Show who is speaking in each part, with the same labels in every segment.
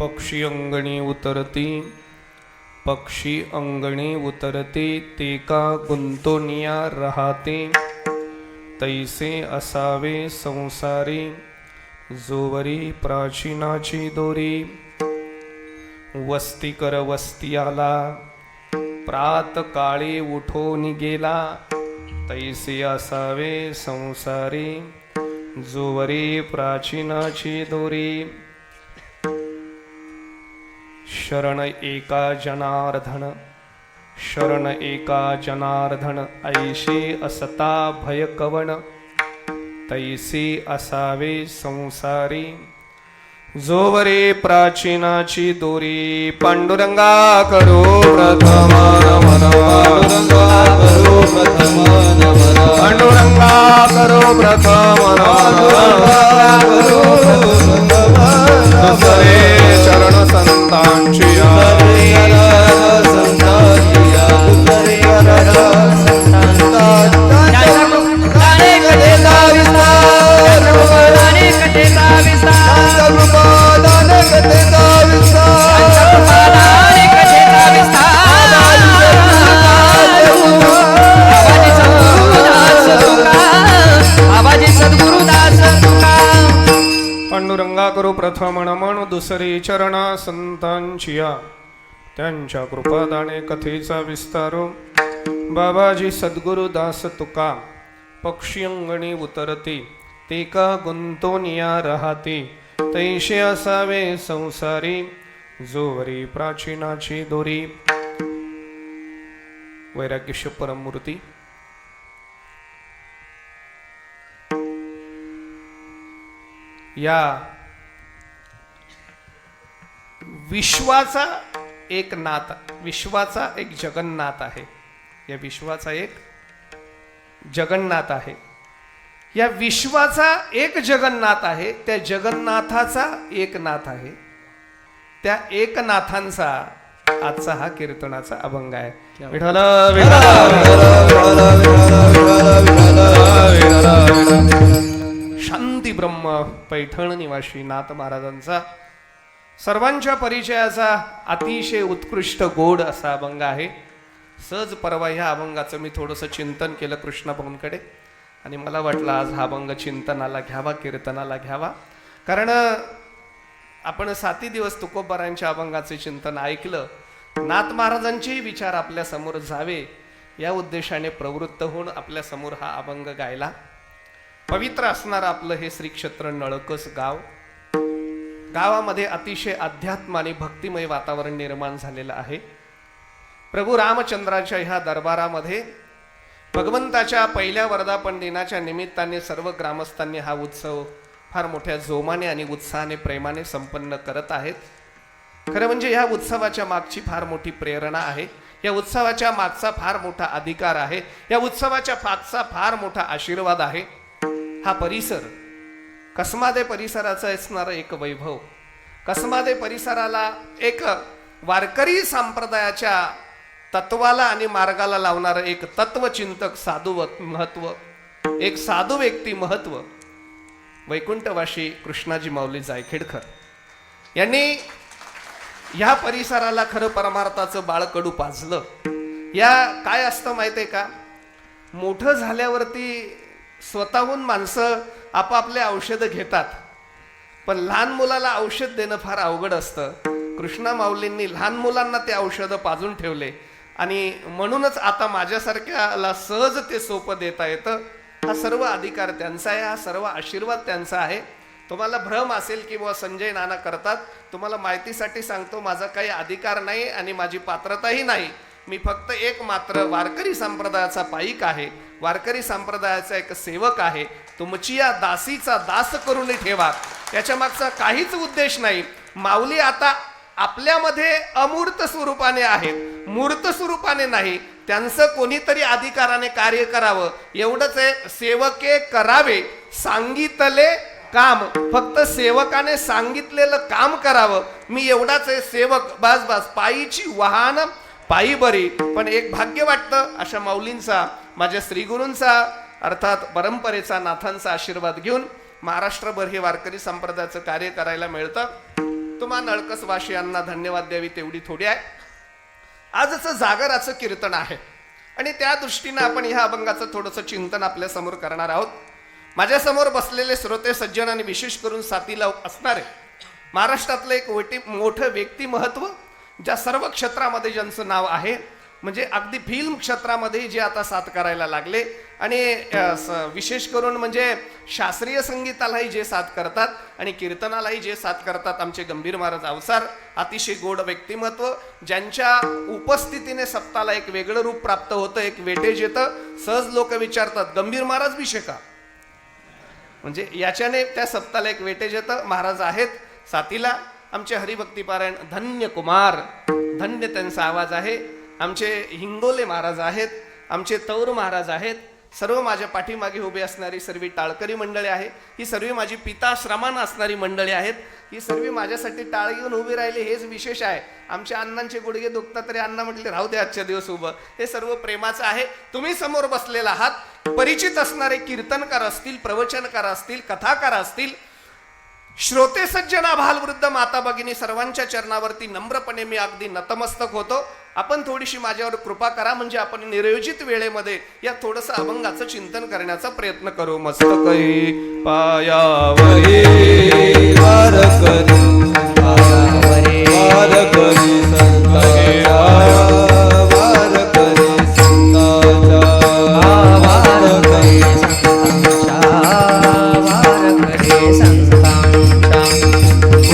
Speaker 1: पक्षी अंगणी उतरती, पक्षी अंगणी उतरते, ते का गुंतोनिया राहते, तैसे असावे संसारी, जोवरी प्राचीनाची दोरी. वस्ती कर वस्ती आला, प्रात काळी उठून गेला, तैसे असावे संसारी, जोवरी प्राचीनाची दोरी. शरण एका जनार्दन, शरण एका जनार्दन, ऐशे असता भय कवन, तैसे असावे संसारी, जोवरे प्राचीनाची दोरी. पांडुरंगा करो प्रथम नमन, पांडुरंगा करो प्रथम नमन, दुसरे चरण संतांची पांडुरंगा करो प्रथम नमन, दुसरे चरण संतांचिया, त्यांच्या कृपादाने कथेचा विस्तारो. बाबाजी सद्गुरु दास तुका, पक्षी अंगणी उतरते, ते का गुंतोनिया राहते, तैसे असावे संसारी, जोवरी प्राचीनाची दोरी. वैराग्य परममूर्ती. या विश्वाचा एक नाथ, विश्वाचा एक जगन्नाथ आहे. या विश्वाचा एक जगन्नाथ आहे. या विश्वाचा एक जगन्नाथ आहे. त्या जगन्नाथाचा एक नाथ आहे. त्या एकनाथांचा आजचा हा कीर्तनाचा अभंग आहे. विठ्ठल शांती ब्रह्म पैठण निवासी नाथ महाराजांचा सर्वांच्या परिचयाचा अतिशय उत्कृष्ट गोड असा अभंग आहे. सहज परवा ह्या अभंगाचं मी थोडंसं चिंतन केलं कृष्णभाऊंकडे, आणि मला वाटलं आज हा अभंग चिंतनाला घ्यावा, कीर्तनाला घ्यावा. कारण आपण 7 दिवस तुकोबारांच्या अभंगाचे चिंतन ऐकलं. नाथ महाराजांचेही विचार आपल्या समोर जावे या उद्देशाने प्रवृत्त होऊन आपल्या समोर हा अभंग गायला. पवित्र असणारं आपलं हे श्री क्षेत्र नळकस गाव, गावामध्ये अतिशय अध्यात्म आणि भक्तिमय वातावरण निर्माण झालेलं आहे. प्रभू रामचंद्राच्या ह्या दरबारामध्ये भगवंताच्या पहिल्या वर्धापन दिनाच्या निमित्ताने सर्व ग्रामस्थांनी हा उत्सव फार मोठ्या जोमाने आणि उत्साहाने प्रेमाने संपन्न करत आहेत. खरं म्हणजे ह्या उत्सवाच्या मागची फार मोठी प्रेरणा आहे. या उत्सवाच्या मागचा फार मोठा अधिकार आहे. या उत्सवाच्या मागचा फार मोठा आशीर्वाद आहे. हा परिसर, कसमादे परिसराचा असणारं एक वैभव, कसमादे परिसराला एक वारकरी संप्रदायाच्या तत्वाला आणि मार्गाला लावणारं एक तत्वचिंतक साधू महत्व, एक साधू व्यक्ती महत्व, वैकुंठवासी कृष्णाजी माऊली जायखेडकर यांनी ह्या परिसराला खरं परमार्थाचं बाळकडू पाजलं. या काय असतं माहितीये का, मोठं झाल्यावरती स्वतःहून माणसं आपापले औषधं घेतात, पण लहान मुलाला औषध देणं फार अवघड असतं. कृष्णा माऊलींनी लहान मुलांना ते औषधं पाजून ठेवले, आणि म्हणूनच आता माझ्यासारख्याला सहज ते सोपं देता येतं. हा सर्व अधिकार त्यांचा आहे, हा सर्व आशीर्वाद त्यांचा आहे. तुम्हाला भ्रम असेल की बुवा संजय नाना करतात, तुम्हाला माहितीसाठी सांगतो, माझा काही अधिकार नाही आणि माझी पात्रताही नाही. मी फक्त एक मात्र वारकरी संप्रदायाचा पाईक आहे, वारकरी संप्रदायाचा एक सेवक आहे. तुमची या दासीचा दास करून ठेवा, याच्या मागचा काहीच उद्देश नाही. माऊली आता आपल्यामध्ये अमूर्त स्वरूपाने आहेत, मूर्त स्वरूपाने नाही. त्यांचं कोणीतरी अधिकाराने कार्य करावं एवढंच आहे. सेवके करावे सांगितले काम, फक्त सेवकाने सांगितलेलं काम करावं, मी एवढाच आहे सेवक. बस बस. पायीची वाहन पायी बरी, पण एक भाग्य वाटतं अशा माऊलींचा, माझ्या श्रीगुरूंचा अर्थात परंपरेचा, नाथांचा आशीर्वाद घेऊन महाराष्ट्रभर हे वारकरी संप्रदायाचं कार्य करायला मिळतं. तुम्हा नळकसवासियांना धन्यवाद द्यावी तेवढी थोडी आहे. आजचं जागराचं कीर्तन आहे आणि त्या दृष्टीनं आपण ह्या अभंगाचं थोडंसं चिंतन आपल्या समोर करणार आहोत. माझ्या समोर बसलेले श्रोते सज्जन आणि विशेष करून साथीला असणारे महाराष्ट्रातलं एक मोठं व्यक्तिमत्व, ज्या सर्व क्षेत्रामध्ये ज्यांचं नाव आहे, म्हणजे अगदी फिल्म क्षेत्रामध्ये जे आता साथ करायला लागले आणि विशेष करून म्हणजे शास्त्रीय संगीतालाही जे साथ करतात आणि कीर्तनालाही जे साथ करतात, आमचे गंभीर महाराज अवसार. अतिशय गोड व्यक्तिमत्व, ज्यांच्या उपस्थितीने सप्ताला एक वेगळं रूप प्राप्त होतं, एक वेटेज येतं. सहज लोक विचारतात गंभीर महाराज विषय का, म्हणजे याच्याने त्या सप्ताला एक वेटेज येतं. महाराज आहेत साथीला. आमचे हरिभक्तीपारायण धन्य कुमार, धन्य त्यांचा आवाज आहे. आमचे हिंगोले महाराज आहेत, आमचे तौर महाराज आहेत. सर्व माझ्या पाठीमागे उभी असणारी सर्व टाळकरी मंडळी आहे. ही सर्व माझी पिताश्रमानं असणारी मंडळी आहेत. ही सर्व माझ्यासाठी टाळ घेऊन उभी राहिली, हेच विशेष आहे. आमच्या अण्णांचे गुडघे दुखतात तरी अण्णा म्हटले राहू दे आजच्या दिवस उभं. हे सर्व प्रेमाचं आहे. तुम्ही समोर बसलेला आहात, परिचित असणारे कीर्तनकार असतील, प्रवचनकार असतील, कथाकार असतील, श्रोते सज्जना, बालवृद्ध, माता भगिनी, सर्वांच्या चरणावरती नम्रपणे मी अगदी नतमस्तक होतो. आपण थोडीशी माझ्यावर कृपा करा, म्हणजे आपण नियोजित वेळेमध्ये या थोडंसं अभंगाचं चिंतन करण्याचा प्रयत्न करू. मस्तकही पायावरी वारकरी, पायावरी वारकरी संतांच्या, वारकरी संतांच्या, वारकरी संतांच्या,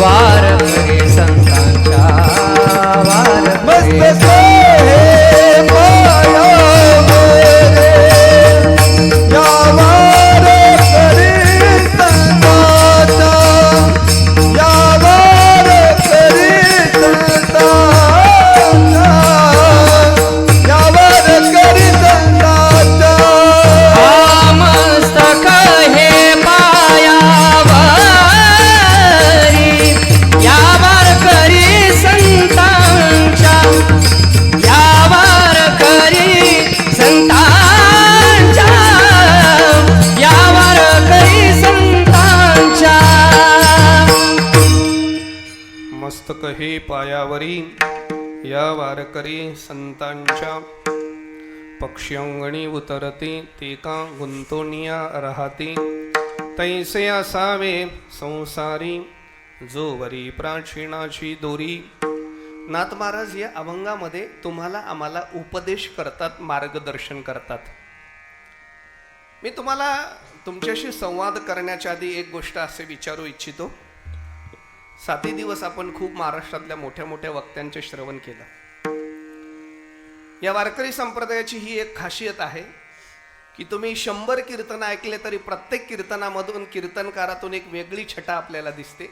Speaker 1: वारकरी संतांच्या, वारकरी संतांच्या, वारकरी हे पायावरी या वारकरी संतांच्या, पक्षी अंगणी उतरते ते का गुंतोनिया राहते, तैसे असावे संसारी जोवरी प्राचीनाची दोरी. नाथ महाराज या अभंगामध्ये तुम्हाला आम्हाला उपदेश करतात, मार्गदर्शन करतात. मी तुम्हाला तुमच्याशी संवाद करण्याच्या आधी एक गोष्ट असे विचारू इच्छितो. 7 दिवस आपण खूप महाराष्ट्रातल्या मोठ्या मोठ्या वक्त्यांचे श्रवण केलं. या वारकरी संप्रदायाची ही एक खासियत आहे की तुम्ही 100 कीर्तन ऐकले तरी प्रत्येक कीर्तनामधून, कीर्तनकारातून एक वेगळी छटा आपल्याला दिसते.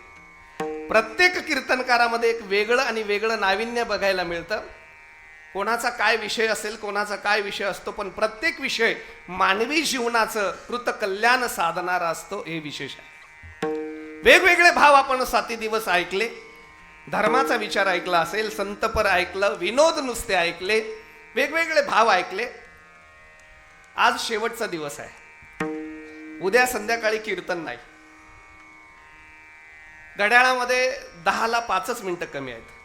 Speaker 1: प्रत्येक कीर्तनकारामध्ये एक वेगळं आणि वेगळं नाविन्य बघायला मिळतं. कोणाचा काय विषय असेल, कोणाचा काय विषय असतो, पण प्रत्येक विषय मानवी जीवनाचं कृतकल्याण साधणारा असतो, हे विशेष आहे. वेगवेगळे भाव आपण 7 दिवस ऐकले. धर्माचा विचार ऐकला असेल, संतपर ऐकलं, विनोद नुसते ऐकले, वेगवेगळे भाव ऐकले. आज शेवटचा दिवस आहे. उद्या संध्याकाळी कीर्तन नाही. घड्याळामध्ये 10ला 5 मिनिटं कमी आहेत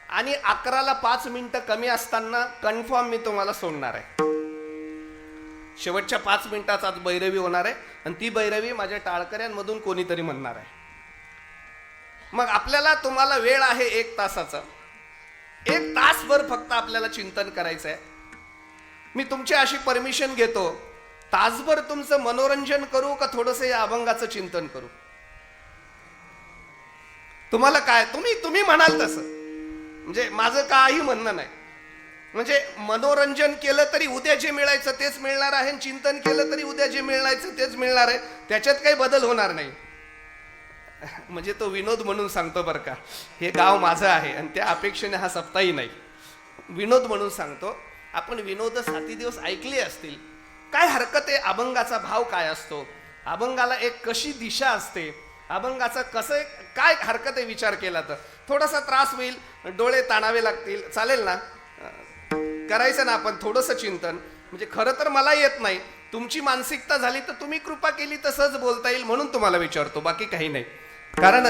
Speaker 1: आणि 11ला 5 मिनिटं कमी असताना कन्फर्म मी तुम्हाला सोडणार आहे. शेवटच्या 5 मिनिटात आज बैरवी होणार आहे आणि ती बैरवी माझ्या टाळकऱ्यांमधून कोणीतरी म्हणणार आहे. मग आपल्याला, तुम्हाला वेळ आहे 1 तासाचा. 1 तासभर फक्त आपल्याला चिंतन करायचं आहे. मी तुमची अशी परमिशन घेतो, तासभर तुमचं मनोरंजन करू का थोडंसं या अभंगाचं चिंतन करू? तुम्हाला काय, तुम्ही म्हणाल तसं, म्हणजे माझं काही म्हणणं नाही. म्हणजे मनोरंजन केलं तरी उद्या जे मिळायचं तेच मिळणार आहे, चिंतन केलं तरी उद्या जे मिळायचं तेच मिळणार आहे, त्याच्यात काही बदल होणार नाही. म्हणजे तो विनोद म्हणून सांगतो बरं का, हे गाव माझं आहे आणि त्या अपेक्षेने हा सप्ताही नाही, विनोद म्हणून सांगतो. आपण विनोद 7 दिवस ऐकले असतील, काय हरकत आहे? अभंगाचा भाव काय असतो, अभंगाला एक कशी दिशा असते, अभंगाचा कसं, काय हरकत आहे विचार केला तर? थोडासा त्रास होईल, डोळे ताणावे लागतील, चालेल ना? करायचं ना आपण थोडंसं चिंतन. म्हणजे खरं तर मला येत नाही, तुमची मानसिकता झाली तर तुम्ही कृपा केली तर सहज बोलता येईल म्हणून तुम्हाला विचारतो, बाकी काही नाही. कारण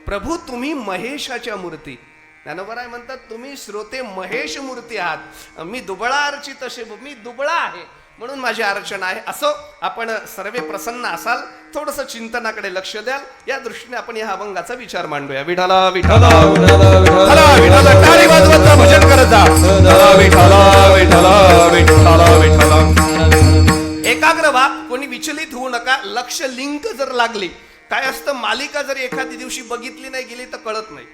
Speaker 1: प्रभू तुम्ही महेशाच्या मूर्ती, ज्ञानोबराय म्हणतात तुम्ही श्रोते महेश मूर्ती आहात, मी दुबळा अर्चित असे, मी दुबळा आहे म्हणून माझी अर्चना आहे. असं आपण सर्वे प्रसन्न असाल, थोडंसं चिंतनाकडे लक्ष द्याल, या दृष्टीने आपण या अभंगाचा विचार मांडूया. विठाला विठाला विठाला विठाला, टाळी वाजवत जा, भजन करत जा. विठाला विठाला विठाला विठाला. एकाग्र व्हा, कोणी विचलित होऊ नका. लक्ष लिंक जर लागली, काय असतं, मालिका जर एखादी दिवशी बघितली नाही गेली तर कळत नाही.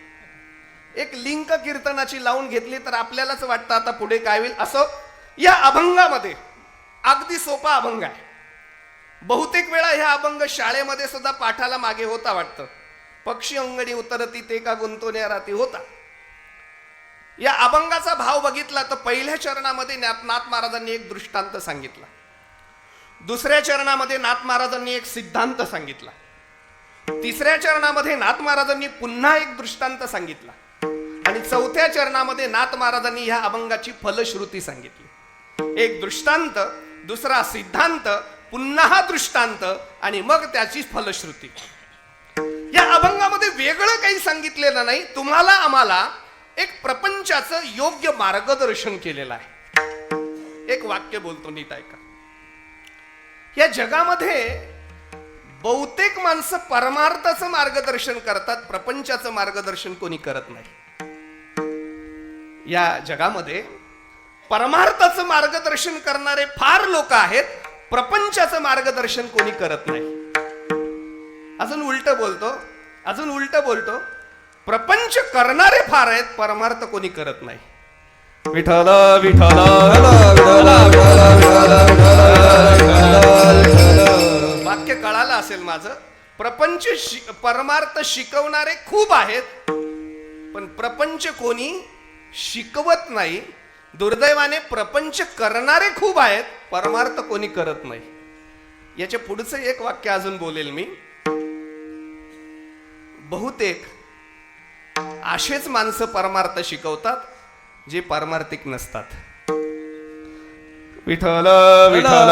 Speaker 1: एक लिंक कीर्तनाची लावून घेतली तर आपल्यालाच वाटतं आता पुढे काय होईल. असं या अभंगामध्ये अगदी सोपा अभंग आहे. बहुतेक वेळा ह्या अभंग शाळेमध्ये सुद्धा पाठाला मागे होता वाटतं. पक्षी अंगणी उतरती ते का गुंतवण्या राती होता. या अभंगाचा भाव बघितला तर पहिल्या चरणामध्ये नाथ महाराजांनी एक दृष्टांत सांगितला, दुसऱ्या चरणामध्ये नाथ महाराजांनी एक सिद्धांत सांगितला, तिसऱ्या चरणामध्ये नाथ महाराजांनी पुन्हा एक दृष्टांत सांगितला, आणि चौथ्या चरणामध्ये नाथ महाराजांनी ह्या अभंगाची फलश्रुती सांगितली. एक दृष्टांत, दुसरा सिद्धांत, पुन्हा हा दृष्टांत, आणि मग त्याची फलश्रुती. या अभंगामध्ये वेगळं काही सांगितलेलं नाही, तुम्हाला आम्हाला एक प्रपंचाचं योग्य मार्गदर्शन केलेलं आहे. एक वाक्य बोलतो, नीट ऐका. या जगामध्ये बहुतेक माणसं परमार्थाचं मार्गदर्शन करतात, प्रपंचाचं मार्गदर्शन कोणी करत नाही. या जगामध्ये परमार्थाचं मार्गदर्शन करणारे फार लोक आहेत, प्रपंचाचं मार्गदर्शन कोणी करत नाही. अजून उलट बोलतो, प्रपंच करणारे फार आहेत, परमार्थ कोणी करत नाही. विठ्ठल विठ्ठल वाक्य कळालं असेल माझं. प्रपंच परमार्थ शिकवणारे खूप आहेत, पण प्रपंच कोणी शिकवत नाही. दुर्दैवाने प्रपंच करणारे खूप आहेत, परमार्थ कोणी करत नाही. याच्या पुढचं एक वाक्य अजून बोलेल मी. बहुतेक असेच माणसं परमार्थ शिकवतात जे पारमार्थिक नसतात. विठ्ठल विठ्ठल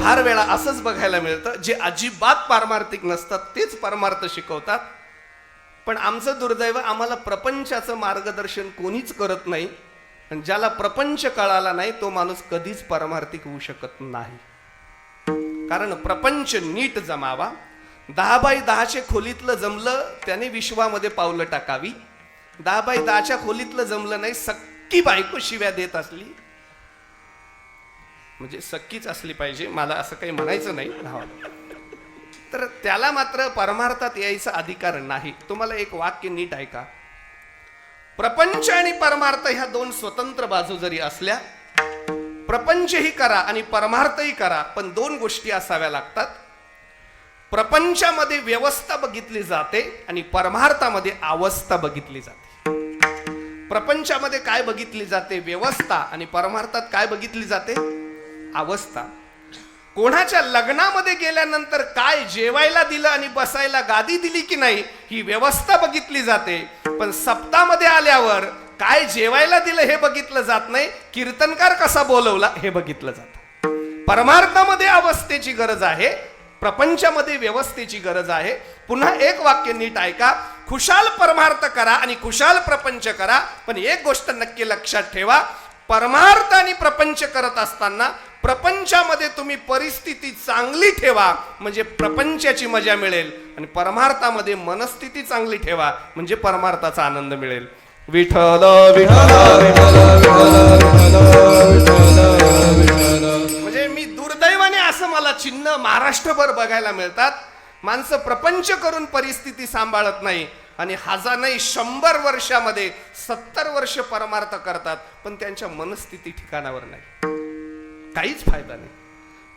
Speaker 1: फार वेळा असंच बघायला मिळतं, जे अजिबात पारमार्थिक नसतात तेच परमार्थ शिकवतात. पण आमचं दुर्दैव, आम्हाला प्रपंचाचं मार्गदर्शन कोणीच करत नाही. आणि ज्याला प्रपंच कळाला नाही तो माणूस कधीच परमार्थिक होऊ शकत नाही. कारण प्रपंच नीट जमावा, 10x10 खोलीतलं जमलं त्याने विश्वामध्ये पावलं टाकावी. 10x10 खोलीतलं जमलं नाही, सक्की बायको शिव्या देत असली, म्हणजे सक्कीच असली पाहिजे, मला असं काही म्हणायचं नाही, तर त्याला मात्र परमार्थात यायचा अधिकार नाही. तुम्हाला एक वाक्य नीट ऐका. प्रपंच आणि परमार्थ ह्या दोन स्वतंत्र बाजू जरी असल्या, प्रपंचही करा आणि परमार्थही करा, पण दोन गोष्टी असाव्या लागतात. प्रपंचामध्ये व्यवस्था बघितली जाते आणि परमार्थामध्ये अवस्था बघितली जाते. प्रपंचामध्ये काय बघितली जाते? व्यवस्था. आणि परमार्थात काय बघितली जाते? अवस्था. कोणाच्या लग्नामध्ये गेल्यानंतर काय जेवायला दिलं आणि बसायला गादी दिली की नाही ही व्यवस्था बघितली जाते, पण सप्तामध्ये आल्यावर काय जेवायला दिलं हे बघितलं जात नाही, कीर्तनकार कसा बोलवला हे बघितलं जातं. परमार्थामध्ये अवस्थेची गरज आहे, प्रपंचामध्ये व्यवस्थेची गरज आहे. पुन्हा एक वाक्य नीट ऐका. खुशाल परमार्थ करा आणि खुशाल प्रपंच करा, पण एक गोष्ट नक्की लक्षात ठेवा, परमार्थ आणि प्रपंच करत असताना प्रपंचामध्ये तुम्ही परिस्थिती चांगली ठेवा म्हणजे प्रपंचाची मजा मिळेल, आणि परमार्थामध्ये मनस्थिती चांगली ठेवा म्हणजे परमार्थाचा आनंद मिळेल. विठ्ठल विठ्ठल म्हणजे मी दुर्दैवाने असं मला चिन्ह महाराष्ट्रभर बघायला मिळतात. माणसं प्रपंच करून परिस्थिती सांभाळत नाही आणि 100 वर्षामध्ये 70 वर्ष परमार्थ करतात, पण त्यांच्या मनस्थिती ठिकाणावर नाही. काहीच फायदा नाही.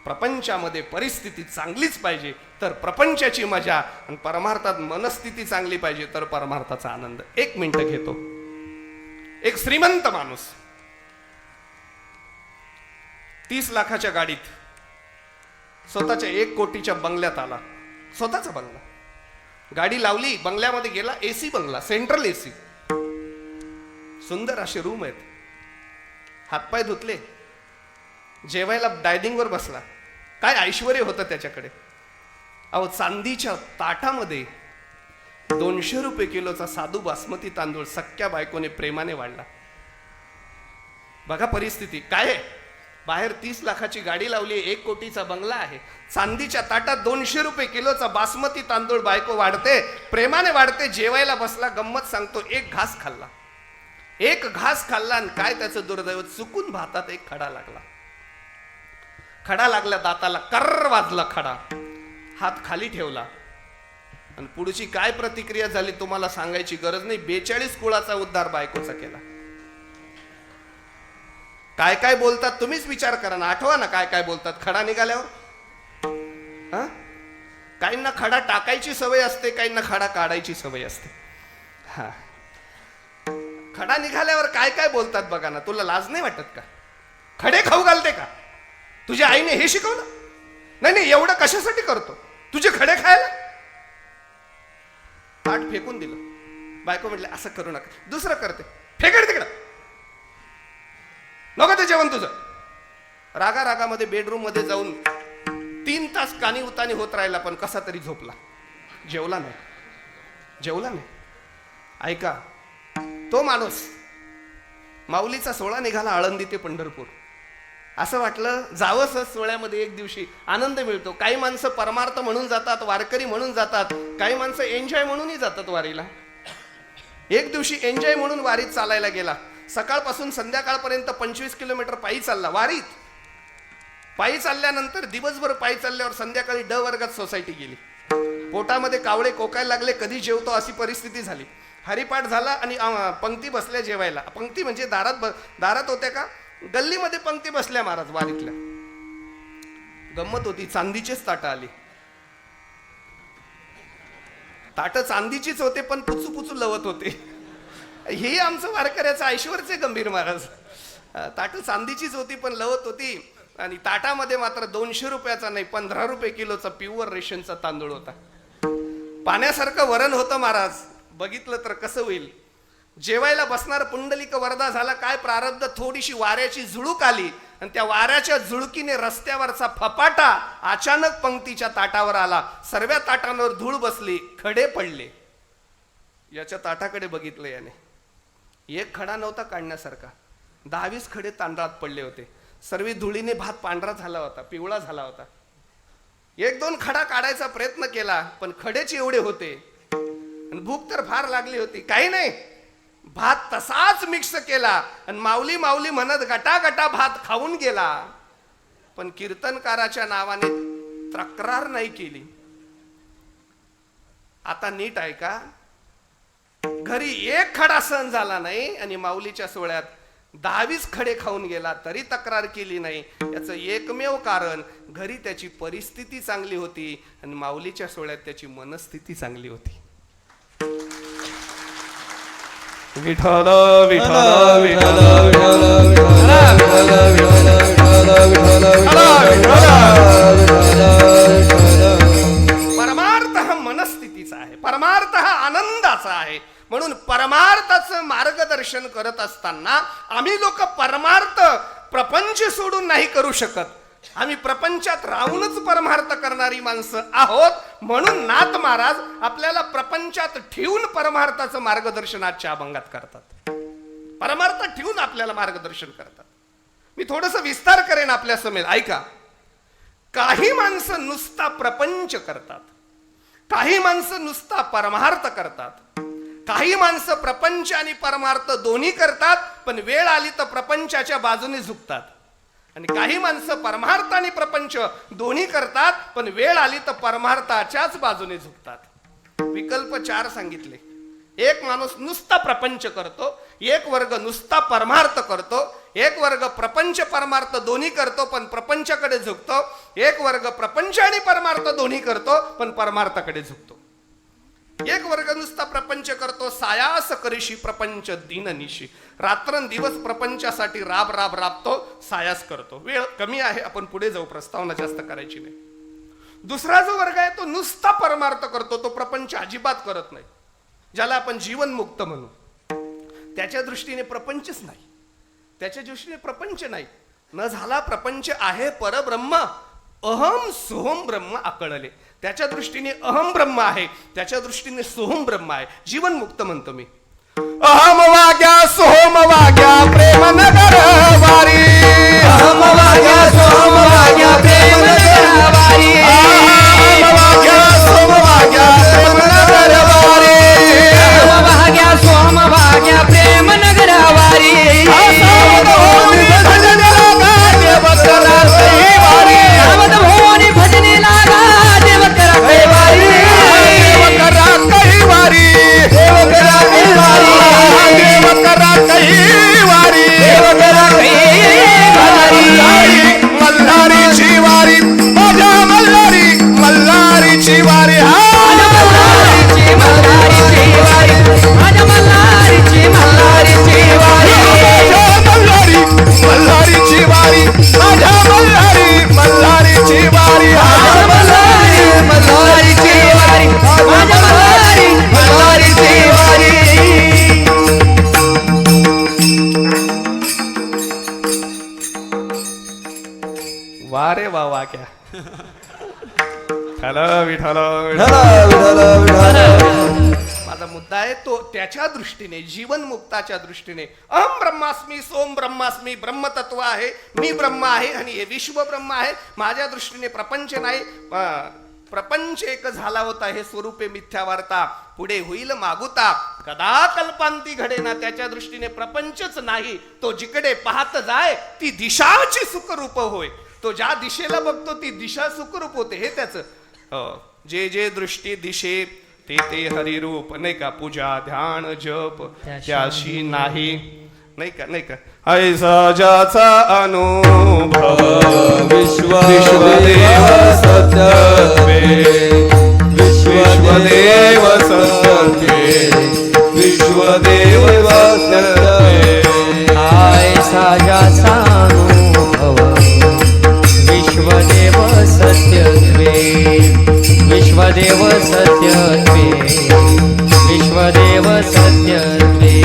Speaker 1: प्रपंचामध्ये परिस्थिती चांगलीच पाहिजे तर प्रपंचाची मजा, आणि परमार्थात मनस्थिती चांगली पाहिजे तर परमार्थाचा आनंद. 1 मिनिट घेतो. एक श्रीमंत माणूस 30 लाखाच्या गाडीत स्वतःच्या 1 कोटीच्या बंगल्यात आला. स्वतःचा बंगला. गाडी लावली, बंगल्यामध्ये गेला, एसी बंगला, सेंट्रल एसी, सुंदर असे रूम आहेत. हातपाय धुतले, जेवायला डायनिंगवर बसला. काय ऐश्वर्य होतं त्याच्याकडे. अहो, चांदीच्या ताटामध्ये 200 रुपये किलोचा साधू बासमती तांदूळ सख्या बायकोने प्रेमाने वाढला. बघा परिस्थिती काय आहे. बाहेर 30 लाखाची गाडी लावली, 1 कोटीचा बंगला आहे, चांदीच्या ताटात 200 रुपये किलोचा बासमती तांदूळ बायको वाढते, प्रेमाने वाढते. जेवायला बसला, गंमत सांगतो, एक घास खाल्ला. एक घास खाल्ला आणि काय त्याचं दुर्दैव, चुकून भातात एक खडा लागला. खडा लागला दाताला, कर्र वाजला खडा. हात खाली ठेवला आणि पुढची काय प्रतिक्रिया झाली तुम्हाला सांगायची गरज नाही. 42 कुळाचा उद्धार बायकोचा केला. काय काय बोलतात तुम्हीच विचार करा ना, आठवा ना काय काय बोलतात खडा निघाल्यावर. काहींना खडा टाकायची सवय असते, काहींना खडा काढायची सवय असते. हा, खडा निघाल्यावर काय काय बोलतात बघा ना. तुला लाज नाही वाटत का? खडे खाऊ घालते का? तुझ्या आईने हे शिकवलं? नाही नाही, एवढं कशासाठी करतो? तुझे खडे खायला? ताट फेकून दिलं. बायको म्हटले असं करू नका. दुसरं करते, फेकड तिकडं, नको ते जेवण तुझं. रागा रागामध्ये बेडरूम मध्ये जाऊन 3 तास कानी उतानी होत राहिला, पण कसा तरी झोपला. जेवला नाही, जेवला नाही. ऐका, तो माणूस माऊलीचा सोहळा निघाला आळंदी ते पंढरपूर. असं वाटलं जावंच सोहळ्यामध्ये, एक दिवशी आनंद मिळतो. काही माणसं परमार्थ म्हणून जातात, वारकरी म्हणून जातात, काही माणसं एन्जॉय म्हणूनही जातात वारीला. एक दिवशी एन्जॉय म्हणून वारीत चालायला गेला. सकाळपासून संध्याकाळपर्यंत 25 किलोमीटर पायी चालला वारीत. पायी चालल्यानंतर दिवसभर पायी चालल्यावर संध्याकाळी ड वर्गात सोसायटी गेली. पोटामध्ये कावळे कोकायला लागले, कधी जेवतो अशी परिस्थिती झाली. हरिपाठ झाला आणि पंक्ती बसल्या जेवायला. पंक्ती म्हणजे दारात होत्या का, गल्लीमध्ये पंक्ती बसल्या महाराज वारीतल्या. गंमत होती, चांदीचेच ताटं आली. ताटं चांदीचीच होते, पण पुचू पुचू लवत होते. हे आमचं वारकऱ्याचं ऐश्वर्य गंभीर महाराज. ताटं चांदीचीच होती पण लवत होती. आणि ताटामध्ये मात्र 200 रुपयाचा नाही, 15 रुपये किलोचा प्युअर रेशनचा तांदूळ होता. पाण्यासारखं वरण होतं महाराज. बघितलं तर कसं होईल. जेवायला बसणार पुंडलिक वरदा झाला. काय प्रारब्ध, थोडीशी वाऱ्याची झुळूक आली आणि त्या वाऱ्याच्या झुळकीने रस्त्यावरचा फपाटा अचानक पंक्तीच्या ताटावर आला. सर्व ताटांवर धूळ बसली, खडे पडले. याच्या ताटाकडे बघितलं याने. एक खडा नव्हता काढण्यासारखा, 10-20 खडे तांदळात पडले होते. सर्व धुळीने भात पांढरा झाला होता, पिवळा झाला होता. 1-2 खडा काढायचा प्रयत्न केला, पण खडेच एवढे होते आणि भूक तर फार लागली होती. काही नाही, भात तसाच मिक्स केला आणि माऊली माऊली म्हणत गटागटा भात खाऊन गेला. पण कीर्तनकाराच्या नावाने तक्रार नाही केली. आता नीट ऐका, घरी 1 खडा सहन झाला नाही आणि माऊलीच्या सोहळ्यात 10-20 खडे खाऊन गेला, तरी तक्रार केली नाही. याचं एकमेव कारण, घरी त्याची परिस्थिती चांगली होती आणि माऊलीच्या सोहळ्यात त्याची मनस्थिती चांगली होती. विठ्ठल विठ्ठल विठ्ठल परमार्थ हा मनस्थितीचा आहे, परमार्थ हा आनंदाचा आहे. म्हणून परमार्थाचं मार्गदर्शन करत असताना आम्ही लोक परमार्थ प्रपंच सोडून नाही करू शकत. आम्ही प्रपंचात राहूनच परमार्थ करणारी माणसं आहोत. म्हणून नाथ महाराज आपल्याला प्रपंचात ठेवून परमार्थाचं मार्गदर्शन आजच्या अभंगात करतात. परमार्थात ठेवून आपल्याला मार्गदर्शन करतात. मी थोडस विस्तार करेन आपल्या समोर, ऐका. काही माणसं नुसता प्रपंच करतात, काही माणसं नुसता परमार्थ करतात, काही माणसं प्रपंच आणि परमार्थ दोन्ही करतात, पण वेळ आली तर प्रपंचाच्या बाजूने झुकतात. आणि काही माणसं परमार्थ आणि प्रपंच दोन्ही करतात, पण वेळ आली तर परमार्थाच्याच बाजूने झुकतात. विकल्प 4 सांगितले. एक माणूस नुसता प्रपंच करतो, एक वर्ग नुसता परमार्थ करतो, एक वर्ग प्रपंच परमार्थ दोन्ही करतो पण प्रपंचाकडे झुकतो, एक वर्ग प्रपंच आणि परमार्थ दोन्ही करतो पण परमार्थाकडे झुकतो. एक वर्ग नुसता प्रपंच करतो, सायास करीशी प्रपंच दिननिशी, रात्रंदिवस प्रपंचासाठी राब राब राबतो, सायास करतो. वेळ कमी आहे, आपण पुढे जाऊ, प्रस्तावना जास्त करायची नाही. दुसरा जो वर्ग आहे तो नुसता परमार्थ करतो, तो प्रपंच अजिबात करत नाही, ज्याला आपण जीवनमुक्त म्हणू. त्याच्या दृष्टीने प्रपंचच नाही, त्याच्या दृष्टीने प्रपंच नाही. न झाला प्रपंच आहे परब्रह्म, अहम सोहम ब्रह्म आकळले. त्याच्या दृष्टीने अहम ब्रह्म आहे, त्याच्या दृष्टीने सोहम ब्रह्म आहे. जीवनमुक्त म्हणतो मी. अहम वाग्या सोहम वाग्या प्रेम नगर वारी,
Speaker 2: अहम वाग्या सोम वाग्या प्रेम नगरवारी,
Speaker 1: अहम वाग्या सोहम वाग्या प्रेम नगर वारी,
Speaker 2: अहम वाग्या सोम वाग्या प्रेम नगरवारी. सावध भोवनी भजनी लागा देव करा कैवारी,
Speaker 1: देव करा कैवारी,
Speaker 2: देव करा कैवारी,
Speaker 1: देव करा कैवारी,
Speaker 2: देव करा कैवारी.
Speaker 1: मल्हारीची वारी, माझ्या मल्हारी, मल्हारीची वारी.
Speaker 2: मल्हारीची मल्हारीची वारी, माझ्या मल्हारीची मल्हारीची वारी.
Speaker 1: मल्हारी, मल्हारीची वारी, माझ्या मल्हारी, मल्हारीची वारी.
Speaker 2: मल्हारी मल्हारीची वारी, माझ्या मल्हारी मल्हारीची वारी.
Speaker 1: वा रे वा वा क्या विठ्ठल विठ्ठल माझा मुद्दा आहे तो त्याच्या दृष्टीने, जीवनमुक्ताच्या दृष्टीने. अहम ब्रह्मास्मी सोम ब्रह्मास्मी, ब्रह्मतत्व आहे, मी ब्रह्म आहे आणि हे विश्व ब्रह्म आहे. माझ्या दृष्टीने प्रपंच नाही, प्रपंच एक झाला होता हे स्वरूपे मिथ्या वार्ता, पुढे होईल मागुता, कदा कल्पांती घडेना. त्याच्या दृष्टीने प्रपंचच नाही, तो जिकडे पाहत जाय ती दिशाची सुखरूप होय. तो ज्या दिशेला बघतो ती दिशा सुखरूप होते, हे त्याचं. जे जे दृष्टी दिशे ते ते हरिरूप, नाही का. पूजा ध्यान जप त्याशी नाही, नाही का, नाही का. ऐसा ज्याचा अनुभव विश्वदेव सत्ये, विश्वदेव सत्ये, विश्वदेव सत्ये.
Speaker 2: ऐसा ज्याचा अनुभव विश्वदेव सत्यत्वे, विश्वदेव सत्यत्वे, विश्वदेव सत्यत्वे.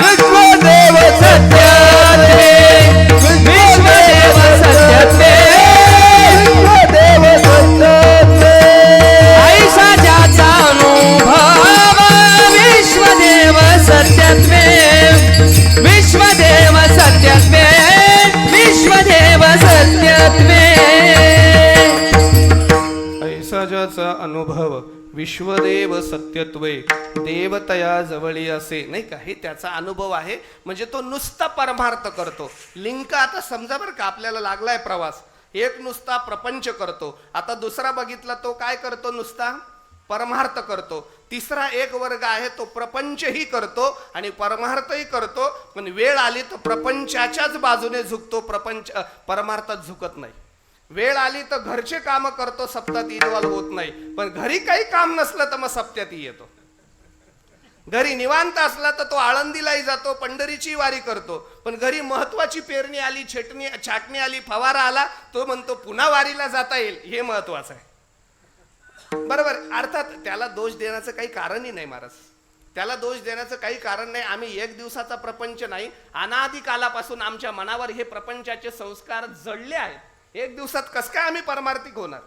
Speaker 2: विश्वदेव सत्यत्वे, विश्वदेव सत्यत्वे, विश्वदेव सत्यत्वे. ऐसा ज्याचा अनुभव विश्वदेव सत्यत्वे, विश्वदेव सत्यत्वे, विश्वदेव सत्यत्वे.
Speaker 1: ऐसा ज्याचा अनुभव विश्वदेव सत्यत्वे, देवतया जवळी असे, नाही का. हे त्याचा अनुभव आहे, म्हणजे तो नुसता परमार्थ करतो. लिंक आता समजा बरं का, आपल्याला लागलाय प्रवास. एक नुसता प्रपंच करतो, आता दुसरा बघितला तो काय करतो, नुसता परमार्थ करतो. तिसरा एक वर्ग आहे तो प्रपंचही करतो आणि परमार्थही करतो, पण वेळ आली तर प्रपंचाच्याच बाजूने झुकतो, परमार्थात झुकत नाही. वेळ आली तर घरचे काम करतो, सप्त्यात इन्व्हॉल्व होत नाही, पण घरी काही काम नसलं तर मग सप्त्यातही येतो. घरी निवांत असला तर तो आळंदीलाही जातो, पंढरीची वारी करतो, पण घरी महत्वाची पेरणी आली, छाटणी आली, फवारा आला, तो म्हणतो पुन्हा वारीला जाता येईल. हे महत्वाचं आहे, बरोबर. अर्थात त्याला दोष देण्याचं काही कारणही नाही महाराज, त्याला दोष देण्याचं काही कारण नाही. आम्ही एक दिवसाचा प्रपंच नाही, अनादी कालापासून आमच्या मनावर हे प्रपंचाचे संस्कार जडले आहेत. एक दिवसात कस काय आम्ही परमार्थिक होणार.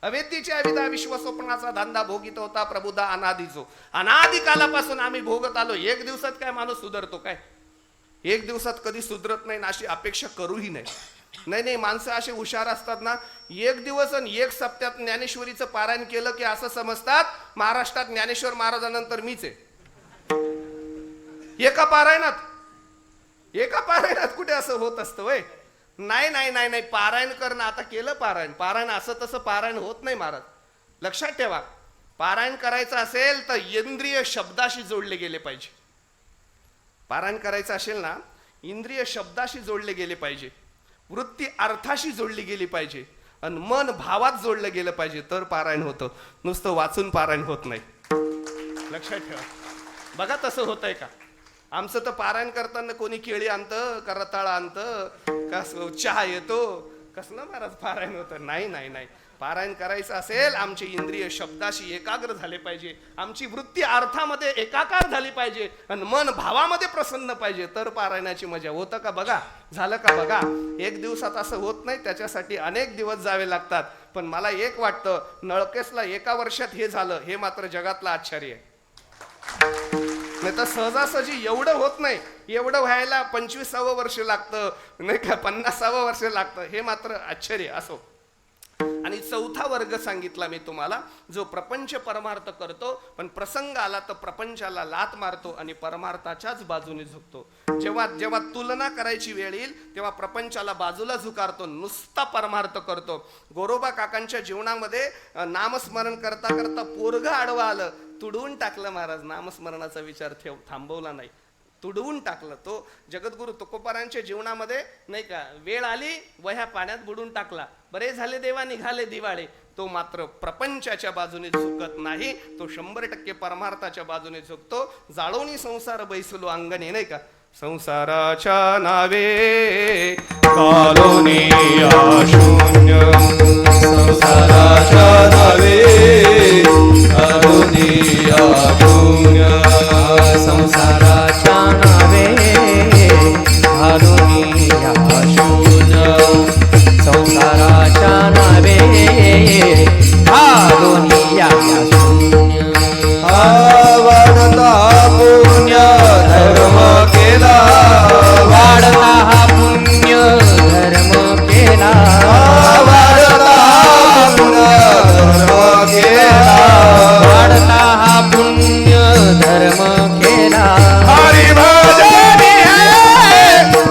Speaker 1: अवेद्येच्या अविदा विश्व स्वप्नाचा धंदा भोगित होता प्रभुदा अनादीचो, अनादी कालापासून आम्ही भोगत आलो. एक दिवसात काय माणूस सुधारतो काय? एक दिवसात कधी सुधरत नाही, अशी अपेक्षा करूही नाही. नाही, माणसं असे हुशार असतात ना, एक दिवस आणि एक सप्त्यात ज्ञानेश्वरीचं पारायण केलं की असं समजतात महाराष्ट्रात ज्ञानेश्वर महाराजांनंतर मीच आहे. एका पारायणात कुठे असं होत असतं वय? नाही, पारायण करणं, आता केलं पारायण असं तसं पारायण होत नाही महाराज. लक्षात ठेवा, पारायण करायचं असेल तर इंद्रिय शब्दाशी जोडले गेले पाहिजे. पारायण करायचं असेल ना, इंद्रिय शब्दाशी जोडले गेले पाहिजे, वृत्ती अर्थाशी जोडली गेली पाहिजे आणि मन भावात जोडलं गेलं पाहिजे, तर पारायण होतं. नुसतं वाचून पारायण होत नाही. लक्षात ठेवा. बघा तसं होतंय का? आमचं तर पारायण करताना कोणी केळी आणतं का रताळा आणतं का चहा येतो, कसलं महाराज पारायण होतं? नाही नाही नाही, पारायण करायचं असेल आमचे इंद्रिय शब्दाशी एकाग्र झाले पाहिजे, आमची वृत्ती अर्थामध्ये एकाकार झाली पाहिजे आणि मन भावामध्ये प्रसन्न पाहिजे, तर पारायणाची मजा. होतं का बघा, झालं का बघा? एक दिवसात असं होत नाही, त्याच्यासाठी अनेक दिवस जावे लागतात. पण मला एक वाटतं, नळकेसला 1 वर्षात हे झालं, हे मात्र जगातलं आश्चर्य आहे. नाही तर सहजासहजी एवढं होत नाही. एवढं व्हायला 25वं वर्ष लागतं, नाही का 50वं वर्ष लागतं, हे मात्र आश्चर्य. असो. आणि 4था वर्ग सांगितला मी तुम्हाला, जो प्रपंच परमार्थ करतो, पण प्रसंग आला तर प्रपंचाला लात मारतो आणि परमार्थाच्याच बाजूने झुकतो. जेव्हा जेव्हा तुलना करायची वेळ येईल तेव्हा प्रपंचाला बाजूला झुकारतो, नुसता परमार्थ करतो. गोरोबा काकांच्या जीवनामध्ये नामस्मरण करता करता पोरगं आडवं आलं, तुडवून टाकलं महाराज. नामस्मरणाचा विचार थांबवला नाही, तुडवून टाकलं. तो जगद्गुरु तुकोबारांच्या जीवनामध्ये नाही का, वेळ आली वह्या पाण्यात बुडून टाकला, बरे झाले देवा निघाले दिवाळे. तो मात्र प्रपंचाच्या बाजूने झुकत नाही, तो 100% परमार्थाच्या बाजूने झुकतो. जाळोनी संसार बैसलो अंगणे, नाही का, संसाराच्या नावे कालोनी शून्य, संसाराच्या नावे कालोनी शून्य,
Speaker 2: संसाराच्या नावे घालूनी या शून्य, संसाराच्या नावे घालूनी या शून्य.
Speaker 1: वाढता पुण्य धर्म केला,
Speaker 2: वाढता हा पुण्य धर्म केला,
Speaker 1: वाढता पुण्य धर्म केला,
Speaker 2: वाढता हा पुण्य धर्म केला.
Speaker 1: हरी भजनी है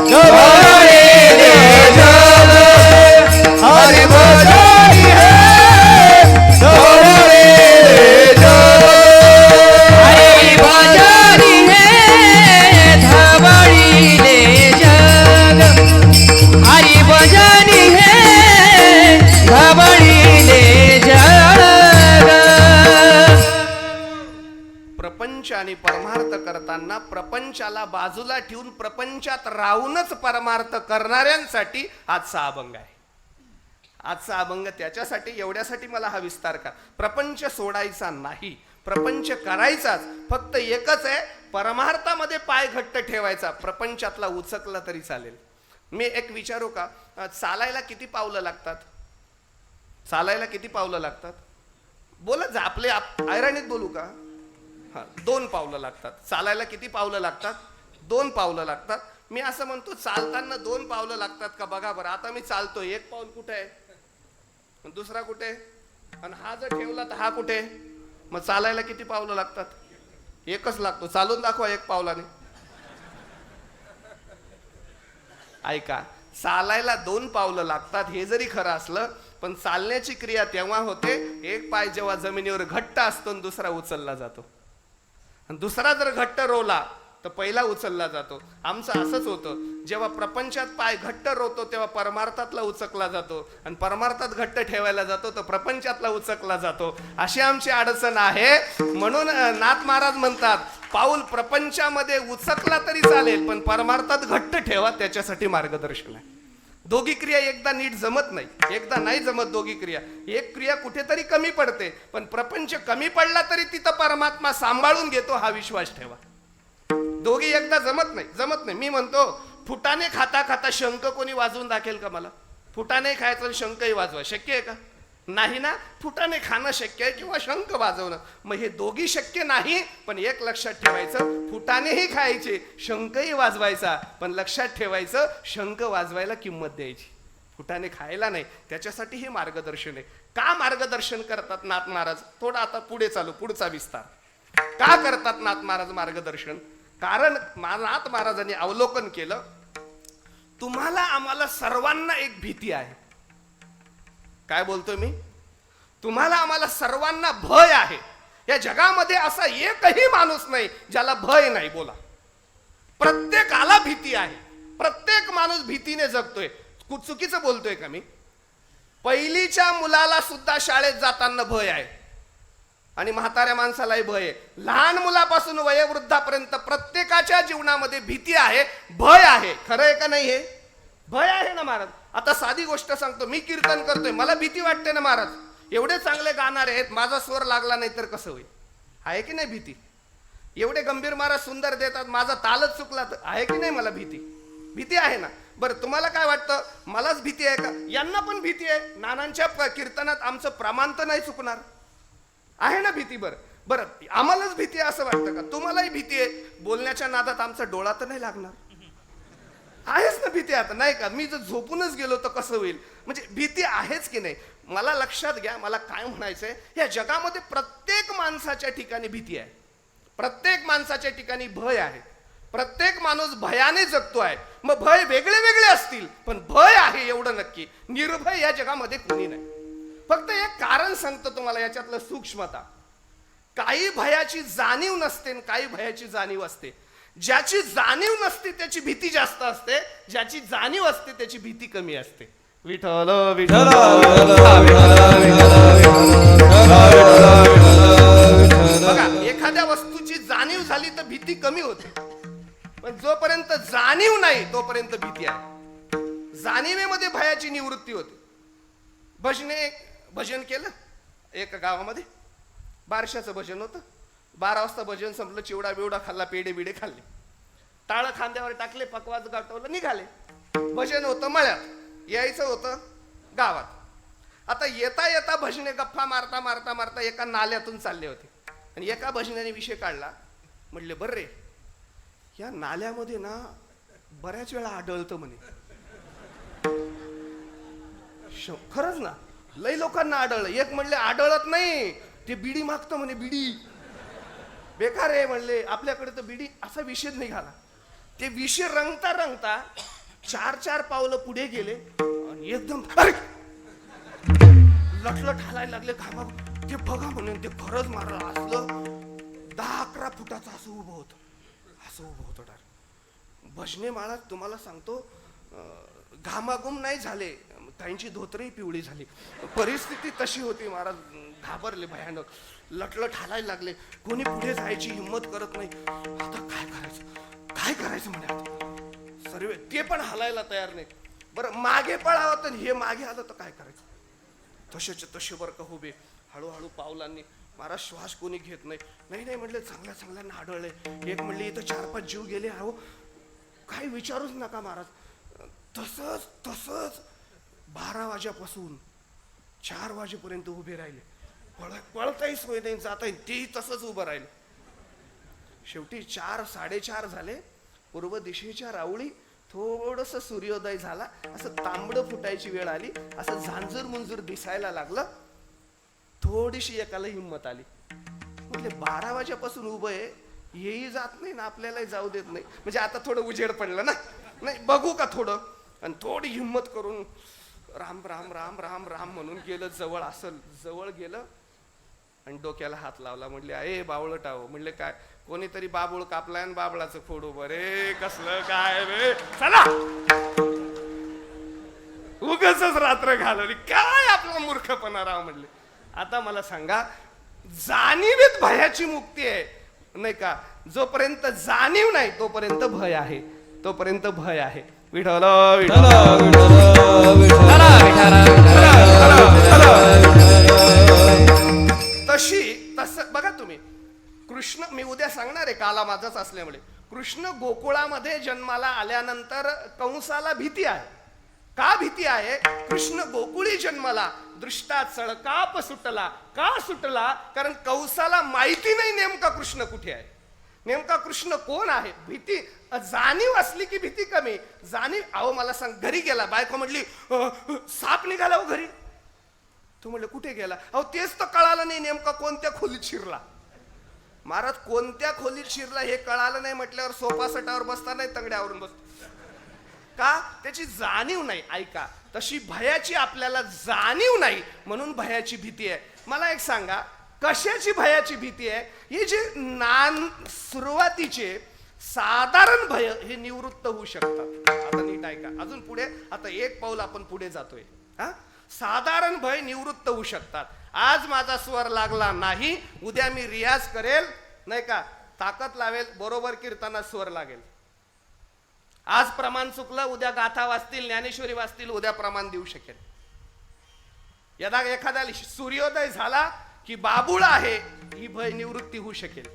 Speaker 1: जोडलेले जग, हरी भजनी है जोडलेले जग,
Speaker 2: हरी भजनी हे धवळीले जग, हरी भजनी हे धवळीले जग.
Speaker 1: प्रपंच आणि परमार्थ करताना प्रपंचाला बाजूला ठेवून प्रपंचात राहूनच परमार्थ करणाऱ्यांसाठी आजचा अभंग आहे. आजचा अभंग त्याच्यासाठी, एवढ्यासाठी मला हा विस्तार का. प्रपंच सोडायचा नाही, प्रपंच करायचाच. फक्त एकच आहे, परमार्थामध्ये पाय घट्ट ठेवायचा, प्रपंचातला उचकला तरी चालेल. मी एक विचारू का, चालायला किती पावलं लागतात? चालायला किती पावलं लागतात? बोला जा, आपले ऐराणीत बोलू का? हा, 2 पावलं लागतात. चालायला किती पावलं लागतात? 2 पावलं लागतात. मी असं म्हणतो, चालताना 2 पावलं लागतात का बघा बरं. आता मी चालतो, 1 पाऊल कुठे आहे, दुसरा कुठे, आणि हा जर ठेवला तर हा कुठे? मग चालायला किती पावलं लागतात? 1च लागतो. चालून दाखवा 1 पावलाने. ऐका, चालायला 2 पावलं लागतात हे जरी खरं असलं, पण चालण्याची क्रिया तेव्हा होते, एक पाय जेव्हा जमिनीवर घट्ट असतो आणि दुसरा उचलला जातो, आणि दुसरा जर घट्ट रोवला तर पहिला उचलला जातो. आमचं असंच होतं, जेव्हा प्रपंचात पाय घट्ट रोवतो तेव्हा परमार्थातला उचकला जातो, आणि परमार्थात घट्ट ठेवायला जातो तर प्रपंचातला उचकला जातो. अशी आमची अडचण आहे. म्हणून नाथ महाराज म्हणतात, पाऊल प्रपंचामध्ये उचकला तरी चालेल, पण परमार्थात घट्ट ठेवा, त्याच्यासाठी मार्गदर्शन आहे. दोघी क्रिया एकदा नीट जमत नाही, एकदा नाही जमत दोघी क्रिया. एक क्रिया कुठेतरी कमी पडते, पण प्रपंच कमी पडला तरी तिथं परमात्मा सांभाळून घेतो, हा विश्वास ठेवा. दोघी एकदा जमत नाही. मी म्हणतो, फुटाणे खाता खाता शंख कोणी वाजवून दाखवेल का मला? फुटाणे खायचं शंखही वाजवा शक्य आहे का? नाही ना. फुटाणे खाणं शक्य आहे किंवा शंख वाजवणं, मग हे दोघी शक्य नाही. पण एक लक्षात ठेवायचं, फुटाणेही खायचे, शंखही वाजवायचा, पण लक्षात ठेवायचं, शंख वाजवायला किंमत द्यायची, फुटाणे खायला नाही. त्याच्यासाठी हे मार्गदर्शन आहे. का मार्गदर्शन करतात नाथ महाराज? थोडं आता पुढे चालू, पुढचा विस्तार. का करतात नाथ महाराज मार्गदर्शन? कारण नाथ महाराजांनी अवलोकन केलं, तुम्हाला आम्हाला सर्वांना एक भीती आहे. काय बोलतोय मी? तुम्हाला आम्हाला सर्वांना भय आहे. या जगामध्ये असा एकही माणूस नाही ज्याला भय नाही. बोला, प्रत्येकाला भीती आहे. प्रत्येक माणूस भीतीने जगतोय. चुकीचं बोलतोय का मी? पहिलीच्या मुलाला सुद्धा शाळेत जाताना भय आहे. आणि म्हाताऱ्या माणसालाही भय आहे. लहान मुलापासून वयोवृद्धापर्यंत प्रत्येकाच्या जीवनामध्ये भीती आहे, भय आहे. खरं आहे का नाही? हे भय आहे ना महाराज. आता साधी गोष्ट सांगतो, मी कीर्तन करतोय, मला भीती वाटते ना महाराज. एवढे चांगले गाणारे आहेत, माझा स्वर लागला नाही तर कसं होईल? आहे की नाही भीती? एवढे गंभीर महाराज सुंदर देतात, माझा तालच चुकला तर आहे की नाही मला भीती? भीती आहे ना. बरं तुम्हाला काय वाटतं, मलाच भीती आहे का? यांना पण भीती आहे. नानांच्या कीर्तनात आमचं प्रमाण तर नाही चुकणार, आहे ना भीती? बरं बरं आम्हालाच भीती आहे असं वाटतं का? तुम्हालाही भीती आहे. बोलण्याच्या नादात आमचा डोळा तर नाही लागणार? आहेच ना भीती. आता नाही का, मी जर झोपूनच गेलो तर कसं होईल? म्हणजे भीती आहेच की नाही? मला लक्षात घ्या, मला काय म्हणायचंय, या जगामध्ये प्रत्येक माणसाच्या ठिकाणी भीती आहे, प्रत्येक माणसाच्या ठिकाणी भय आहे. प्रत्येक माणूस भयाने जगतो आहे. मग भय वेगळे वेगळे असतील, पण भय आहे एवढं नक्की. निर्भय या जगामध्ये कोणी नाही. फक्त एक कारण सांगतो तुम्हाला याच्यातलं सूक्ष्मता. काही भयाची जाणीव नसते आणि काही भयाची जाणीव असते. ज्याची जाणीव नसते त्याची भीती जास्त असते, ज्याची जाणीव असते त्याची भीती कमी असते. विठ्ठल विठ्ठल. बघा, एखाद्या वस्तूची जाणीव झाली तर भीती कमी होते, पण जोपर्यंत जाणीव नाही तोपर्यंत भीती आहे. जाणीवेमध्ये भयाची निवृत्ती होते. भजन केलं एका गावामध्ये, बारशाचं भजन होतं. 12 वाजता भजन संपलं, चिवडा बिवडा खाल्ला, पेढे बिडे खाल्ले, टाळ खांद्यावर टाकले, पकवाज गाठवलं, निघाले. भजन होतं मळ्यात, यायचं होतं गावात. आता येता येता भजने गप्पा मारता मारता मारता एका नाल्यातून चालले होते. आणि एका भजनाने विषय काढला. म्हटले, बरं रे, या नाल्यामध्ये ना बऱ्याच वेळा आढळतं म्हणे. खरंच ना, लई लोकांना आढळलं. एक म्हणले, आढळत नाही, ते बिडी मागतं म्हणे, बिडी. बेकार आहे म्हणले, आपल्याकडे तर बिडी. असा विषय निघाला. ते विषय रंगता रंगता 4 पावलं पुढे गेले आणि एकदम लटलट हालायला लागले. घामा ते बघा म्हणून ते खरंच मारलं. असलं 10-11 फुटाचं असं उभं होतं, असं उभं होतं. भजने महाराज तुम्हाला सांगतो, घामाघूम नाही झाले, त्यांची धोतरही पिवळी झाली. परिस्थिती तशी होती. महाराज घाबरले भयानक, लटलट हालायला लागले. कोणी पुढे जायची हिंमत करत नाही. आता काय करायचं, काय करायचं म्हणे. आता सर्व ते पण हालायला तयार नाही. बरं मागे पळावं, तर हे मागे आलं तर काय करायचं? तसेच तसे बरं का उभे. हळूहळू पावलांनी. महाराज श्वास कोणी घेत नाही. नाही म्हटलं, चांगल्या चांगल्यांना आढळले. एक म्हणले, इथं 4-5 जीव गेले. अहो काही विचारूच नका महाराज. तसंच 12 वाजेपासून 4 वाजेपर्यंत उभे राहिले. पळताही सोय नाही, जाता तेही तसंच उभं राहिले. शेवटी 4-4:30 झाले. पूर्व दिशेच्या राऊळी थोडस सूर्योदय झाला. असं तांबडं फुटायची वेळ आली. असं झांजूर मुंजूर दिसायला लागलं. थोडीशी एकाला हिंमत आली. म्हटले, 12 वाजेपासून उभं आहे, हेही जात नाही ना आपल्यालाही जाऊ देत नाही. म्हणजे आता थोडं उजेड पडलं ना, नाही बघू का थोडं. आणि थोडी हिंमत करून राम राम राम राम राम म्हणून गेलं जवळ. असं जवळ गेलं आणि डोक्याला हात लावला. म्हटले, अरे बावळटाव. म्हणले, काय? कोणीतरी बाबूळ कापलाय आणि बाबळाचं फोडू. बरे कसलं काय रे, चला. उगाचच रात्र घालवली. काय आपला मूर्खपणा राव. म्हणले, आता मला सांगा, जाणीवेत भयाची मुक्ती आहे नाही का? जोपर्यंत जाणीव नाही तोपर्यंत भय आहे, तोपर्यंत भय आहे. विठ्ठल तसं बघा तुम्ही. कृष्ण, मी उद्या सांगणार आहे, काला माझाच असल्यामुळे. कृष्ण गोकुळामध्ये जन्माला आल्यानंतर कंसाला भीती आहे. का भीती आहे? कृष्ण गोकुळी जन्माला दृष्टाचळ काप सुटला. का सुटला? कारण कंसाला माहिती नाही नेमका कृष्ण कुठे आहे, नेमका कृष्ण कोण आहे. भीती, जाणीव असली की भीती कमी. जाणीव, अहो मला सांग, घरी गेला, बायको म्हटली साप निघाला हो घरी. तू म्हणले, कुठे गेला? अहो तेच तर कळालं नाही नेमका कोणत्या खोलीत शिरला. महाराज कोणत्या खोलीत शिरला हे कळालं नाही म्हटल्यावर सोफा सेटावर बसता नाही, तंगड्यावरून बसतो. का? त्याची जाणीव नाही. ऐका, तशी भयाची आपल्याला जाणीव नाही, म्हणून भयाची भीती आहे. मला एक सांगा, कशाची भयाची भीती आहे? हे जे सुरुवातीचे साधारण भय हे निवृत्त होऊ शकतात. आता नीट ऐका, अजून पुढे, आता एक पाऊल आपण पुढे जातोय. हा, साधारण भय निवृत्त होऊ शकतात. आज माझा स्वर लागला नाही, उद्या मी रियाज करेल, नाही का, ताकद लावेल, बरोबर कीर्तनात स्वर लागेल. आज प्रमाण चुकलं, उद्या गाथा वाचतील, ज्ञानेश्वरी वाचतील, उद्या प्रमाण देऊ शकेल. यदा एखादा सूर्योदय झाला की बाबूळ आहे ही भय निवृत्ती होऊ शकेल.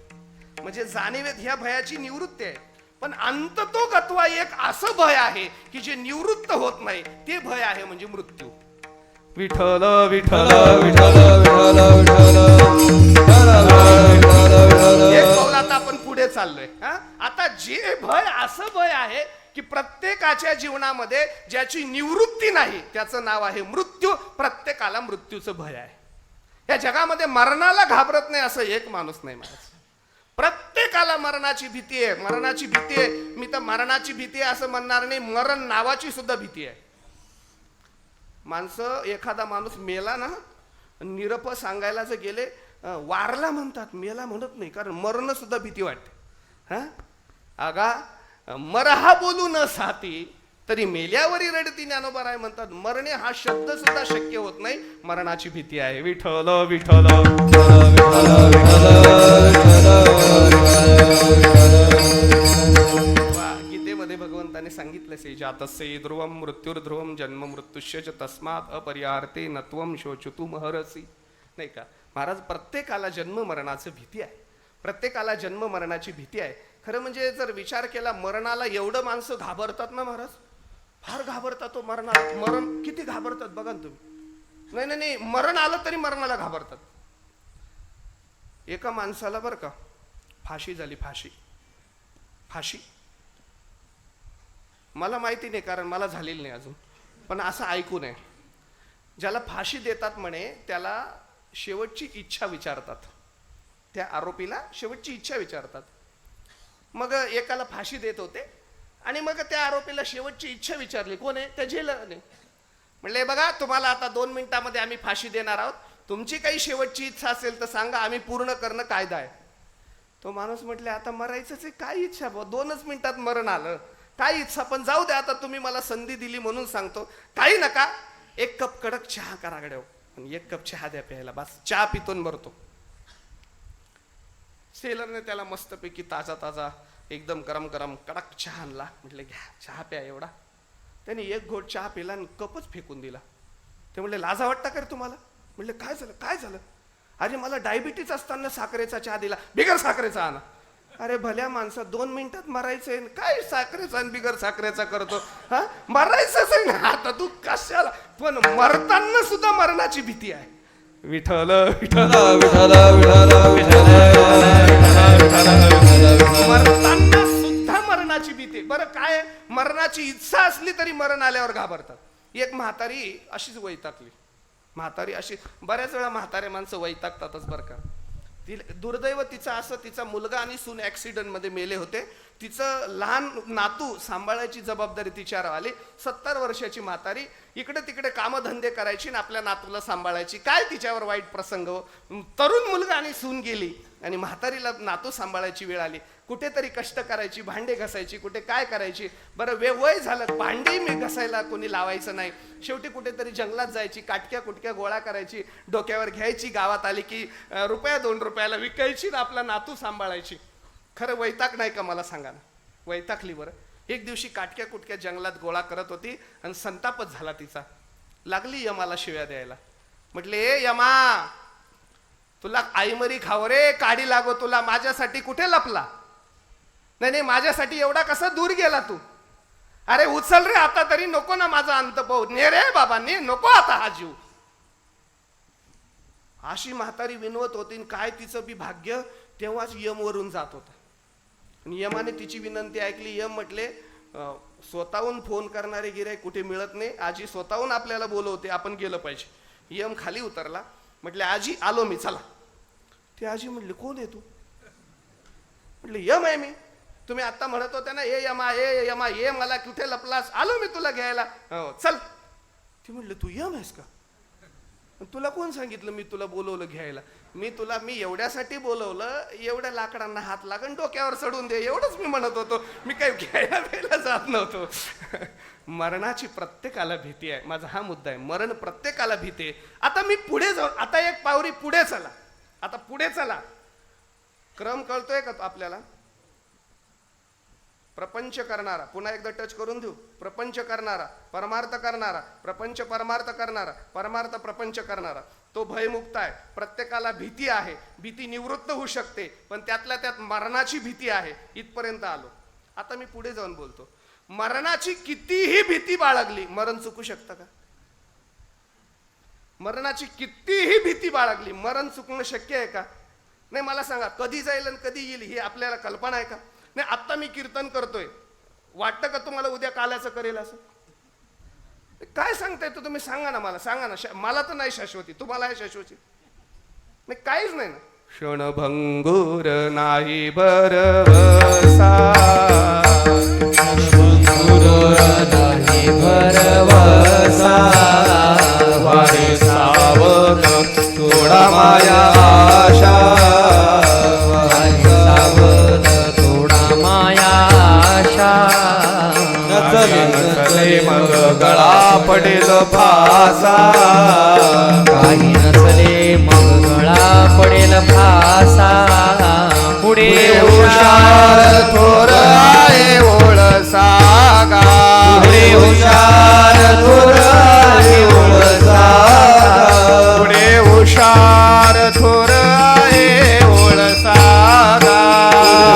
Speaker 1: म्हणजे जाणीवेत ह्या भयाची निवृत्ती आहे. पण अंततोगत्वा एक असं भय आहे की जे निवृत्त होत नाही, ते भय आहे म्हणजे मृत्यू. विठ्ठल विठ्ठल विठ्ठल एक पाऊल आता आपण पुढे चाललोय. आता जे भय असं भय आहे की प्रत्येकाच्या जीवनामध्ये ज्याची निवृत्ती नाही त्याचं नाव आहे मृत्यू. प्रत्येकाला मृत्यूचं भय आहे. या जगामध्ये मरणाला घाबरत नाही असं एक माणूस नाही महाराज. प्रत्येकाला मरणाची भीती आहे, मरणाची भीती आहे. मी तर मरणाची भीती आहे असं म्हणणार नाही, मरण नावाची सुद्धा भीती आहे. माणसं, एखादा माणूस मेला ना, निरप सांगायला जर गेले, वारला म्हणतात, मेला म्हणत नाही, कारण मरण सुद्धा भीती वाटते. आगा मरहा बोलू न साथी तरी मेल्यावरी रडती ज्ञानोबा म्हणतात. मरणे हा शब्द सुद्धा शक्य होत नाही, मरणाची भीती आहे. विठ्ठल विठ्ठल गीतेमध्ये भगवंताने सांगितलं, जातस्य ध्रुवम मृत्युर्ध्रुवम जन्म मृत्युश्च तस्मात् अपरिहार्ते नत्वम शोचतु महरसी. नाही का महाराज, प्रत्येकाला जन्म मरणाची भीती आहे. प्रत्येकाला जन्म मरणाची भीती आहे. खरं म्हणजे जर विचार केला, मरणाला एवढं माणसं घाबरतात ना महाराज, फार घाबरतात. तो मरणाला, मरण किती घाबरतात बघा ना तुम्ही. नाही नाही नाही, मरण आलं तरी मरणाला घाबरतात. एका माणसाला बरं का फाशी झाली, फाशी फाशी मला माहिती नाही, कारण मला झालेली नाही अजून, पण असं ऐकून आहे. ज्याला फाशी देतात म्हणे त्याला शेवटची इच्छा विचारतात. त्या आरोपीला शेवटची इच्छा विचारतात. मग एकाला फाशी देत होते आणि मग त्या आरोपीला शेवटची इच्छा विचारली. कोण आहे? त्या जेलरने. म्हणले, बघा तुम्हाला आता 2 मिनिटांमध्ये आम्ही फाशी देणार आहोत, तुमची काही शेवटची इच्छा असेल तर सांगा, आम्ही पूर्ण करणं कायदा आहे. तो माणूस म्हटले, आता मरायचंच आहे, काय इच्छा, 2च मिनिटात मरण आलं, काय इच्छा, पण जाऊ द्या, आता तुम्ही मला संधी दिली म्हणून सांगतो, काही नका, 1 कप कडक चहा करा गड्या, 1 कप चहा द्या प्यायला, बस चहा पितून भरतो. सेलरने त्याला मस्तपैकी ताजा ताजा एकदम गरम गरम कडक चहा आणला. म्हटले, घ्या चहा प्या एवढा. त्याने 1 घोट चहा पिला आणि कपच फेकून दिला. ते म्हणले, लाजा वाटता का रे तुम्हाला? म्हणले, काय झालं, काय झालं? अरे मला डायबिटीज असताना साखरेचा चहा दिला, बिगर साखरेचा आणा. अरे भल्या माणसा, 2 मिनिटात मरायचंय, काय साखरेचा आणि बिगर साखरेचा करतो? हा, मरायचंच आहे ना आता, तू कशाला? पण मरताना सुद्धा मरणाची भीती आहे. विठ्ठल विठ्ठल विठ्ठल मरताना सुद्धा मरणाची भीती. बरं काय, मरणाची इच्छा असली तरी मरण आल्यावर घाबरतात. एक म्हातारी अशीच वैतागली. म्हातारी अशी, बऱ्याच वेळा म्हातारे माणसं वैतागतातच बरं का. दुर्दैव तिचा असं, तिचा मुलगा आणि सून ऍक्सिडेंट मध्ये मेले होते. तिचं लहान नातू सांभाळायची जबाबदारी तिच्यावर आली. 70 वर्षाची म्हातारी, इकडे तिकडे कामधंदे करायची आणि आपल्या नातूला सांभाळायची. काय तिच्यावर वाईट प्रसंग. तरुण मुलगा आणि सून गेली आणि म्हातारीला नातू सांभाळायची वेळ आली. कुठेतरी कष्ट करायची, भांडे घासायची, कुठे काय करायची. बरं वय झालं, भांडे मी घासायला कोणी लावायचं नाही. शेवटी कुठेतरी जंगलात जायची, काटक्या कुटक्या गोळा करायची, डोक्यावर घ्यायची, गावात आली की ₹1-2 विकायची ना आपला नातू सांभाळायची. खरं वैताग नाही का मला सांगा ना? वैतागली. बरं एक दिवशी काटक्या कुटक्या जंगलात गोळा करत होती आणि संतापच झाला तिचा. लागली यमाला शिव्या द्यायला. म्हटले, ए यमा, तुला आईमरी खाव रे, काडी लागो तुला, माझ्यासाठी कुठे लपला? नाही नाही, माझ्यासाठी एवढा कसा दूर गेला तू? अरे उचल रे आता तरी, नको ना माझा अंत पाहू, ने रे बाबा ने, नको आता हा जीव. अशी म्हातारी विनवत होती. काय तिचं बी भाग्य, तेव्हाच यम वरून जात होता. आणि यमाने तिची विनंती ऐकली. यम म्हटले, स्वतःहून फोन करणारे गिऱ्हाईक कुठे मिळत नाही, आजी स्वतःहून आपल्याला बोलवते, आपण गेलं पाहिजे. यम खाली उतरला. म्हटले, आजी आलो मी, चला. ते आजी म्हटले, कोण आहे तू? म्हटले, यम आहे मी. तुम्ही आता म्हणत होते ना, ए यमा ए यमा, ये मला कुठे लपलास, आलो मी तुला घ्यायला, हो चल. ती म्हटले, तू यम आहेस का? तुला कोण सांगितलं मी तुला बोलवलं घ्यायला? मी एवढ्यासाठी बोलवलं, एवढ्या लाकडांना हात लागन, डोक्यावर चढून दे, एवढंच मी म्हणत होतो. मी काही घ्यायला जात नव्हतो. मरणाची प्रत्येकाला भीती आहे. माझा हा मुद्दा आहे. मरण प्रत्येकाला भीती आहे. आता मी पुढे जाऊन, आता एक पावरी पुढे चला. आता पुढे चला. क्रम कळतोय का तो आपल्याला? प्रपंच करणारा, पुन्हा एकदा टच करून देऊ. प्रपंच करणारा, परमार्थ करणारा, प्रपंच परमार्थ करणारा, परमार्थ प्रपंच करणारा, तो भयमुक्त आहे. प्रत्येकाला भीती आहे. भीती निवृत्त होऊ शकते, पण त्यातल्या त्यात मरणाची भीती आहे. इथपर्यंत आलो. आता मी पुढे जाऊन बोलतो. मरणाची कितीही भीती बाळगली, मरण चुकू शकतं का? मरणाची कितीही भीती बाळगली, मरण चुकणं शक्य आहे का? नाही. मला सांगा, कधी जाईल आणि कधी येईल ही आपल्याला कल्पना आहे का? नाही. आत्ता मी कीर्तन करतोय, वाटतं का तुम्हाला उद्या काल्याचं करेल असं? काय सांगताय तो? तुम्ही सांगा ना, मला सांगा ना. मला तर नाही शाश्वती, तुम्हाला आहे शाश्वती? नाही, काहीच नाही ना. क्षणभंगूर नाही भरवसा,
Speaker 2: नाही भरवसा,
Speaker 1: वारे सावध थोडा माया आशा,
Speaker 2: सावध थोडा माया आशा,
Speaker 1: नचले मग गळा पडेल फासा,
Speaker 2: काही नसले मग गळा पडेल फासा. पुढे
Speaker 1: हुशार थोर आहे ओळ सागा,
Speaker 2: पुढे हुशार थोर आहे ओळ सागा,
Speaker 1: पुढे हुशार थोर आहे ओळ सागा,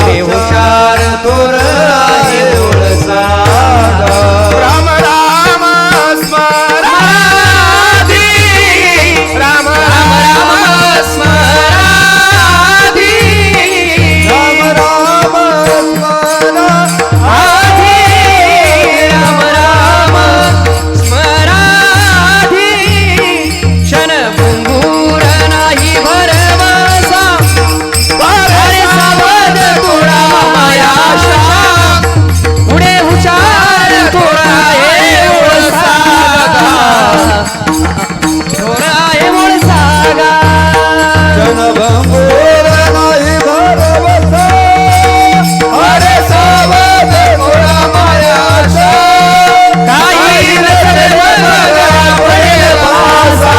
Speaker 2: पुढे हुशार थोर आहे ओळ सागा.
Speaker 1: राम राम स्मराधी, राम
Speaker 2: राम राम स्मराधी,
Speaker 1: राम राम
Speaker 2: आधी राम राम स्मराधी. क्षणभंगूर नाही भरवसा, अरे सावध थोडा माया आशा, पुढे हुशार थोडा आहे ओळ सागा, थोडा आहे ओळ सागा.
Speaker 1: क्षणभंगूर नाही भरवसा, अरे सावध थोडा माया आशा,
Speaker 2: काही नसले मग गळा पडेल फासा,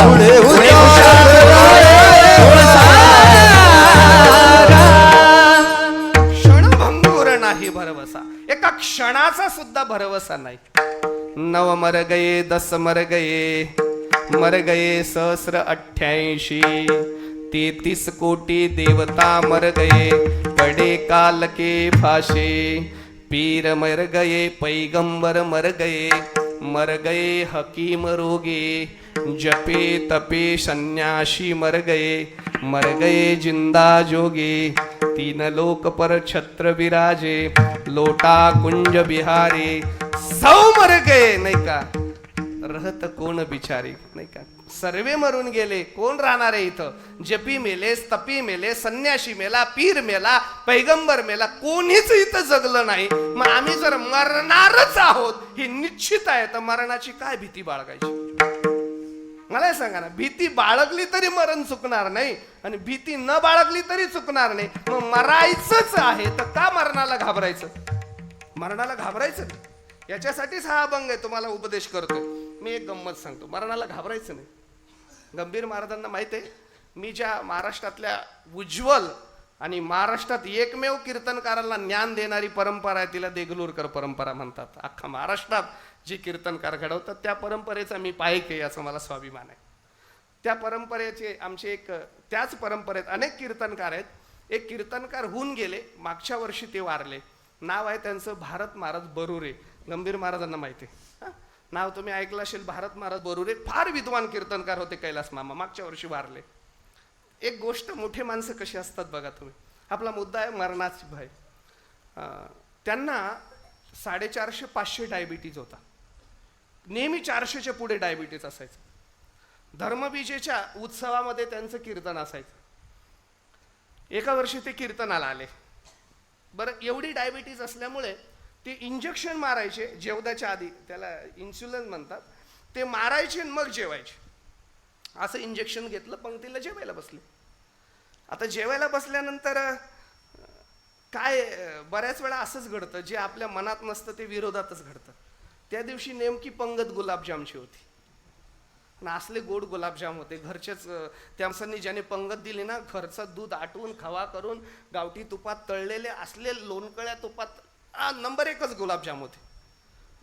Speaker 1: पुढे
Speaker 2: पुढे
Speaker 1: हुशार
Speaker 2: हुशार आहे ओळ सागा.
Speaker 1: क्षणभंगूर नाही भरवसा, एका क्षणाचा सुद्धा भरवसा नाही. 9 मर गए 10 मर गए सहस्र 88, 33 कोटी देवता मर गए पड़े काल के फाशे, पीर मर गए पैगंबर मर गए हकीम रोगे, जपे तपे सन्यासी मर गए जिंदा जोगे, 3 लोक पर छत्र विराजे, लोटा कुंज बिहारे, सौ मर गए. नाही का? रहत कोण बिचारी. नाही का? सर्वे मरून गेले, कोण राहणार आहे इथं? जपी मेले, तपी मेले, संन्याशी मेला, पीर मेला, पैगंबर मेला, कोणीच इथं जगलं नाही. मग आम्ही जर मरणारच आहोत ही निश्चित आहे, तर मरणाची काय भीती बाळगायची? मला हे सांगा ना. भीती बाळगली तरी मरण चुकणार नाही, आणि भीती न बाळगली तरी चुकणार नाही. मग मरायचंच आहे तर का मरणाला घाबरायचं? मरणाला घाबरायचं नाही. याच्यासाठीच हा अभंग आहे, तुम्हाला उपदेश करतोय. मी एक गंमत सांगतो. मरणाला घाबरायचं नाही. गंभीर महाराजांना माहित आहे, मी ज्या महाराष्ट्रातल्या उज्ज्वल आणि महाराष्ट्रात एकमेव कीर्तनकारांना ज्ञान देणारी परंपरा आहे, तिला देगलूरकर परंपरा म्हणतात. अख्खा महाराष्ट्रात जे कीर्तनकार घडवतात त्या परंपरेचा मी पायक आहे, याचा मला स्वाभिमान आहे. त्या परंपरेचे आमचे त्याच परंपरेत अनेक कीर्तनकार आहेत. एक कीर्तनकार होऊन गेले, मागच्या वर्षी ते वारले. नाव आहे त्यांचं भारत महाराज बरुरे. गंभीर महाराजांना माहिती आहे, नाव तुम्ही ऐकलं असेल. भारत महाराज बरुरे फार विद्वान कीर्तनकार होते. कैलास मामा मागच्या वर्षी वारले. एक गोष्ट, मोठे माणसं कशी असतात बघा तुम्ही. आपला मुद्दा आहे मरणाची भय. त्यांना 450-500 डायबिटीज होता. नेहमी 400च्या पुढे डायबिटीज असायचं. धर्मबीजेच्या उत्सवामध्ये त्यांचं कीर्तन असायचं. एका वर्षी ते कीर्तनाला आले. बरं, एवढी डायबिटीज असल्यामुळे ते इंजेक्शन मारायचे जेवणाच्या आधी, त्याला इन्सुलिन म्हणतात. ते मारायचे आणि मग जेवायचे. असं इंजेक्शन घेतलं, पंक्तीला जेवायला बसले. आता जेवायला बसल्यानंतर काय काय बऱ्याच वेळा असंच घडतं, जे आपल्या मनात नसतं ते विरोधातच घडतं. त्या दिवशी नेमकी पंगत गुलाबजामची होती आणि असले गोड गुलाबजाम होते घरचेच. त्या माणसांनी ज्याने पंगत दिली ना, घरचं दूध आटवून खवा करून गावठी तुपात तळलेले असले लोणकळ्या तुपात नंबर एकच गुलाबजाम होते.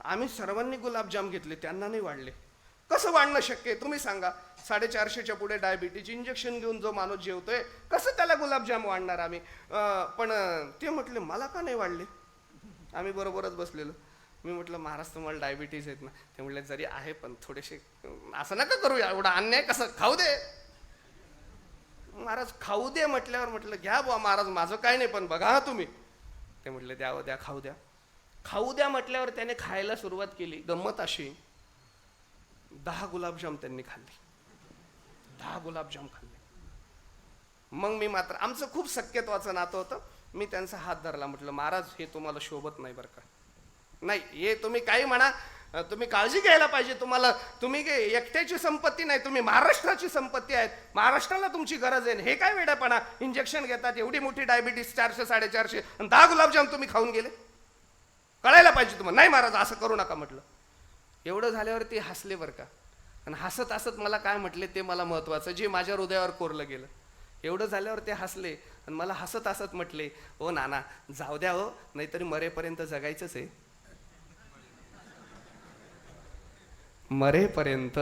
Speaker 1: आम्ही सर्वांनी गुलाबजाम घेतले, त्यांना नाही वाढले. कसं वाढणं शक्य आहे तुम्ही सांगा? 450च्या पुढे डायबिटीज इंजेक्शन घेऊन जो माणूस जेवतोय, कसं त्याला गुलाबजाम वाढणार आम्ही? पण ते म्हटले मला का नाही वाढले. आम्ही बरोबरच बसलेलो. मी म्हटलं महाराज तुम्हाला डायबिटीज आहेत ना? ते म्हटले जरी आहे पण थोडेसे असं नका करू, एवढा अन्याय कसं, खाऊ दे. महाराज खाऊ दे म्हटल्यावर म्हटलं घ्या बुवा महाराज, माझं काय नाही पण बघा तुम्ही. ते म्हटले द्या द्या खाऊ द्या. खाऊ द्या म्हटल्यावर त्याने खायला सुरुवात केली. गंमत अशी, 10 गुलाबजाम त्यांनी खाल्ली. 10 गुलाबजाम खाल्ले. मग मी मात्र, आमचं खूप सख्यत्वाचं नातं होतं, मी त्यांचा हात धरला. म्हटलं महाराज हे तुम्हाला शोभत नाही बरं का. नाही हे तुम्ही काही म्हणा, तुम्ही काळजी घ्यायला पाहिजे. तुम्ही एकट्याची संपत्ती नाही, तुम्ही महाराष्ट्राची संपत्ती आहेत. महाराष्ट्राला तुमची गरज आहे. हे काय वेड्यापणा, इंजेक्शन घेतात, एवढी मोठी डायबिटीस 400 450 आणि 10 गुलाबजाम तुम्ही खाऊन गेले, कळायला पाहिजे तुम्हाला. नाही महाराज असं करू नका म्हटलं. एवढं झाल्यावर ते हसले बरं का. आणि हसत हसत मला काय म्हटले ते मला महत्वाचं, जे माझ्या हृदयावर कोरलं गेलं. एवढं झाल्यावर ते हसले आणि मला हसत हसत म्हटले, ओ नाना जाऊ द्या हो, नाहीतरी मरेपर्यंत जगायचंच आहे. मरेपर्यंत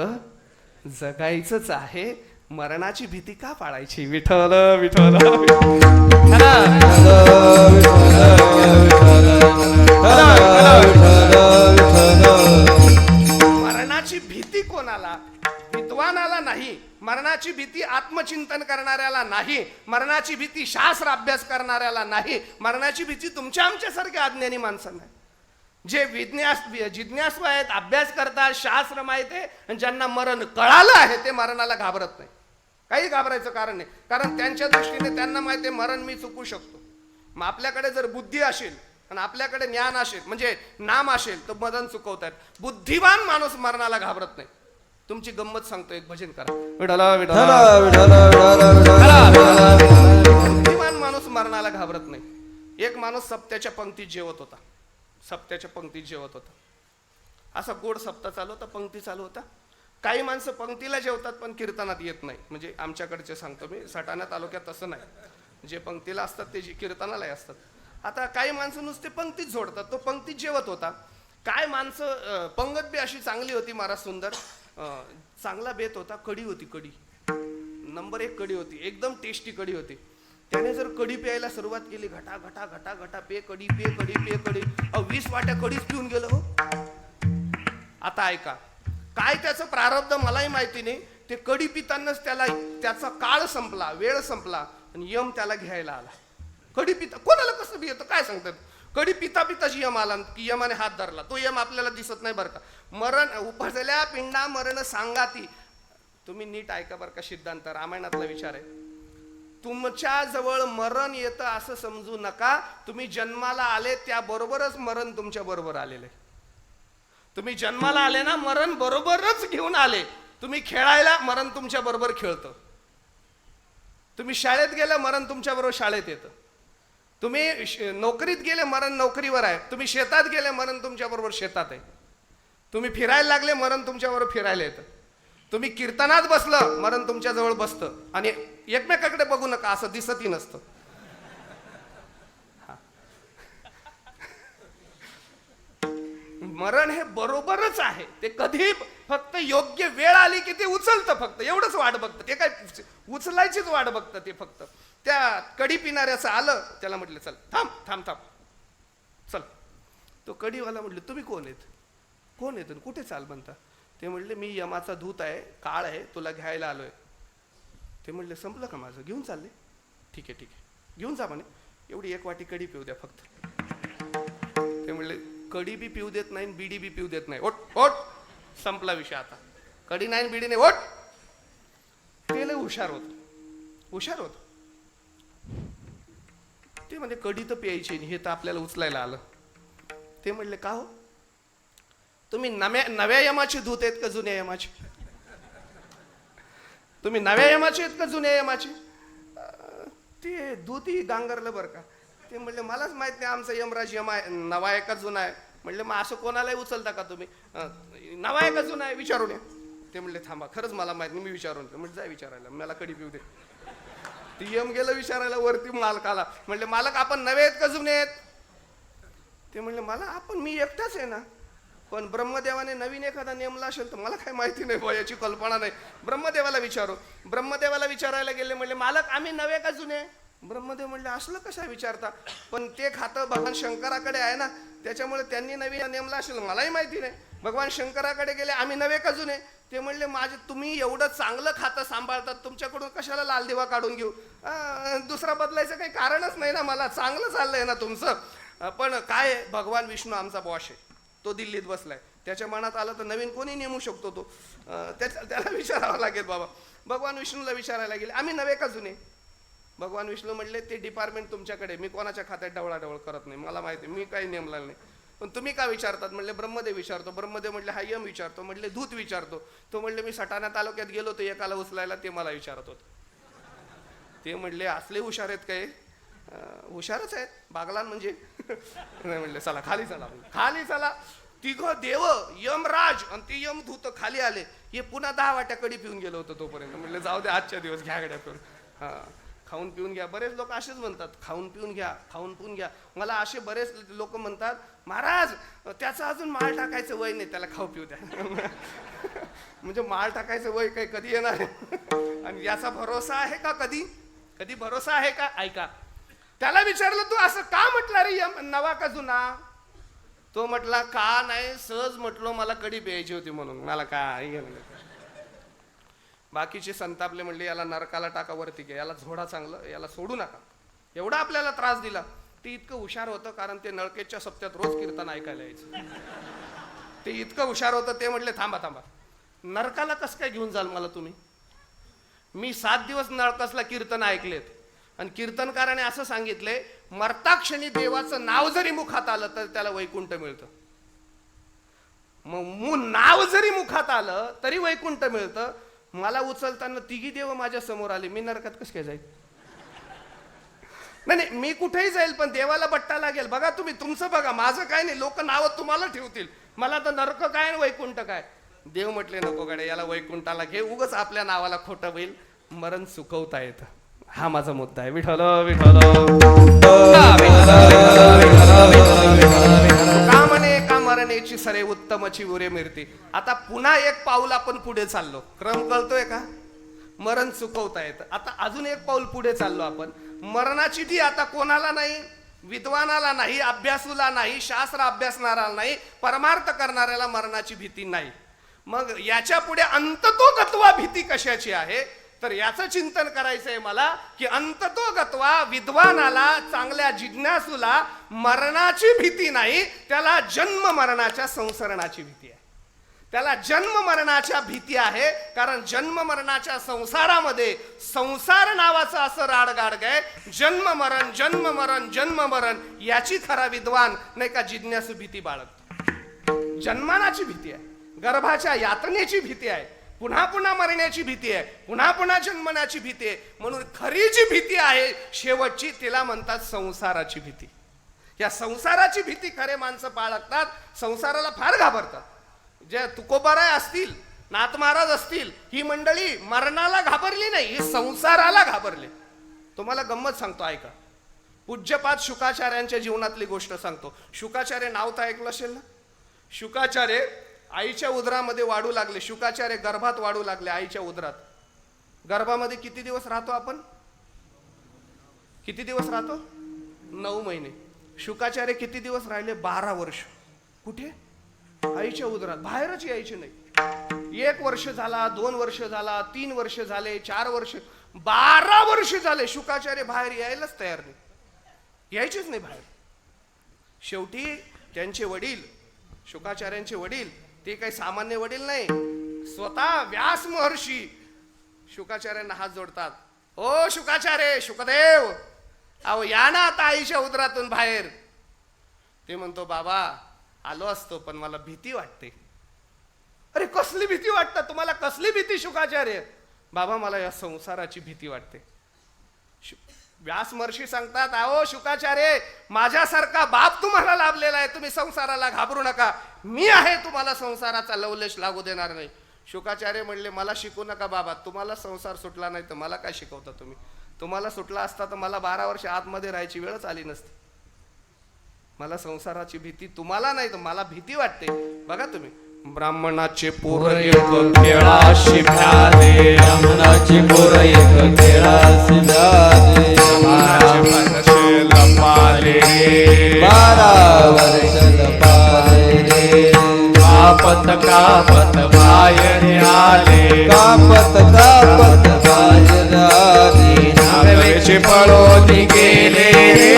Speaker 1: जगायचंच आहे, मरणाची भीती का पाळायची. विठ्ठल विठ्ठल मरणाची भीती कोणाला? विद्वानाला नाही. मरणाची भीती आत्मचिंतन करणाऱ्याला नाही. मरणाची भीती शास्त्र अभ्यास करणाऱ्याला नाही. मरणाची भीती तुमच्या आमच्यासारख्या अज्ञानी माणसांना आहे. जे जिज्ञासू आहेत, अभ्यास करतात, शास्त्र माहित आहे आणि ज्यांना मरण कळालं आहे ते मरणाला घाबरत नाही. काही घाबरायचं कारण नाही, कारण त्यांच्या दृष्टीने त्यांना माहिती आहे मरण मी चुकू शकतो. मग आपल्याकडे जर बुद्धी असेल आणि आपल्याकडे ज्ञान असेल म्हणजे नाम असेल तर मरण चुकवतात. बुद्धिवान माणूस मरणाला घाबरत नाही. तुमची गंमत सांगतो, एक भजन करा. बुद्धिमान माणूस मरणाला घाबरत नाही. एक माणूस सप्त्याच्या पंक्तीत जेवत होता. सप्त्याच्या पंक्तीत जेवत होता. असा गोड सप्ताह चालू होता, पंक्ती चालू होता. काही माणसं पंक्तीला जेवतात पण कीर्तनात येत नाही. म्हणजे आमच्याकडचे सांगतो मी, सटाणा तालुक्यात तसं नाही. जे पंक्तीला असतात ते कीर्तनालाही असतात. आता काही माणसं नुसते पंक्तीत जोडतात. तो पंक्तीत जेवत होता. काय माणसं, पंगत बी अशी चांगली होती महाराज, सुंदर चांगला बेत होता. कढी होती, कढी नंबर 1 कढी होती, एकदम टेस्टी कढी होती. त्याने जर कढी प्यायला सुरुवात केली, घटा घटा घटा घटा पे कढी पे कढी पे कढी, 20 वाट्या कढीच पिऊन गेलो हो. आता ऐका, काय त्याचं प्रारब्ध मलाही माहिती नाही. ते कढी पितानाच त्याचा काळ संपला, वेळ संपला आणि यम त्याला घ्यायला आला. कढी पिता कोणाला कसं बी येतं काय सांगतात. कढी पिता पिताची यम आला की यमाने हात धरला. तो यम आपल्याला दिसत नाही बरं का. मरण उपजल्या पिंडा मरण सांगाती. तुम्ही नीट ऐका बरं का, सिद्धांत रामायणातला विचार आहे. तुमच्या जवळ मरण येतं असं समजू नका. तुम्ही जन्माला आले त्याबरोबरच मरण तुमच्या बरोबर आलेलं आहे. तुम्ही जन्माला आले ना, मरण बरोबरच घेऊन आले. तुम्ही खेळायला, मरण तुमच्या बरोबर खेळतं. तुम्ही शाळेत गेले, मरण तुमच्या बरोबर शाळेत येतं. तुम्ही नोकरीत गेले, मरण नोकरीवर आहे. तुम्ही शेतात गेले, मरण तुमच्या बरोबर शेतात आहे. तुम्ही फिरायला लागले, मरण तुमच्या बरोबर फिरायला येतं. तुम्ही कीर्तनात बसलं, मरण तुमच्या जवळ बसतं. आणि एकमेकाकडे बघू नका, असं दिसतही नसतं. मरण हे बरोबरच आहे. ते कधी फक्त योग्य वेळ आली की ते उचलतं, फक्त एवढंच वाट बघतं. ते काय उचलायचीच वाट बघतं. ते फक्त त्या कढी पिणाऱ्याचं आलं, त्याला म्हटलं चल थांब थांब थांब चल. तो कढीवाला म्हटलं तुम्ही कोण आहेत, कोण आहेत, कुठे चाल म्हणता. ते म्हटले मी यमाचा दूत आहे, काळ आहे, तुला घ्यायला आलोय. ते म्हटले संपलं का माझं, घेऊन चालले. ठीक आहे ठीक आहे घेऊन जा म्हणे. एवढी 1 वाटी कढी पिऊ द्या फक्त. ते म्हटले कढी बी पिऊ देत नाही, बिडी बी पिऊ देत नाही. ओट ओट संपला विषय. आता कढी नाही बिडी नाही, ओट. ते लय हुशार होत, हुशार होत. ते म्हणजे कढी तर प्यायची हे तर आपल्याला उचलायला आलं. ते म्हणले का हो, तुम्ही नव्या यमाचे दूत आहेत का जुन्या यमाचे? तुम्ही नव्या यमाचे आहेत का जुन्या यमाचे? ते दूतही गांगरलं बरं का. ते म्हणले मलाच माहित नाही, आमचा यमराज यम आहे, नवा आहे का जुना आहे. म्हणले मग असं कोणालाही उचलता का तुम्ही, नवा आहे का जुना आहे विचारून या. ते म्हणले थांबा, खरंच मला माहित नाही, मी विचारून. म्हणजे जा विचारायला, मला कडी पिऊ दे. ती यम गेलं विचारायला वरती मालकाला. म्हणले मालक आपण नवे आहेत का जुने आहेत. ते म्हणले मला आपण मी एकटाच आहे ना, पण ब्रह्मदेवाने नवीन एखादा नेमला असेल तर मला काही माहिती नाही बुवा, याची कल्पना नाही, ब्रह्मदेवाला विचारू. ब्रह्मदेवाला विचारायला गेले. म्हणले मालक आम्ही नवे का जुने. ब्रह्मदेव म्हणले असलं कशा विचारता, पण ते खातं भगवान शंकराकडे आहे ना, त्याच्यामुळे त्यांनी नवीन नेमला असेल, मलाही माहिती नाही. भगवान शंकराकडे गेले, आम्ही नवे का जुने. ते म्हणले माझे तुम्ही एवढं चांगलं खातं सांभाळतात, तुमच्याकडून कशाला लाल दिवा काढून घेऊ. दुसरा बदलायचं काही कारणच नाही ना, मला चांगलं चाललंय ना तुमचं. पण काय भगवान विष्णू आमचा बॉस आहे, तो दिल्लीत बसलाय, त्याच्या मनात आलं तर नवीन कोणी नेमू शकतो तो, त्याला विचारावं लागेल बाबा. भगवान विष्णूला विचारायला गेले आम्ही नवे का जुने. भगवान विष्णू म्हणले ते डिपार्टमेंट तुमच्याकडे, मी कोणाच्या खात्यात डवळाडवळ करत नाही, मला माहिती मी काही नेमलेलं नाही. पण तुम्ही का विचारतात. म्हणले ब्रह्मदेव विचारतो. ब्रह्मदेव म्हणले हा यम विचारतो. म्हणले दूत विचारतो. तो म्हणले मी सटाणा तालुक्यात गेलो तर एकाला उचलायला ते मला विचारत होत. ते म्हणले असले हुशार आहेत काय. हुशारच आहेत बागलान म्हणजे. नाही म्हणले चला खाली चला. खाली चला. तिघं देव यमराज आणि ते यमदूत खाली आले. हे पुन्हा 10 वाट्या कडी पिऊन गेलो होतो तोपर्यंत. म्हणले जाऊ दे आजच्या दिवस घ्या गड्या करून. हा खाऊन पिऊन घ्या. बरेच लोक असेच म्हणतात, खाऊन पिऊन घ्या, खाऊन पिऊन घ्या. मला असे बरेच लोक म्हणतात महाराज त्याचं अजून माळ टाकायचं वय नाही, त्याला खाऊ पिऊ द्या. म्हणजे माळ टाकायचं वय काही कधी येणार आहे. आणि याचा भरोसा आहे का, कधी कधी भरोसा आहे का. ऐका, त्याला विचारलं तू असं का म्हटलं रे नवा का जुना. तो म्हटला का नाही, सहज म्हटलो मला कडी प्यायची होती म्हणून, मला काय. बाकीचे संतापले. म्हणले याला नरकाला टाका, वरती घ्या, याला झोडा चांगलं, याला सोडू नका. एवढा आपल्याला त्रास दिला. ते इतकं हुशार होतं, कारण ते नळकेच्या सप्त्यात रोज कीर्तन ऐकायला यायचं. ते इतकं हुशार होतं. ते म्हटले थांबा थांबा, नरकाला कसं काय घेऊन जाल मला तुम्ही. मी 7 दिवस नरकासला कीर्तन ऐकलेत, आणि कीर्तनकाराने असं सांगितले मरताक्षणी देवाचं नाव जरी मुखात आलं तर त्याला वैकुंठ मिळतं. मग नाव जरी मुखात आलं तरी वैकुंठ मिळतं. मला उचलताना तिघी देव माझ्या समोर आले, मी नरकात कसं काय जाईल. नाही मी कुठेही जाईल, पण देवाला बट्टा लागेल. बघा तुम्ही तुमचं बघा, माझं काय नाही. लोक नाव तुम्हाला ठेवतील, मला तर नरक काय आणि वैकुंठ काय. देव म्हटले नको गाड्या, याला वैकुंठाला घे, उगाच आपल्या नावाला खोटं होईल, मरण चुकवता येतं. हा माझा मुद्दा आहे. विठ्ठल विठ्ठल का म्हणे का मरणेची सरे उत्तमची उरे मिरती. आता पुन्हा एक पाऊल आपण पुढे चाललो. क्रम कळतोय का. मरण चुकवता येतं. आता अजून एक पाऊल पुढे चाललो आपण. मरणाची ती आता कोणाला नाही, विद्वानाला नाही, अभ्यासूला नाही, शास्त्र अभ्यासणाऱ्याला नाही, परमार्थ करणाऱ्याला मरणाची भीती नाही. मग याच्या पुढे अंततोगत्वा भीती कशाची आहे, तर याचं चिंतन करायचंय मला की अंततोगत्वा विद्वानाला, चांगल्या जिज्ञासूला मरणाची भीती नाही, त्याला जन्म मरणाच्या संसरणाची भीती आहे. त्याला जन्म मरणाच्या भीती आहे, कारण जन्म मरणाच्या संसारामध्ये संसार नावाचं असं राडगाडग आहे. जन्म मरण जन्म मरण जन्म मरण याची खरा विद्वान नाही का जिज्ञासू भीती बाळगतो. जन्मानाची भीती आहे, गर्भाच्या यातनेची भीती आहे, पुन्हा पुन्हा मरण्याची भीती आहे, पुन्हा पुन्हा जन्मण्याची भीती आहे. म्हणून खरी जी भीती आहे शेवटची, तिला म्हणतात संसाराची भीती. या संसाराची भीती खरे माणसं बाळगतात, संसाराला फार घाबरतात. जे तुकोबाराय असतील, नाथ महाराज असतील, ही मंडळी मरणाला घाबरली नाही, ही संसाराला घाबरले. तुम्हाला गंमत सांगतो ऐका. पूज्यपाद शुकाचार्यांच्या जीवनातली गोष्ट सांगतो. शुकाचार्य नाव तर ऐकलं असेल ना. शुकाचार्य आईच्या उदरामध्ये वाढू लागले. शुकाचार्य गर्भात वाढू लागले आईच्या उदरात. गर्भामध्ये किती दिवस राहतो आपण, किती दिवस राहतो, 9 महिने. शुकाचार्य किती दिवस राहिले, 12 वर्ष. कुठे, आईच्या उदरात, बाहेरच यायचे नाही. 1 वर्ष झाला, 2 वर्ष झाला, 3 वर्ष झाले, 4 वर्ष, 12 वर्ष झाले. शुकाचार्य बाहेर यायलाच तयार नाही, यायचेच नाही बाहेर. शेवटी त्यांचे वडील, शुकाचार्यांचे वडील, ते काही सामान्य वडील नाही, स्वतः व्यास महर्षी शुकाचार्यांना हात जोडतात. ओ शुकाचार्य, शुकदेव, अहो या ना आता आईच्या उदरातून बाहेर. ते म्हणतो बाबा आलो असतो, पण मला भीती वाटते. अरे कसली भीती वाटते तुम्हाला, कसली भीती शुकाचार्य. बाबा मला या संसाराची भीती वाटते. व्यास महर्षी सांगतात, अहो शुकाचार्य, माझ्यासारखा बाप तुम्हाला लाभलेला आहे, तुम्ही संसाराला घाबरू नका, मी आहे, तुम्हाला संसाराचा लवलेश लागू देणार नाही. शुकाचार्य म्हणले, मला शिकू नका बाबा, तुम्हाला संसार सुटला नाही तर मला काय शिकवता तुम्ही? तुम्हाला सुटला असता तर मला 12 वर्ष आतमध्ये राहायची वेळच आली नसती. मला संसाराची भीती, तुम्हाला नाही तर मला भीती वाटते. बघा तुम्ही, ब्राह्मणाचे पोर एक खेळाशी भ्याले,
Speaker 2: ब्राह्मणाची पोर एक खेळाशी भ्याले, 12 वर्ष लपाले रे.
Speaker 1: कापत कापत बाहेर आले,
Speaker 2: कापत कापत बाहेर आले,
Speaker 1: नागवेचे पळून गेले रे,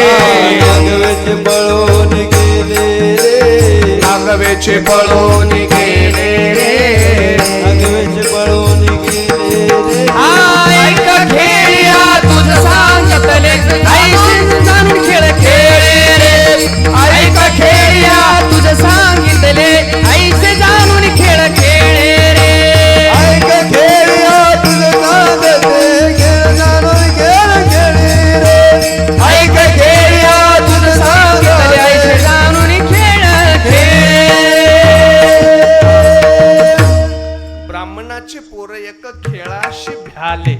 Speaker 2: नागवेचे पळून गेले रे,
Speaker 1: नागवेचे पळून गेले रे,
Speaker 2: नागवेचे पळून गेले रे.
Speaker 3: ऐक खेळ्या तुझ सांगतले, ऐसे जाणून खेळ खेळे रे. ऐक खेळ्या तुझ सांगितले, ऐसे जाणून खेळ खेळे रे.
Speaker 2: ऐक खेळ्या तुझं सांगते, खेळ जाणून खेळ खेळे रे.
Speaker 3: ऐक खेळ्या तुझ सांगितले, ऐसे जाणून खेळ खेळे.
Speaker 1: ब्राह्मणाचे पोर एक खेळाशी भ्याले.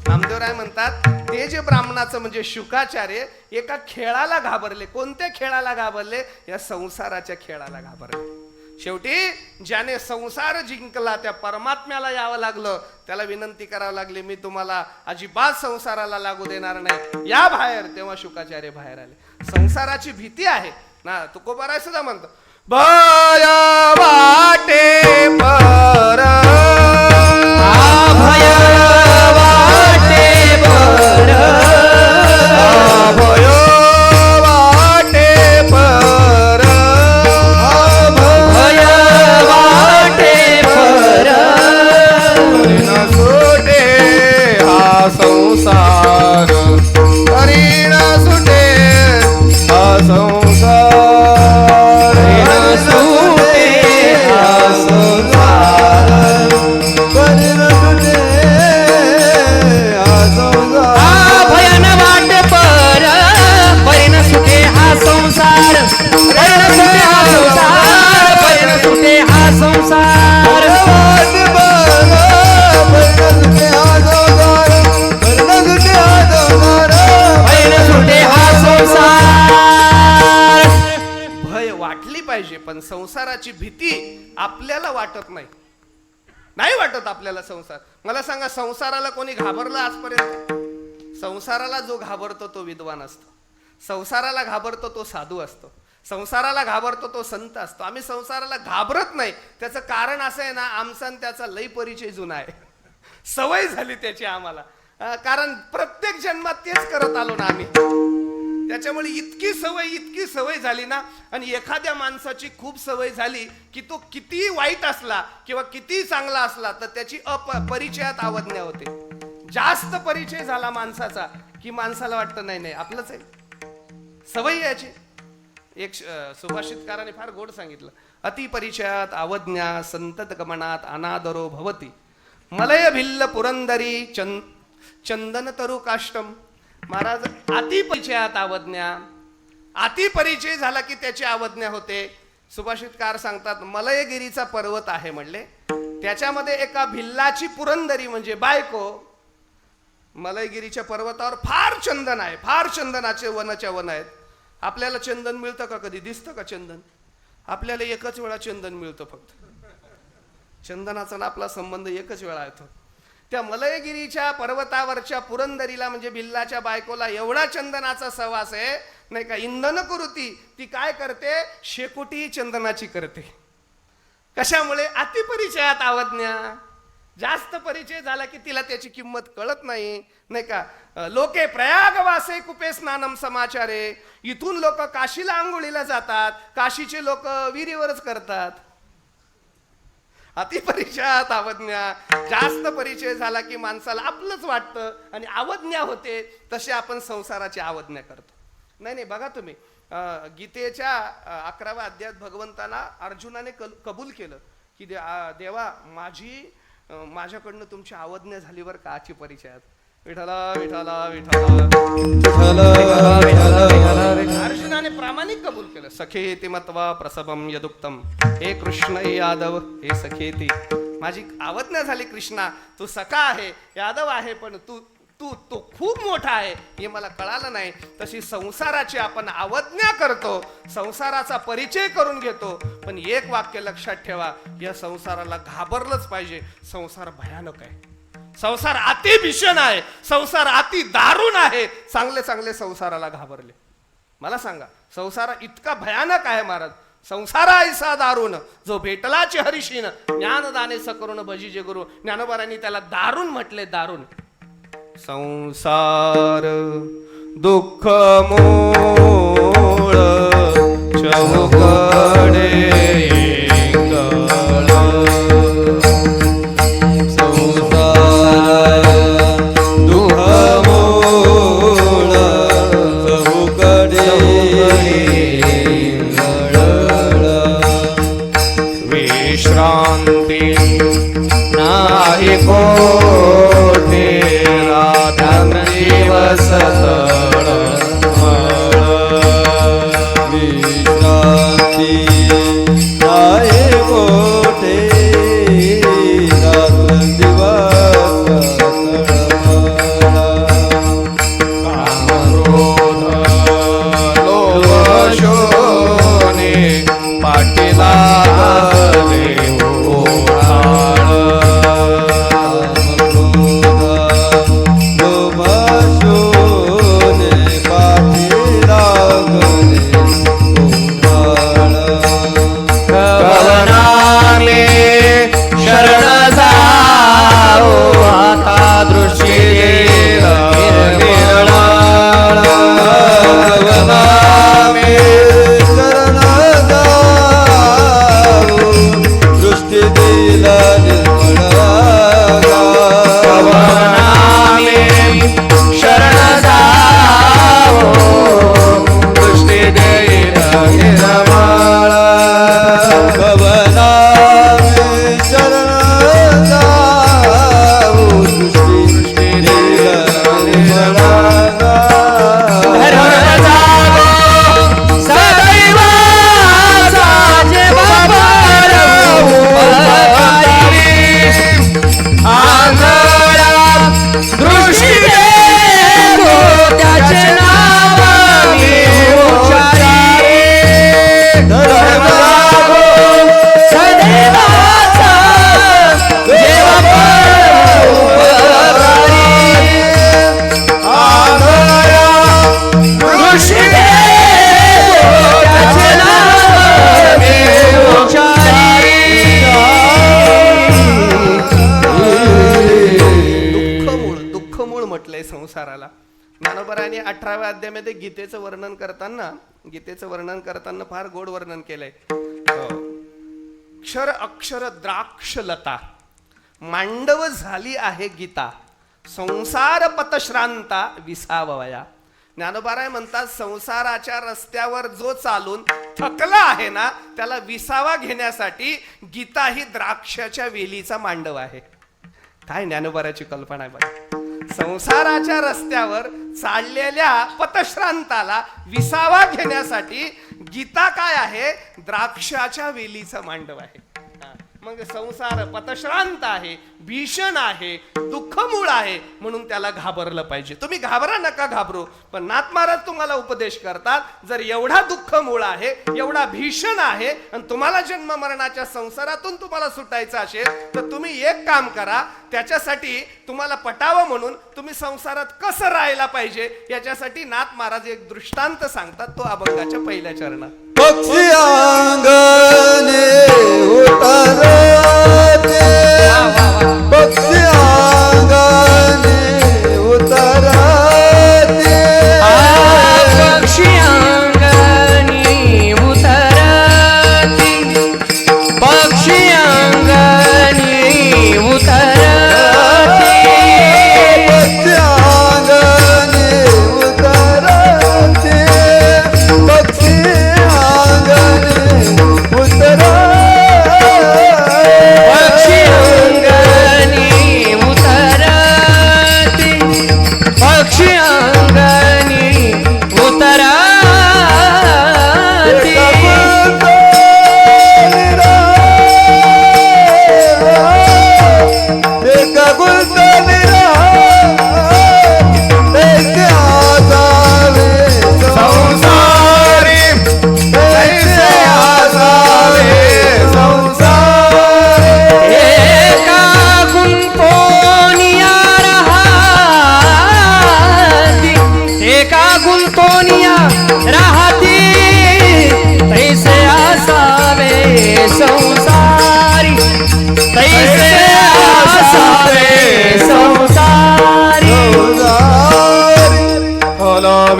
Speaker 1: नामदेवराय म्हणतात, ते जे ब्राह्मणाचं म्हणजे शुकाचार्य एका खेळाला घाबरले. कोणत्या खेळाला घाबरले? या संसाराच्या खेळाला घाबरले. शेवटी ज्याने संसार जिंकला त्या परमात्म्याला यावं लागलं, त्याला विनंती करावं लागली, मी तुम्हाला अजिबात संसाराला लागू देणार नाही, या बाहेर. तेव्हा शुकाचार्य बाहेर आले. संसाराची भीती आहे ना. तुकोबाराय सुद्धा म्हणतो, भय वाटे पर,
Speaker 3: भय वाटे बर,
Speaker 1: भय वाटे पर,
Speaker 3: भय वाटे बर.
Speaker 1: न सुटे हा संसार, हरी न सुटे हा संसार,
Speaker 2: न सुटे हा संसार, बरे न सुटे हा संसार.
Speaker 3: भयन वाटे पर, परिण सुटे हा संसार, परिण सुटे हा संसार, परिण सुटे हा संसार.
Speaker 2: वाट बघ, बरे न सुटे हा संसार, बरे न सुटे हा संसार.
Speaker 3: परिण सुटे हा संसार.
Speaker 1: भय वाटली पाहिजे, पण संसाराची भीती आपल्याला वाटत नाही. नाही वाटत आपल्याला संसार. मला सांगा, संसाराला कोणी घाबरलं आजपर्यंत? संसाराला जो घाबरतो तो विद्वान असतो, संसाराला घाबरतो तो साधू असतो, संसाराला घाबरतो तो संत असतो. आम्ही संसाराला घाबरत नाही. त्याचं कारण असं आहे ना, आमचा आणि त्याचा लय परिचय जुना आहे. सवय झाली त्याची आम्हाला, कारण प्रत्येक जन्मात तेच करत आलो ना आम्ही. त्याच्यामुळे इतकी सवय झाली ना. आणि एखाद्या माणसाची खूप सवय झाली की तो किती वाईट असला किंवा किती चांगला असला तर त्याची परिचयात अवज्ञा होते. जास्त परिचय झाला माणसाचा की माणसाला वाटतं नाही नाही आपलंच आहे. सवय याची. एक सुभाषितकाराने फार गोड सांगितलं, अति परिचयात अवज्ञा, संतत गमनात अनादरो भवती, मलय भिल्ल पुरंदरी चंदन तरु काष्टम. महाराज, अति परिचयात अवज्ञा, अति परिचय झाला की त्याची अवज्ञा होते. सुभाषितकार सांगतात, मलयगिरीचा पर्वत आहे म्हणले, त्याच्यामध्ये एका भिल्लाची पुरंदरी म्हणजे बायको. मलयगिरीच्या पर्वतावर फार चंदन आहे, फार चंदनाचे वनच्या वन आहेत. आपल्याला चंदन मिळतं का? कधी दिसतं का चंदन? आपल्याला एकच वेळा चंदन मिळतं फक्त. चंदनाचा ना आपला संबंध एकच वेळा येतो. त्या मलयगिरीच्या पर्वतावरच्या पुरंदरीला म्हणजे बिल्लाच्या बायकोला एवढा चंदनाचा सहवास आहे नाही का. इंधन कुरुती, ती काय करते? शेकोटी चंदनाची करते. कशामुळे? अतिपरिचयात अवज्ञा. जास्त परिचय झाला की तिला त्याची किंमत कळत नाही, नाही का. लोके प्रयागवासे कुपे स्नानम समाचारे. इथून लोक काशीला आंघोळीला जातात, काशीचे लोक विहिरीवरच करतात. अतिपरिचयात अवज्ञा. जास्त परिचय झाला की माणसाला आपलंच वाटतं आणि अवज्ञा होते. तसे आपण संसाराची अवज्ञा करतो. नाही बघा तुम्ही, गीतेच्या 11व्या अध्यायात भगवंतांना अर्जुनाने कबूल केलं की देवा माझ्याकडनं तुमची अवज्ञा झाली बरं का. परिचयात विठला विठला विठला अर्जुनाने प्रामाणिक कबूल केलं. सखेती मत्वा प्रसवम यदुक्तम. हे कृष्ण हे यादव हे सखेती, माझी आवज्ञा झाली कृष्णा, तू सखा आहे यादव आहे, पण तू तू तो खूप मोठा आहे हे मला कळालं नाही. तशी संसाराची आपण आवज्ञा करतो, संसाराचा परिचय करून घेतो, पण एक वाक्य लक्षात ठेवा, या संसाराला घाबरलंच पाहिजे. संसार भयानक आहे, संसार अति भीषण आहे, संसार अति दारुण आहे. चांगले चांगले संसाराला घाबरले. मला सांगा, संसार इतका भयानक आहे महाराज. संसार ऐसा दारुण जो भेटलाचे हरिशीन, ज्ञानदाने सकरुण भजी जे गुरु. ज्ञानोबारांनी त्याला दारुण म्हटले, दारुण. संसार दुःख मूळ चौकडे विश्रांती नाही कोठे दिवस
Speaker 2: विश्रांती आहे मोठे रात्र दिवस
Speaker 1: कामक्रोध लोभ शोणे पाटीला संसाराला. ज्ञानोबराने 18व्या अध्यायामध्ये गीतेचं वर्णन करताना फार गोड वर्णन केलंय. क्षर अक्षर द्राक्ष लता मांडव झाली आहे गीता, संसार पतश्रांता विसावया. ज्ञानोबाराय म्हणतात, संसाराच्या रस्त्यावर जो चालून थकला आहे ना, त्याला विसावा घेण्यासाठी गीता ही द्राक्षाच्या वेलीचा मांडव आहे. काय ज्ञानोबाराची कल्पना आहे बघा. संसाराच्या रस्त्यावर चाललेल्या पतश्रांताला विसावा घेण्यासाठी गीता काय आहे? द्राक्षाच्या वेलीचा मांडव आहे. मग संसार पतश्रांत आहे, भीषण आहे, दुःखमूळ आहे, म्हणून त्याला घाबरलं पाहिजे. तुम्ही घाबरा नका घाबरू, पण नाथ महाराज तुम्हाला उपदेश करतात, जर एवढा दुःखमूळ आहे, एवढा भीषण आहे, आणि तुम्हाला जन्म मरणाच्या संसारातून तुम्हाला सुटायचं असेल, तर तुम्ही एक काम करा. त्याच्यासाठी तुम्हाला पटावं म्हणून तुम्ही संसारात कसं राहायला पाहिजे याच्यासाठी नाथ महाराज एक दृष्टांत सांगतात. तो अभंगाच्या पहिल्या चरणात.
Speaker 2: पक्षी अंगणे उतरते, पक्षी अंगणे उतरते,
Speaker 3: पक्षी अंगणी उतरती, पक्षी अंगणी उतरती,
Speaker 2: पक्षी अंगणे उतरते, पक्षी
Speaker 3: पक्षी अंगणी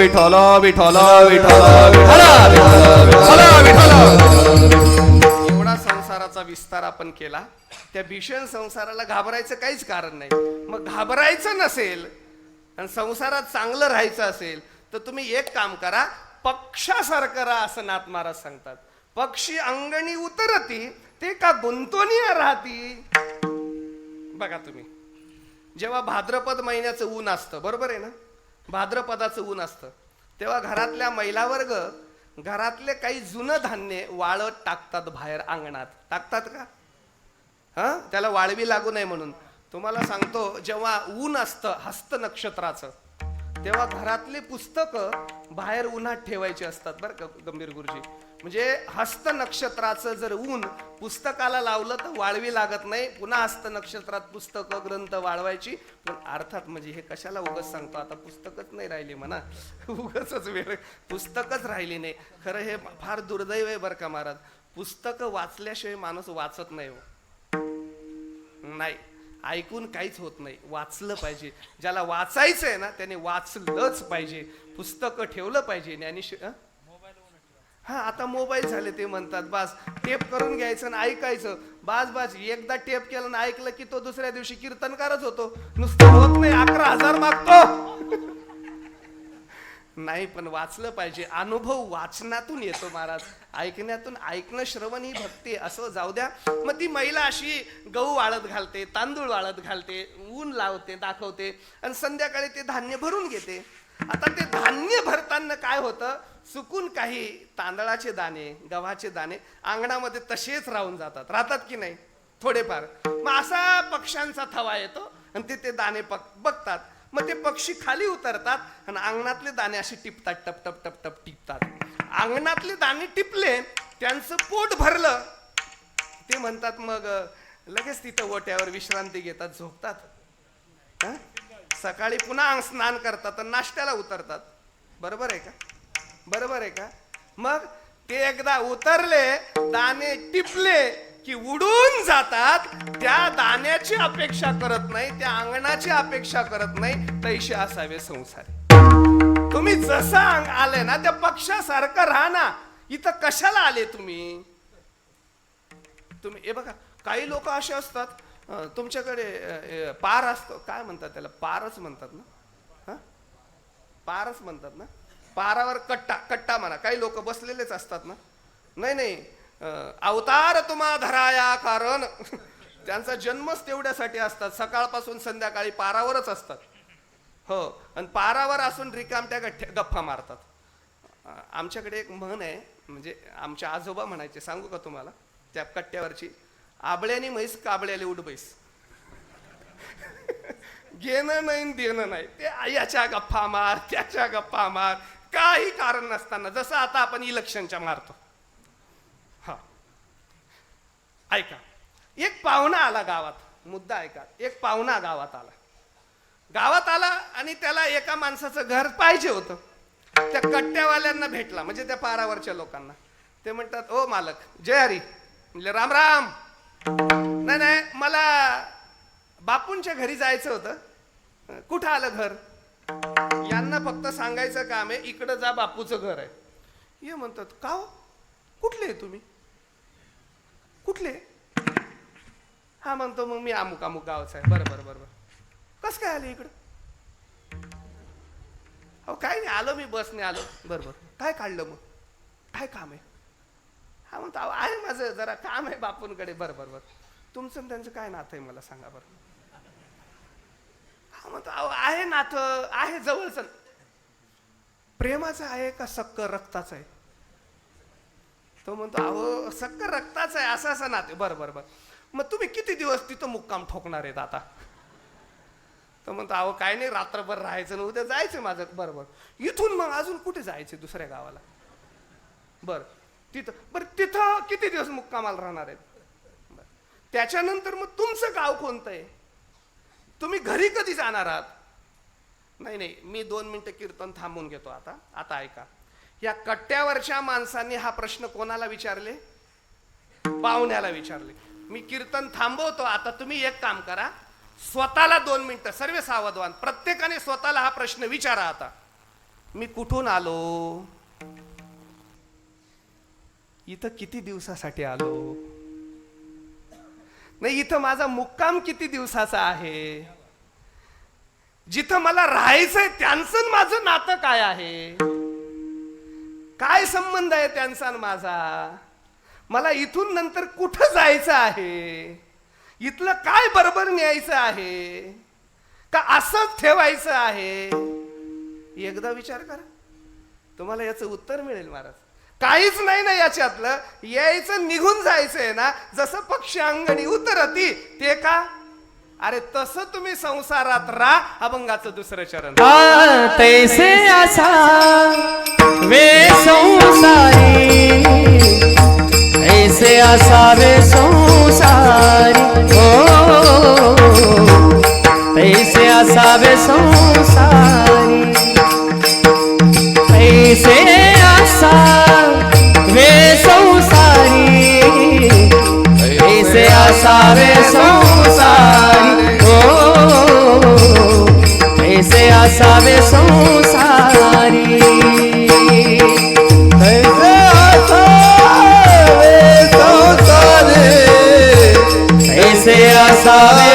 Speaker 1: विठ्ठल विठ्ठल विठ्ठल विठ्ठल विठ्ठल. एवढा संसाराचा विस्तार आपण केला. त्या भीषण संसाराला घाबरायचं काहीच कारण नाही. मग घाबरायचं नसेल आणि संसारात चांगलं राहायचं असेल तर तुम्ही एक काम करा, पक्षासारखं राहा असं नाथ महाराज सांगतात. पक्षी अंगणी उतरती ते का गुंतवणीय राहती. बघा तुम्ही, जेव्हा भाद्रपद महिन्याचं ऊन असतं, बरोबर आहे ना, भाद्रपदाचं ऊन असतं, तेव्हा घरातल्या महिला वर्ग घरातले काही जुनं धान्य वाळत टाकतात बाहेर अंगणात. टाकतात का? हा, त्याला वाळवी लागू नये म्हणून. तुम्हाला सांगतो, जेव्हा ऊन असतं हस्त नक्षत्राचं, तेव्हा घरातली पुस्तकं बाहेर उन्हात ठेवायची असतात बरं का गंभीर गुरुजी. म्हणजे हस्त नक्षत्राचं जर ऊन पुस्तकाला लावलं तर वाळवी लागत नाही. पुन्हा हस्त नक्षत्रात पुस्तकं ग्रंथ वाळवायची. पण अर्थात म्हणजे हे कशाला उगाच सांगतो, आता पुस्तकच नाही राहिली म्हणा, उगाचच वेळ पुस्तकच राहिली नाही. खरं हे फार दुर्दैव आहे बरं का महाराज. पुस्तकं वाचल्याशिवाय माणूस वाचत नाही हो. नाही, ऐकून काहीच होत नाही, वाचलं पाहिजे. ज्याला वाचायचं आहे ना त्याने वाचलंच पाहिजे, पुस्तकं ठेवलं पाहिजे. हा, आता मोबाईल झाले ते म्हणतात बस टेप करून घ्यायचं आणि ऐकायचं. बास एकदा टेप केलं ना ऐकलं की तो दुसऱ्या दिवशी कीर्तनकारच होतो. नुसतं होत नाही, 11,000 मागतो. नाही, पण वाचलं पाहिजे. अनुभव वाचनातून येतो महाराज, ऐकण्यातून. ऐकणं श्रवण ही भक्ती असं जाऊ द्या. मग ती महिला अशी गहू वाळत घालते, तांदूळ वाळत घालते, ऊन लावते, दाखवते आणि संध्याकाळी ते धान्य भरून घेते. आता ते धान्य भरताना काय होतं, चुकून काही तांदळाचे दाणे, गव्हाचे दाणे अंगणामध्ये तसेच राहून राहतात की नाही थोडेफार. मग असा पक्ष्यांचा थवा येतो आणि ते दाणे बघतात. मग ते पक्षी खाली उतरतात आणि अंगणातले दाणे असे टिपतात, टप टप टप टप टिपतात. अंगणातले दाणे टिपले, त्यांचं पोट भरलं, ते म्हणतात मग लगेच तिथं ओट्यावर विश्रांती घेतात, झोपतात. सकाळी पुन्हा स्नान करतात आणि नाश्त्याला उतरतात. बरोबर आहे का? बरोबर आहे का? मग ते एकदा उतरले, दाणे टिपले की उडून जातात. त्या दाण्याची अपेक्षा करत नाही, त्या अंगणाची अपेक्षा करत नाही. तैसे असावे संसारी. तुम्ही जसं आले ना त्या पक्षासारखं राहा ना. इथं कशाला आले तुम्ही? हे बघा, काही लोक असे असतात, तुमच्याकडे पार असतो, काय म्हणतात त्याला, पारच म्हणतात ना, पारच म्हणतात ना. पारावर कट्टा म्हणा. काही लोक बसलेलेच असतात ना. नाही, अवतार तुम्हा धराया कारण त्यांचा जन्मच तेवढ्यासाठी असतात. सकाळपासून संध्याकाळी पारावरच असतात. हो, आणि पारावर असून रिकामट्या गप्पा मारतात. आमच्याकडे एक म्हण आहे, म्हणजे आमचे आजोबा म्हणायचे, सांगू का तुम्हाला त्या कट्ट्यावरची? आबळ्यानी म्हैस काबळ्याला उठ बैस. घेणं नाही देणं नाही. ते याच्या गप्पा मार, त्याच्या गप्पा मार, काही कारण नसताना. जसं आता आपण इलेक्शनच्या मारतो. हा, ऐका, एक पाहुणा आला गावात. मुद्दा ऐका. एक पाहुणा गावात आला आणि त्याला एका माणसाचं घर पाहिजे होतं. त्या कट्ट्यावाल्यांना भेटला, म्हणजे त्या पारावरच्या लोकांना. ते म्हणतात, ओ मालक, जय हरी. म्हणजे राम राम. नाही, मला बापूंच्या घरी जायचं होतं. कुठं आलं घर? यांना फक्त सांगायचं काम आहे, इकडं जा, बापूचं घर आहे. हे म्हणतात, का हो, कुठले तुम्ही? कुठले? हा म्हणतो, मग मी अमुक अमुक गावचा आहे. बरोबर. कस काय आले इकडं? अहो काय नाही, आलो मी, बसने आलो. बरोबर. काय काढलं मग? काय काम आहे? हा म्हणतो, अहो आहे माझं जरा काम आहे बापूंकडे. बरोबर. तुमचं त्यांचं काय नातं आहे मला सांगा बरं. हा म्हणतो, अहो आहे नातं, आहे जवळचं. प्रेमाचं आहे का सक्क रक्ताचं आहे? तो म्हणतो, अहो सक्क रक्ताचं आहे, असं नातं. बरोबर. मग तुम्ही किती दिवस तिथं मुक्काम ठोकणार आहेत आता? तो म्हणतो, अहो काय नाही, रात्रभर राहायचं ना, उद्या जायचं माझं. बरोबर. इथून मग अजून कुठे जायचं? दुसऱ्या गावाला. तिथं किती दिवस मुक्कामाला राहणार आहेत? त्याच्यानंतर मग तुमचं गाव कोणतं आहे? तुम्ही घरी कधी जाणार आहात? नाही, मी 2 मिनिटं कीर्तन थांबून घेतो. आता ऐका. या कट्ट्यावरच्या माणसांनी हा प्रश्न कोणाला विचारले? पाहुण्याला विचारले. मी कीर्तन थांबवतो. आता तुम्ही एक काम करा, स्वतःला 2 मिनिटं सर्व सावधवान, प्रत्येकाने स्वतःला हा प्रश्न विचारा. आता मी कुठून आलो, इथं किती दिवसासाठी आलो, नाही इथं माझा मुक्काम किती दिवसाचा आहे, जिथं मला राहायचंय त्यांचं माझं नातं काय आहे, काय संबंध आहे त्यांचा आणि माझा, मला इथून नंतर कुठं जायचं आहे, इथलं काय बरोबर न्यायचं आहे का असंच ठेवायचं आहे. एकदा विचार करा, तुम्हाला याचं उत्तर मिळेल महाराज. काहीच नाही ना याच्यातलं, यायचं निघून जायचंय ना, जसं पक्षी अंगणी उतरती ते का. अरे तसं तुम्ही संसारात राहा. अभंगाचं दुसरं चरण.
Speaker 3: तैसे असा वे संसारी, ऐसे असावे संसारी, हो तैसे असावे संसारी, तैसे असावे संसारी, ऐसे असावे संसारी, हो ऐसे असावे संसारी.
Speaker 2: ऐसे असावे संसारी,
Speaker 3: ऐसे असावे
Speaker 2: संसारी, ऐसे असावे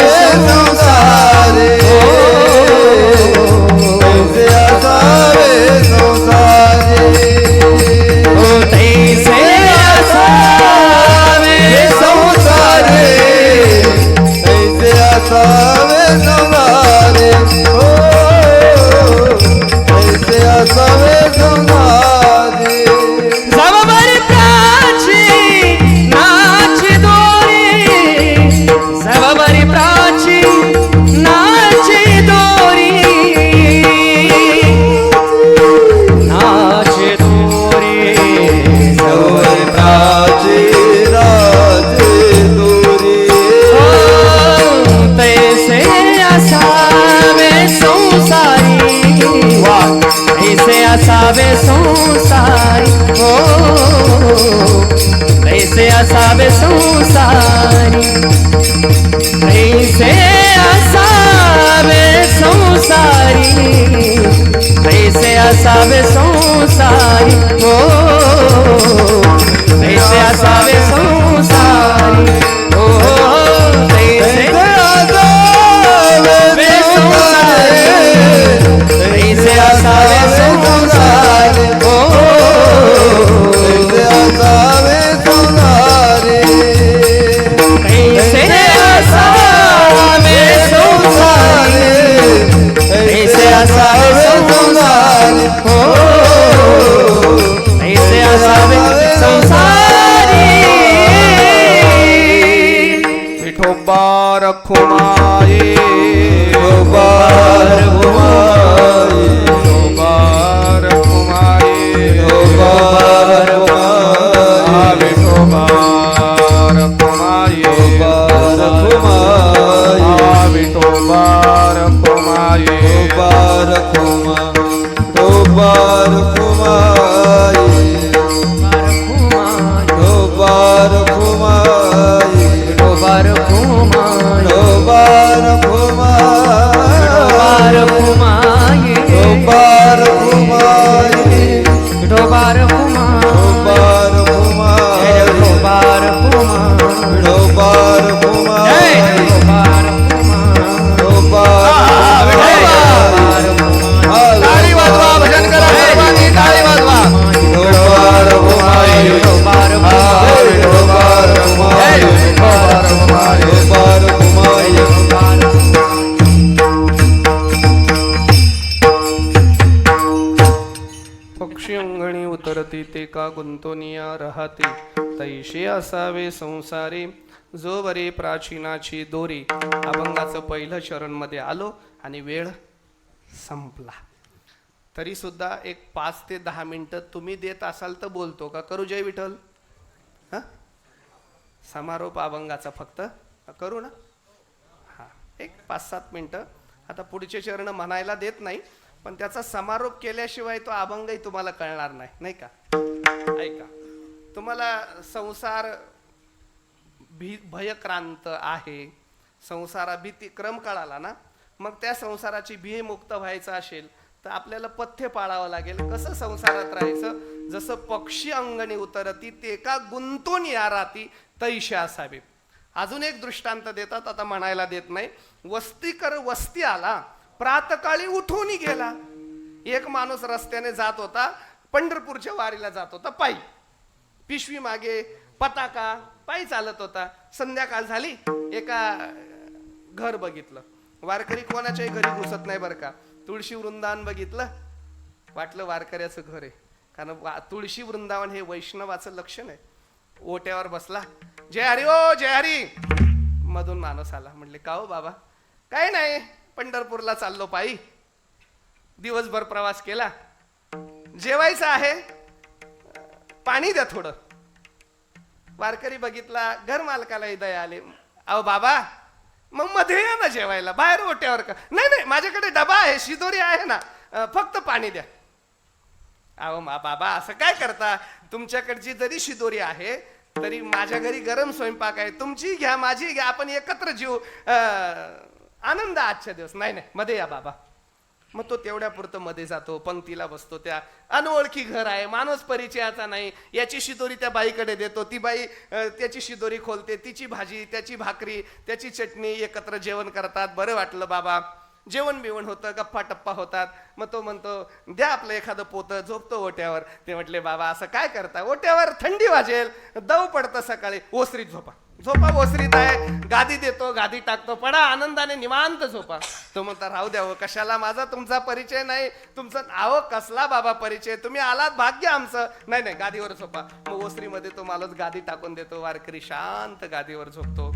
Speaker 2: संसारी,
Speaker 3: हो तैसे असावे
Speaker 2: संसारी, ऐसे असावे संसारी, हो ऐसे असावे संसारी.
Speaker 3: जवबरी प्राची नाची दोरी, जवबरी प्राची नाची दोरी, नाची दोरी, जवबरी
Speaker 2: प्राची राजे दोरी,
Speaker 3: तैसे असावे संसारी, ऐसे असावे संसारी, हो ऐसे असावे संसारी, ऐसे असावे संसारी, ऐसे असावे संसारी, हो ऐसे असावे संसारी, हो ऐसे
Speaker 2: असावे संसारी,
Speaker 3: ऐसे असावे संसारी, हो
Speaker 2: ऐसे असावे संसारी,
Speaker 3: ऐसे असावे संसारी, ऐसे असावे संसारी, हो ऐसे असावे संसारी.
Speaker 1: विठोबा रखुमाये,
Speaker 2: विठोबा रखुमाये,
Speaker 1: विठोबा रखुमाये,
Speaker 2: विठोबा रखुमाये,
Speaker 1: विठोबा रखुमाये, विठोबा रखुमाये,
Speaker 2: विठोबा रखुमाये, विठोबा रखुमाये,
Speaker 3: विठोबा रखुमाये,
Speaker 2: विठोबा रखुमाये,
Speaker 3: विठोबा रखुमाये,
Speaker 2: विठोबा रखुमाये,
Speaker 3: विठोबा रखुमाये,
Speaker 2: विठोबा रखुमाये,
Speaker 3: विठोबा रखुमाये,
Speaker 2: विठोबा रखुमाये,
Speaker 1: टाळी वाजवा, भजन करा सर्वांनी, टाळी वाजवा.
Speaker 2: विठोबा रखुमाये,
Speaker 3: विठोबा रखुमाये,
Speaker 2: विठोबा रखुमाये, विठोबा रखुमाये.
Speaker 1: पक्षी अंगणी उतरती ते का गुंतोनिया राहते, तैशे असावे संसारी, जो बरे प्राचीनाची दोरी. अभंगाचं पहिलं चरण मध्ये आलो आणि वेळ संपला. तरी सुद्धा एक 5 ते 10 मिनिटं तुम्ही देत असाल तर बोलतो का. करू जय विठ्ठल. हा समारोप अभंगाचा फक्त करू ना. हा एक 5-7 मिनिटं. आता पुढचे चरण म्हणायला देत नाही, पण त्याचा समारोप केल्याशिवाय तो अभंगही तुम्हाला कळणार नाही, नाही का. ऐका, तुम्हाला संसार भयक्रांत आहे, संसारा भीती क्रम कळाला ना. मग त्या संसाराची भीमुक्त व्हायचं असेल तर आपल्याला पथ्य पाळावं लागेल. कसं संसारात राहायचं? जसं पक्षी अंगणी उतरती ते का गुंतून या राती तैशा असावे. अजून एक दृष्टांत देतात, आता म्हणायला देत नाही. वस्तीकर वस्ती आला, प्रातकाळी उठून गेला. एक माणूस रस्त्याने जात होता, पंढरपूरच्या वारीला जात होता पायी, पिशवी मागे पताका, पायी चालत होता. संध्याकाळ झाली, एका घर बघितलं. वारकरी कोणाच्याही घरी घुसत नाही बरं का. तुळशी वृंदावन बघितलं, वाटलं वारकऱ्याचं घर आहे, कारण तुळशी वृंदावन हे वैष्णवाचं लक्षण आहे. ओट्यावर बसला, जय हरी ओ जय हरी. मधून माणूस आला, म्हणले का हो बाबा? काही नाही, पंढरपूरला चाललो पायी, दिवसभर प्रवास केला, जेवायचं आहे, पाणी द्या थोडं. वारकरी बघितला, घर मालकाला दया आले. अहो बाबा, मग मध्ये या ना जेवायला, बाहेर ओट्यावर का? नाही नाही, माझ्याकडे डबा आहे, शिदोरी आहे ना, फक्त पाणी द्या. अहो बाबा, असं काय करता? तुमच्याकडची जरी शिदोरी आहे तरी माझ्या घरी गरम स्वयंपाक आहे, तुमची घ्या माझी घ्या, आपण एकत्र जीव, आनंद आजच्या दिवस. नाही नाही, मध्ये या बाबा. मग तो तेवढ्या पुरतं मध्ये जातो, पंक्तीला बसतो. त्या अनोळखी घर आहे, माणूस परिचयाचा नाही. याची शिदोरी त्या बाईकडे देतो, ती बाई त्याची शिदोरी खोलते, तिची भाजी, त्याची भाकरी, त्याची चटणी, एकत्र जेवण करतात. बरं वाटलं बाबा, जेवण बिवण होतं, गप्पा टप्पा होतात. मग तो म्हणतो द्या आपलं एखादं पोतं, झोपतो ओट्यावर. ते म्हटले बाबा असं काय करता? ओट्यावर थंडी वाजेल, दव पडतं सकाळी, ओसरीत झोपा. झोपा ओसरीत आहे, गादी देतो, गादी टाकतो, पडा आनंदाने निवांत झोपा. तो म्हणता राहू द्या, कशाला, माझा तुमचा परिचय नाही. तुमचं नाव कसला बाबा परिचय, तुम्ही आलात भाग्य आमचं. नाही नाही, गादीवर झोपा. मग ओसरीमध्ये तो माणूस गादी टाकून देतो, वारकरी शांत गादीवर झोपतो.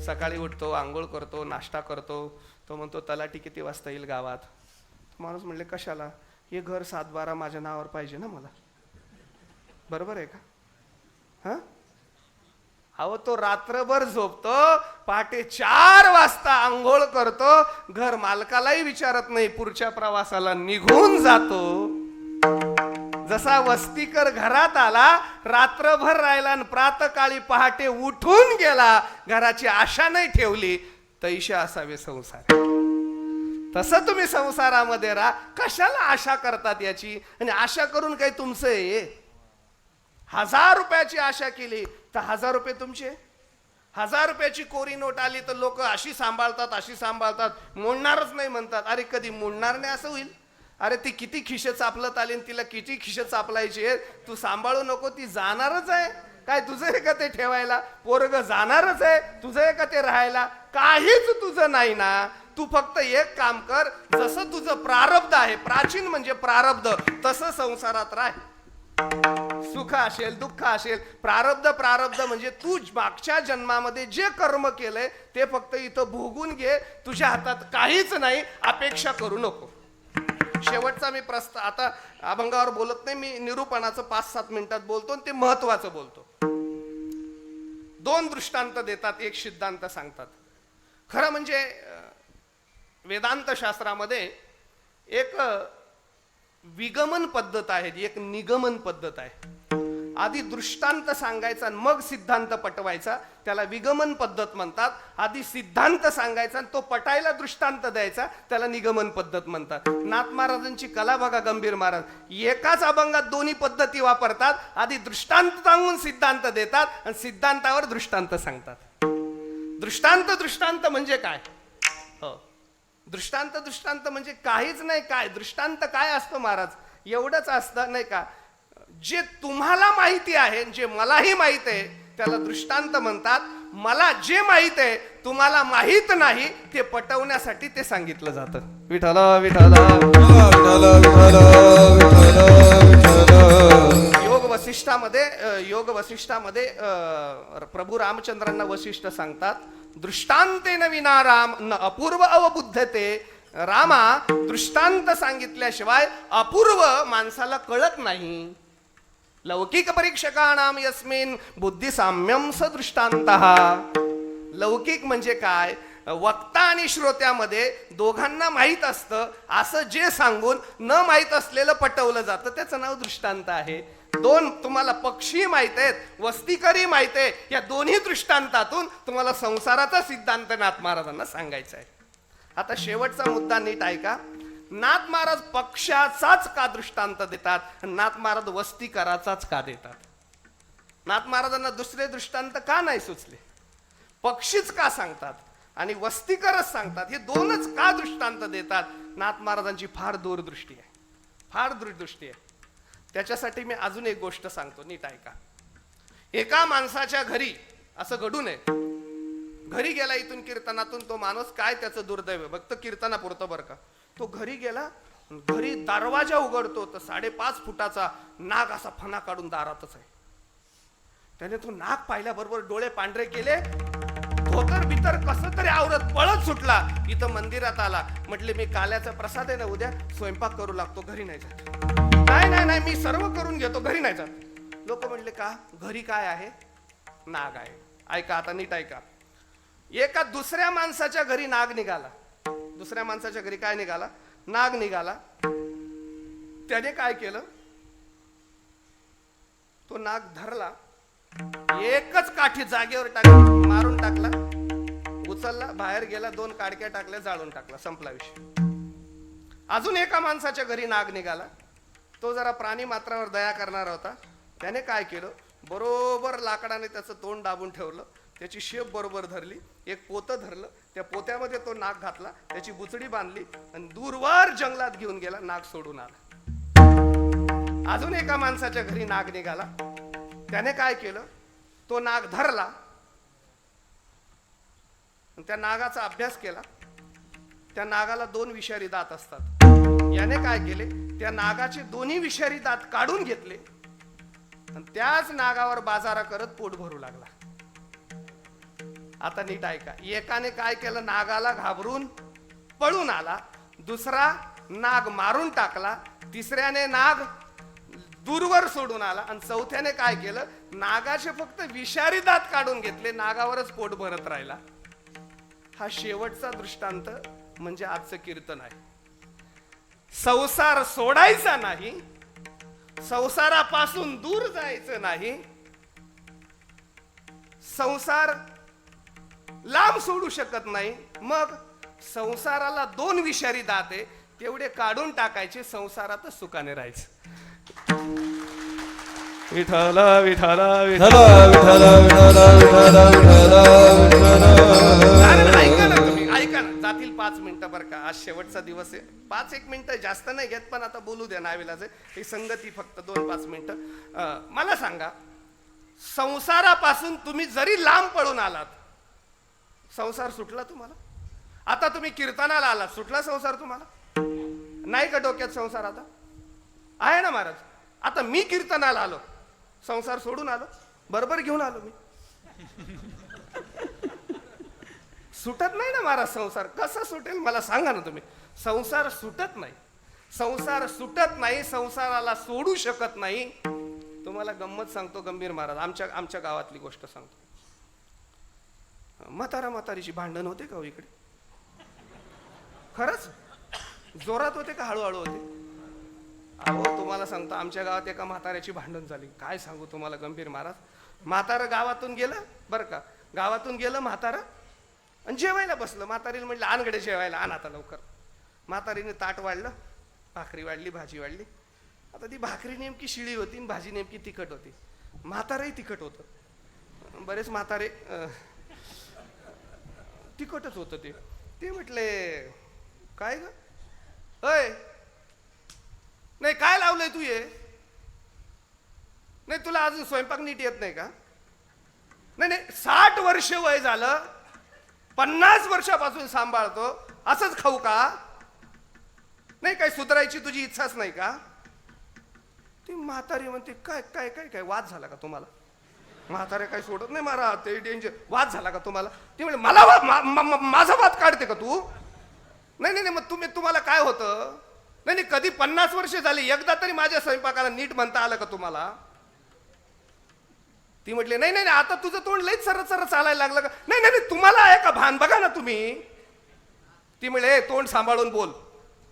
Speaker 1: सकाळी उठतो, आंघोळ करतो, नाश्ता करतो. तो म्हणतो तलाठी किती वाजता येईल गावात? माणूस म्हणले कशाला? हे घर 7-12 माझ्या नावावर पाहिजे ना मला, बरोबर आहे का? हा, अहो तो रात्रभर झोपतो, पहाटे 4 वाजता आंघोळ करतो, घर मालकालाही विचारत नाही, पुढच्या प्रवासाला निघून जातो. जसा वस्तीकर घरात आला, रात्रभर राहिला आणि प्रातकाळी पहाटे उठून गेला, घराची आशा नाही ठेवली, तैशा असावे संसार. तसं तुम्ही संसारामध्ये राहा. कशाला आशा करतात याची? आणि आशा करून काही तुमचं आहे? 1000 रुपयाची आशा केली तर 1000 रुपये तुमचे. 1000 रुपयाची कोरी नोट आली तर लोक अशी सांभाळतात, अशी सांभाळतात, मोडणारच नाही म्हणतात. अरे कधी मोडणार नाही असं होईल? अरे ती किती खिशे चापलत आली, तिला किती खिशे चापलायचे, तू सांभाळू नको, ती जाणारच आहे. काय तुझं आहे का ते ठेवायला? पोरग जाणारच आहे, तुझं आहे का ते राहायला? काहीच तुझं नाही ना. तू फक्त एक काम कर, जसं तुझं प्रारब्ध आहे, प्राचीन म्हणजे प्रारब्ध, तसं संसारात राह. सुख असेल दुःख असेल, प्रारब्ध प्रारब्ध म्हणजे तू मागच्या जन्मामध्ये जे कर्म केलंय ते फक्त इथं भोगून घे. तुझ्या हातात काहीच नाही, अपेक्षा करू नको. शेवटचा मी आता अभंगावर बोलत नाही, मी निरूपणाचं 5-7 मिनिटात बोलतो आणि ते महत्वाचं बोलतो. 2 दृष्टांत देतात, एक सिद्धांत सांगतात. खरं म्हणजे वेदांत शास्त्रामध्ये एक विगमन पद्धत आहे, एक निगमन पद्धत आहे. आधी दृष्टांत सांगायचा आणि मग सिद्धांत पटवायचा, त्याला विगमन पद्धत म्हणतात. आधी सिद्धांत सांगायचा आणि तो पटायला दृष्टांत द्यायचा, त्याला निगमन पद्धत म्हणतात. नाथ महाराजांची कला बघा, गंभीर महाराज एकाच अभंगात दोन्ही पद्धती वापरतात. आधी दृष्टांत सांगून सिद्धांत देतात आणि सिद्धांतावर दृष्टांत सांगतात. दृष्टांत म्हणजे काय? हो, दृष्टांत म्हणजे काहीच नाही. काय दृष्टांत काय असतो महाराज? एवढंच असतं नाही का, जे तुम्हाला माहिती आहे, जे मलाही माहित आहे, त्याला दृष्टांत म्हणतात. मला जे माहित आहे तुम्हाला माहित नाही, ते पटवण्यासाठी ते सांगितलं जातं. विठ्ठल विठ्ठल योग वसिष्ठामध्ये प्रभू रामचंद्रांना वसिष्ठ सांगतात, दृष्टांतेन विना राम न अपूर्व अवबुद्धते. रामा, दृष्टांत सांगितल्याशिवाय अपूर्व माणसाला कळत नाही. लौकिक परीक्षकाणाम यस्मिन बुद्धी साम्यम स दृष्टांतः. लौकिक म्हणजे काय? वक्ता आणि श्रोत्यामध्ये दोघांना माहित असतं असं जे सांगून न माहित असलेलं पटवलं जातं, त्याचं नाव दृष्टांत आहे. 2 तुम्हाला पक्षी माहित आहेत, वस्तीकरी माहित आहे. या दोन्ही दृष्टांतातून तुम्हाला संसाराचा सिद्धांत नाथ महाराजांना सांगायचा आहे. आता शेवटचा मुद्दा नीट ऐका. नाथ महाराज पक्षाचाच का दृष्टांत देतात, नाथ महाराज वस्तीकराचाच का देतात? नाथ महाराजांना दुसरे दृष्टांत का नाही सुचले? पक्षीच का सांगतात आणि वस्तीकरच सांगतात? हे दोनच का दृष्टांत देतात? नाथ महाराजांची फार दूरदृष्टी आहे, फार दूरदृष्टी आहे. त्याच्यासाठी मी अजून एक गोष्ट सांगतो, नीट ऐका. एका माणसाच्या घरी असं घडू नये. घरी गेला इथून कीर्तनातून तो माणूस, काय त्याचं दुर्दैव, फक्त कीर्तनापुरतं बरं का. तो घरी गेला, घरी दरवाजा उघडतो तर 5.5 फुटाचा नाग असा फणा काढून दारातच आहे. त्याने तो नाग पाहिल्याबरोबर डोळे पांढरे केले, धोतर बितर कसं तरी आवरत पळत सुटला. इथं मंदिरात आला, म्हटले मी काल्याचा प्रसाद आहे ना, उद्या स्वयंपाक करू लागतो, घरी नाही जात. नाही नाही नाही, मी सर्व करून घेतो, घरी नाही जात. लोक म्हणले का? घरी काय आहे? नाग आहे. ऐका आता, नीट ऐका. एका दुसऱ्या माणसाच्या घरी नाग निघाला. दुसऱ्या माणसाच्या घरी काय निघाला? नाग निघाला. त्याने काय केलं? तो नाग धरला, एकच काठी जागेवर मारून टाकला, उचलला, बाहेर गेला, 2 काडक्या टाकल्या, जाळून टाकला, संपला विषय. अजून एका माणसाच्या घरी नाग निघाला. तो जरा प्राणी मात्रावर दया करणारा होता. त्याने काय केलं? बरोबर लाकडाने त्याचं तोंड दाबून ठेवलं, त्याची शेप बरोबर धरली, एक पोतं धरलं, त्या पोत्यामध्ये तो नाग घातला, त्याची बुचडी बांधली आणि दूरवर जंगलात घेऊन गेला. नाग सोडून आला. अजून एका माणसाच्या घरी नाग निघाला. त्याने काय केलं? तो नाग धरला, त्या नागाचा अभ्यास केला. त्या नागाला 2 विषारी दात असतात. याने काय केले? त्या नागाचे 2ही विषारी दात काढून घेतले आणि त्याच नागावर बाजारा करत पोट भरू लागला. आता नीट ऐका. एकाने काय केलं? नागाला घाबरून पळून आला, दुसरा नाग मारून टाकला, तिसऱ्याने नाग दूरवर सोडून आला आणि चौथ्याने काय केलं? नागाचे फक्त विषारी दात काढून घेतले, नागावरच पोट भरत राहिला. हा शेवटचा दृष्टांत म्हणजे आजचं कीर्तन आहे. संसार सोडायचा नाही, संसारापासून दूर जायचं नाही, संसार लांब सोडू शकत नाही. मग संसाराला 2 विषारी दात आहे, तेवढे काढून टाकायचे, संसारातच सुखाने राहायचं. विठ्ठल विठ्ठल विठ्ठल ऐका ना तुम्ही, ऐका ना. जातील 5 मिनिटं बरं का. आज शेवटचा दिवस आहे. 5-1 मिनिटं जास्त नाही घेत, पण आता बोलू द्या, नाविलाज आहे. ही संगती फक्त 2-5 मिनिटं. मला सांगा, संसारापासून तुम्ही जरी लांब पळून आलात, संसार सुटला तुम्हाला? आता तुम्ही कीर्तनाला आलात, सुटला संसार तुम्हाला? नाही का डोक्यात संसार? आता आहे ना महाराज. आता मी कीर्तनाला आलो, संसार सोडून आलो, बरोबर घेऊन आलो मी. सुटत नाही ना महाराज संसार. कसं सुटेल मला सांगा ना तुम्ही. संसार सुटत नाही, संसार सुटत नाही, संसाराला सोडू शकत नाही. तुम्हाला गंमत सांगतो गंभीर महाराज, आमच्या गावातली गोष्ट सांगतो. म्हातारीची भांडण होते का हो इकडे? खरंच जोरात होते का हळूहळू होते? अहो तुम्हाला सांगतो, आमच्या गावात एका म्हाताऱ्याची भांडण झाली. काय सांगू तुम्हाला गंभीर महाराज. म्हातारं गावातून गेलं बरं का, गावातून गेलं म्हातारं आणि जेवायला बसलं. म्हातारीला म्हटलं आणगडे जेवायला, आण आता लवकर. म्हातारीने ताट वाढलं, भाकरी वाढली, भाजी वाढली. आता ती भाकरी नेमकी शिळी होती आणि भाजी नेमकी तिखट होती. म्हातारही तिखट होतं. बरेच म्हातारे तिखटच होतं ते म्हटले काय ग अय, नाही काय लावलंय तू हे? नाही तुला अजून स्वयंपाक नीट येत नाही का? नाही 60 वर्ष वय झालं, 50 वर्षापासून सांभाळतो, असंच खाऊ का? नाही काय सुधारायची तुझी इच्छाच नाही का? ती म्हातारी म्हणते काय काय काय काय वाद झाला का तुम्हाला? म्हातारे काय सोडत नाही मारा, ते डेंजर. वाद झाला का तुम्हाला? ती म्हणजे मला माझा वाद काढते का तू? नाही नाही मग तुम्हाला काय होतं? नाही कधी 50 वर्ष झाली, एकदा तरी माझ्या स्वयंपाकाला नीट म्हणता आलं का तुम्हाला? ती म्हटली नाही नाही आता तुझं तोंड लईच सरळ सरळ चालायला लागलं का? नाही नाही तुम्हाला आहे का भान? बघा ना तुम्ही. ती म्हणले तोंड सांभाळून बोल.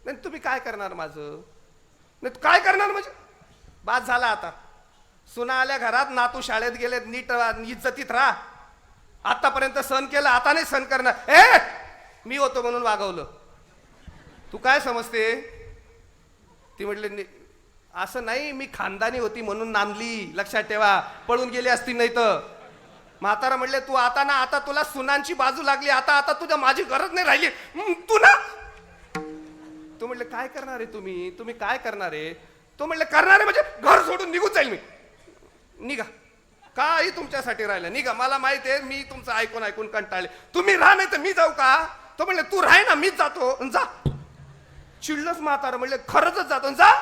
Speaker 1: नाही तुम्ही काय करणार माझं? नाही काय करणार म्हणजे? बाद झाला आता. सुना आल्या घरात, नातू शाळेत गेले, नीट इज्जतीत राहा. आतापर्यंत सहन केलं, आता नाही सहन करणार. मी होतो म्हणून वागवलं. तू काय समजते? ती म्हटले असं नाही, मी खानदानी होती म्हणून नांदली, लक्षात ठेवा, पळून गेली असती नाही तर. म्हातारा म्हणले तू आता ना, आता तुला सुनांची बाजू लागली, आता आता तुझ्या माझी गरज नाही राहिली, तू ना. तू म्हटले काय करणार आहे तुम्ही, तुम्ही काय करणार आहे? तो म्हणले करणार आहे म्हणजे घर सोडून निघून जाईल मी. निघा, काही तुमच्यासाठी राहिलं, निघा, मला माहिती आहे मी तुमचं ऐकून ऐकून कंटाळले, तुम्ही राहा नाही तर मी जाऊ का? तो म्हणले तू राह ना, मीच जातो. जा. चिडलंच म्हातारा, म्हणले खरंच जातो, जा.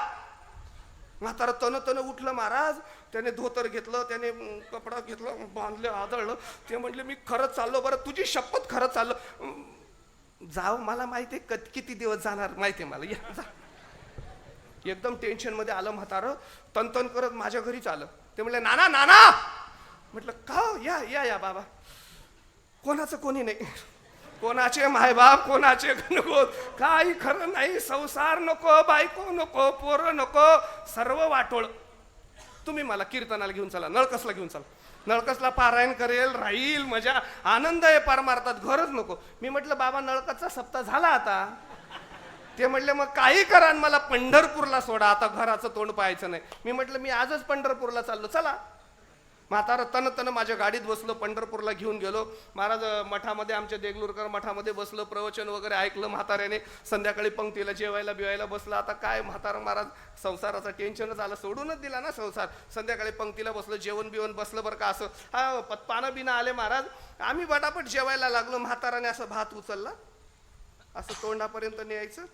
Speaker 1: म्हातारा तन उठलं महाराज, त्याने धोतर घेतलं, त्याने कपडा घेतला, बांधले, आदळलं. ते म्हणले मी खरंच चाललो, बरं तुझी शपथ खरंच चाललो. जाऊ, मला माहिती आहे किती दिवस जाणार माहिती आहे मला, या जा. एकदम टेन्शन मध्ये आलं म्हातारं, तन करत माझ्या घरीच आलं. ते म्हणले नाना नाना. म्हटलं का? या या या बाबा. कोणाचं कोणी नाही, कोणाचे मायबाप, कोणाचे नको, काही खरं नाही, संसार नको, बायको नको, पोरं नको, सर्व वाटोळ. तुम्ही मला कीर्तनाला घेऊन चला, नळकसला घेऊन चला, नळकसला पारायण करेल, राहील, मजा आनंद आहे परमार्थात, घरच नको. मी म्हटलं बाबा नळकसचा सप्ताह झाला आता. ते म्हणले मग काही करा आणि मला पंढरपूरला सोडा, आता घराचं तोंड पाहायचं नाही. मी म्हटलं मी आजच पंढरपूरला चाललो, चला. म्हातारा तन माझ्या गाडीत बसलो, पंढरपूरला घेऊन गेलो. महाराज मठामध्ये, आमच्या देगलूरकर मठामध्ये बसलो, प्रवचन वगैरे ऐकलं म्हाताऱ्याने. संध्याकाळी पंक्तीला जेवायला बिवायला बसलं. आता काय म्हातारा महाराज संसाराचं टेन्शनच आलं, सोडूनच दिला ना संसार. संध्याकाळी पंक्तीला बसलो, जेवण बिवण बसलं बरं का, असं हा पानं बिनं आले महाराज. आम्ही बटापट जेवायला लागलो. म्हाताराने असं भात उचलला, असं तोंडापर्यंत न्यायचं,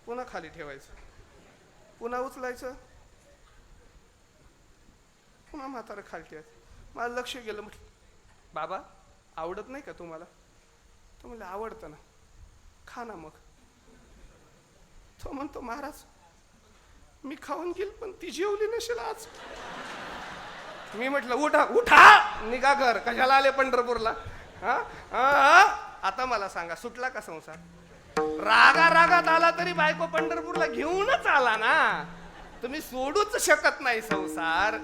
Speaker 1: पुन्हा खाली ठेवायचं, पुन्हा उचलायचं, पुन्हा म्हातारा खाली ठेवायचं. मला लक्ष गेलं, म्हटलं बाबा आवडत नाही का तुम्हाला? तो म्हणलं आवडतं ना, खा ना मग. तो म्हणतो महाराज मी खाऊन गेल पण ती जेवली नसेल आज. मी म्हटलं उठा उठा, निघा घर, कशाला आले पंढरपूरला? आता मला सांगा, सुटला का संसार? रागात आला तरी बायको पंढरपूरला घेऊनच आला ना. तुम्ही सोडूच शकत नाही संसार,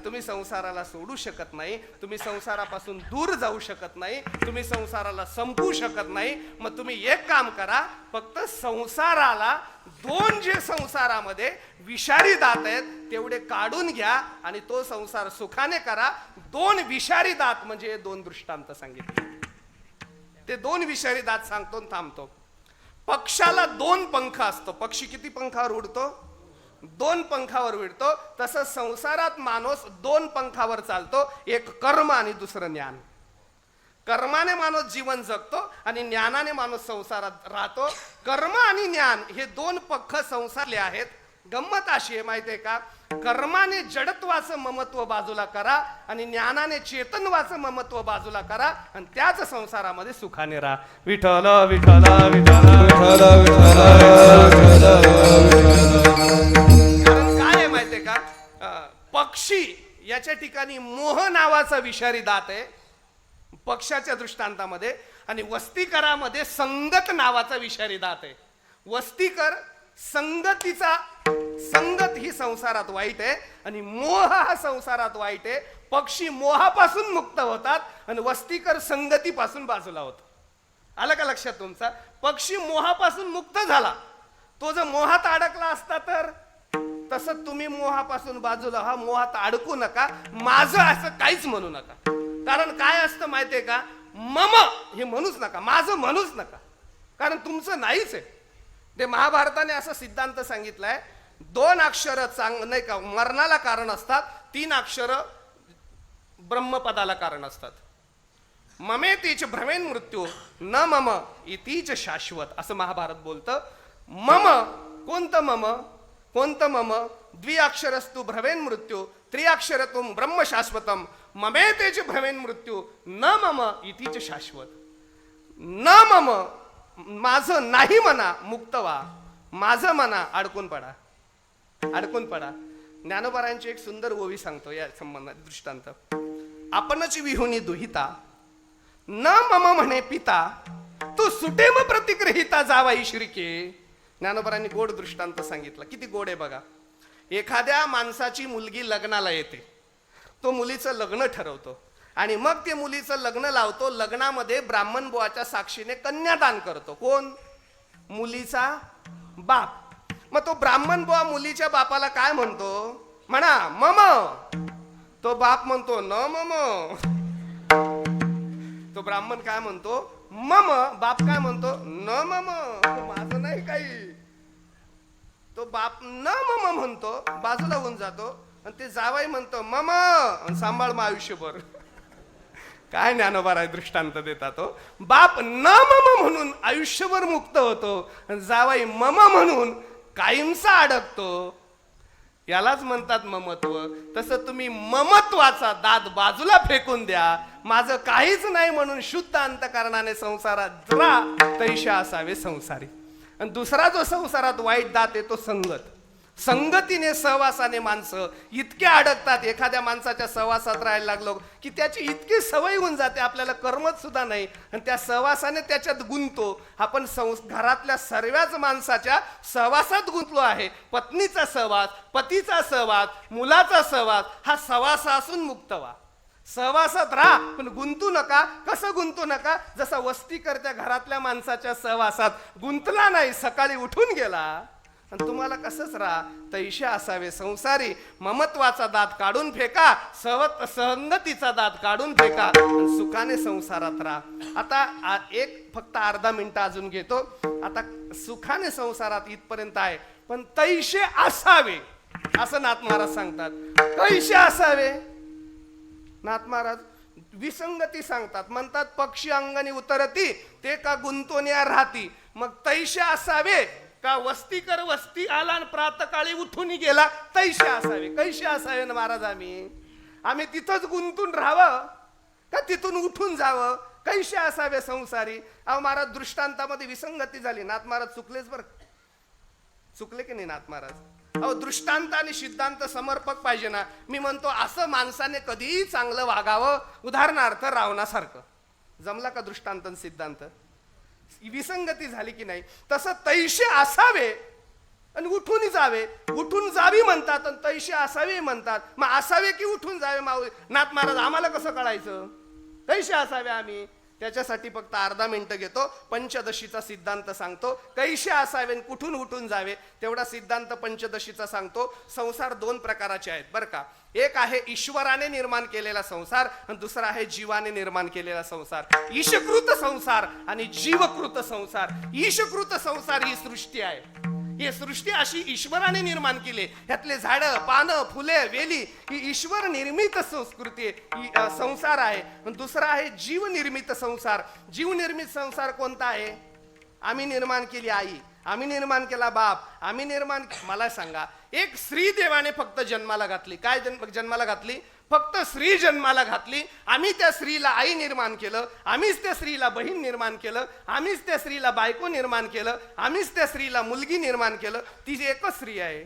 Speaker 1: तुम्ही संसाराला सोडू शकत नाही, तुम्ही संसारापासून दूर जाऊ शकत नाही, तुम्ही संसाराला संपू शकत नाही. मग तुम्ही एक काम करा, फक्त संसाराला दोन जे संसारामध्ये विषारी दात आहेत तेवढे काढून घ्या आणि तो संसार सुखाने करा. दोन विषारी दात म्हणजे दोन दृष्टांत सांगितले, ते दोन विषारी दात सांगतो आणि थांबतो. पक्षाला दोन पंख असतो, पक्षी किती पंखावर उडतो? दोन पंखावर उडतो. तसं संसारात माणूस दोन पंखावर चालतो, एक कर्म आणि दुसरं ज्ञान. कर्माने माणूस जीवन जगतो आणि ज्ञानाने माणूस संसारात राहतो. कर्म आणि ज्ञान हे दोन पंख संसारले आहेत. गंमत अशी आहे माहितीये का, कर्माने जडत्वाचं ममत्व बाजूला करा आणि ज्ञानाने चेतनवाचं ममत्व बाजूला करा आणि त्याच संसारामध्ये सुखाने राहा. विठ्ठल विठ्ठल विठ्ठल. कारण काय आहे माहितीये का, पक्षी याच्या ठिकाणी मोह नावाचा विषारी दात आहे पक्षाच्या दृष्टांतामध्ये, आणि वस्तीकरामध्ये संगत नावाचा विषारी दात आहे. वस्तीकर संगतीचा, संगत ही संसारात वाईट आहे आणि मोह हा संसारात वाईट आहे. पक्षी मोहापासून मुक्त होतात आणि वस्तीकर संगतीपासून बाजूला होतो. आलं का लक्षात तुमचा? पक्षी मोहापासून मुक्त झाला, तो जर मोहात अडकला असता तर तसं तुम्ही मोहापासून बाजूला हा, मोहात अडकू नका, माझं असं काहीच म्हणू नका. कारण काय असतं माहितीये का, मम हे म्हणूच नका, माझं म्हणूच नका, कारण तुमचं नाहीच आहे. ते महाभारताने असा सिद्धांत सांगितलाय, दोन अक्षर नाही का मरणाला कारण असतात, तीन अक्षर ब्रह्मपदाला कारण असतात. ममेतीच भ्रमेन मृत्यू न मम इतीच शाश्वत, असं महाभारत बोलतं. मम कोणतं मम, कोणतं मम? द्विअक्षरस्तु भ्रमेन मृत्यू त्रिअक्षरतुम ब्रह्म शाश्वतम ममेतेच भ्रमेन मृत्यू न मम इतीच शाश्वत. न मम माझं नाही म्हणा, मुक्त व्हा, माझं म्हणा, अडकून पडा, अडकून पडा. ज्ञानोबारांची एक सुंदर ओवी सांगतो या संबंधात दृष्टांत. आपणच विहुनी दुहिता न मम म्हणे पिता, तू सुटेम प्रतिग्रहिता जावाई श्रीके. ज्ञानोबारांनी गोड दृष्टांत सांगितला, किती गोड आहे बघा. एखाद्या माणसाची मुलगी लग्नाला येते, तो मुलीचं लग्न ठरवतो आणि मग ते मुलीचं लग्न लावतो. लग्नामध्ये ब्राह्मण बुवाच्या साक्षीने कन्यादान करतो. कोण? मुलीचा बाप. मग तो ब्राह्मण बुवा मुलीच्या बापाला काय म्हणतो? म्हणा मम. तो बाप म्हणतो न मम. तो ब्राह्मण काय म्हणतो? मम. बाप काय म्हणतो? न मम. माझं नाही काही. तो बाप न मम म्हणतो, बाजूला होऊन जातो. आणि ते जावाई म्हणतो मम, सांभाळ मग आयुष्यभर. काय ज्ञानोबा दृष्टांत देता तो. बाप न मम म्हणून आयुष्यभर मुक्त होतो, जावाई मम म्हणून कायमचा अडकतो. यालाच म्हणतात ममत्व. तसं तुम्ही ममत्वाचा दात बाजूला फेकून द्या. माझं काहीच नाही म्हणून शुद्ध अंतकरणाने संसारात जरा तैशा असावे संसारी. आणि दुसरा जो संसारात वाईट दात येतो संगत. संगतीने सहवासाने माणसं इतके अडकतात. एखाद्या माणसाच्या सहवासात राहायला लागलो की त्याची इतकी सवय होऊन जाते, आपल्याला करमत सुद्धा नाही. आणि त्या सहवासाने त्याच्यात गुंततो. आपण घरातल्या सर्वच माणसाच्या सहवासात गुंतलो आहे. पत्नीचा सहवास, पतीचा सहवास, मुलाचा सहवास, हा सहवासासून मुक्त व्हा. सहवासात राहा पण गुंतू नका. कसं गुंतू नका? जसा वस्ती करत्या घरातल्या माणसाच्या सहवासात गुंतला नाही, सकाळी उठून गेला. आणि तुम्हाला कसंच राहा तैशे असावे संसारी. ममत्वाचा दात काढून फेका, संगतीचा दात काढून फेका, आणि सुखाने संसारात राहा. आता एक फक्त अर्धा मिनिट अजून घेतो. आता सुखाने संसारात इथपर्यंत आहे, पण तैशे असावे असं नाथ महाराज सांगतात. कैशे असावे? नाथ महाराज विसंगती सांगतात. म्हणतात पक्षी अंगणी उतरती ते का गुंतवण्या राहती. मग तैशे असावे का वस्ती वस्ती आला आणि प्रातकाळी उठून गेला, तैशे असावे. कैशे असावे ना महाराज? आम्ही तिथंच गुंतून राहावं का तिथून उठून जावं? कैशे असावे संसारी. अहो महाराज दृष्टांतामध्ये विसंगती झाली. नाथ महाराज चुकलेच बरं. चुकले की नाही नाथ महाराज? अहो दृष्टांत आणि सिद्धांत समर्पक पाहिजे ना. मी म्हणतो असं माणसाने कधीही चांगलं वागावं. उदाहरणार्थ रावणासारखं. जमला का दृष्टांत आणि सिद्धांत? विसंगती झाली की नाही? तसं तैशे असावे आणि उठून जावे. उठून जावी म्हणतात आणि तैशे असावे म्हणतात. मग असावे की उठून जावे? नाथ महाराज आम्हाला कसं कळायचं कैशे असावे आम्ही? त्याच्यासाठी फक्त अर्धा मिनिट घेतो. पंचदशीचा सिद्धांत सांगतो. कैशे असावे कुठून उठून जावे तेवढा सिद्धांत पंचदशीचा सांगतो. संसार दोन प्रकारचे आहेत बरं का. एक आहे ईश्वराने निर्माण केलेला संसार आणि दुसरा आहे जीवाने निर्माण केलेला संसार. ईशकृत संसार आणि जीवकृत संसार. ईशकृत संसार ही सृष्टी आहे. ही सृष्टी अशी ईश्वराने निर्माण केली. ह्यातले झाडं, पानं, फुले, वेली ही ईश्वर निर्मित संस्कृती संसार आहे. दुसरा आहे जीव निर्मित संसार. जीव निर्मित संसार कोणता आहे? आम्ही निर्माण केली आई, आम्ही निर्माण केला बाप, आम्ही निर्माण. मला सांगा, एक स्त्री देवाने फक्त जन्माला घातली. काय जन्माला घातली? फक्त स्त्री जन्माला घातली. आम्ही त्या स्त्रीला आई निर्माण केलं, आम्हीच त्या स्त्रीला बहीण निर्माण केलं, आम्हीच त्या स्त्रीला बायको निर्माण केलं, आम्हीच त्या स्त्रीला मुलगी निर्माण केलं. ती एकच स्त्री आहे,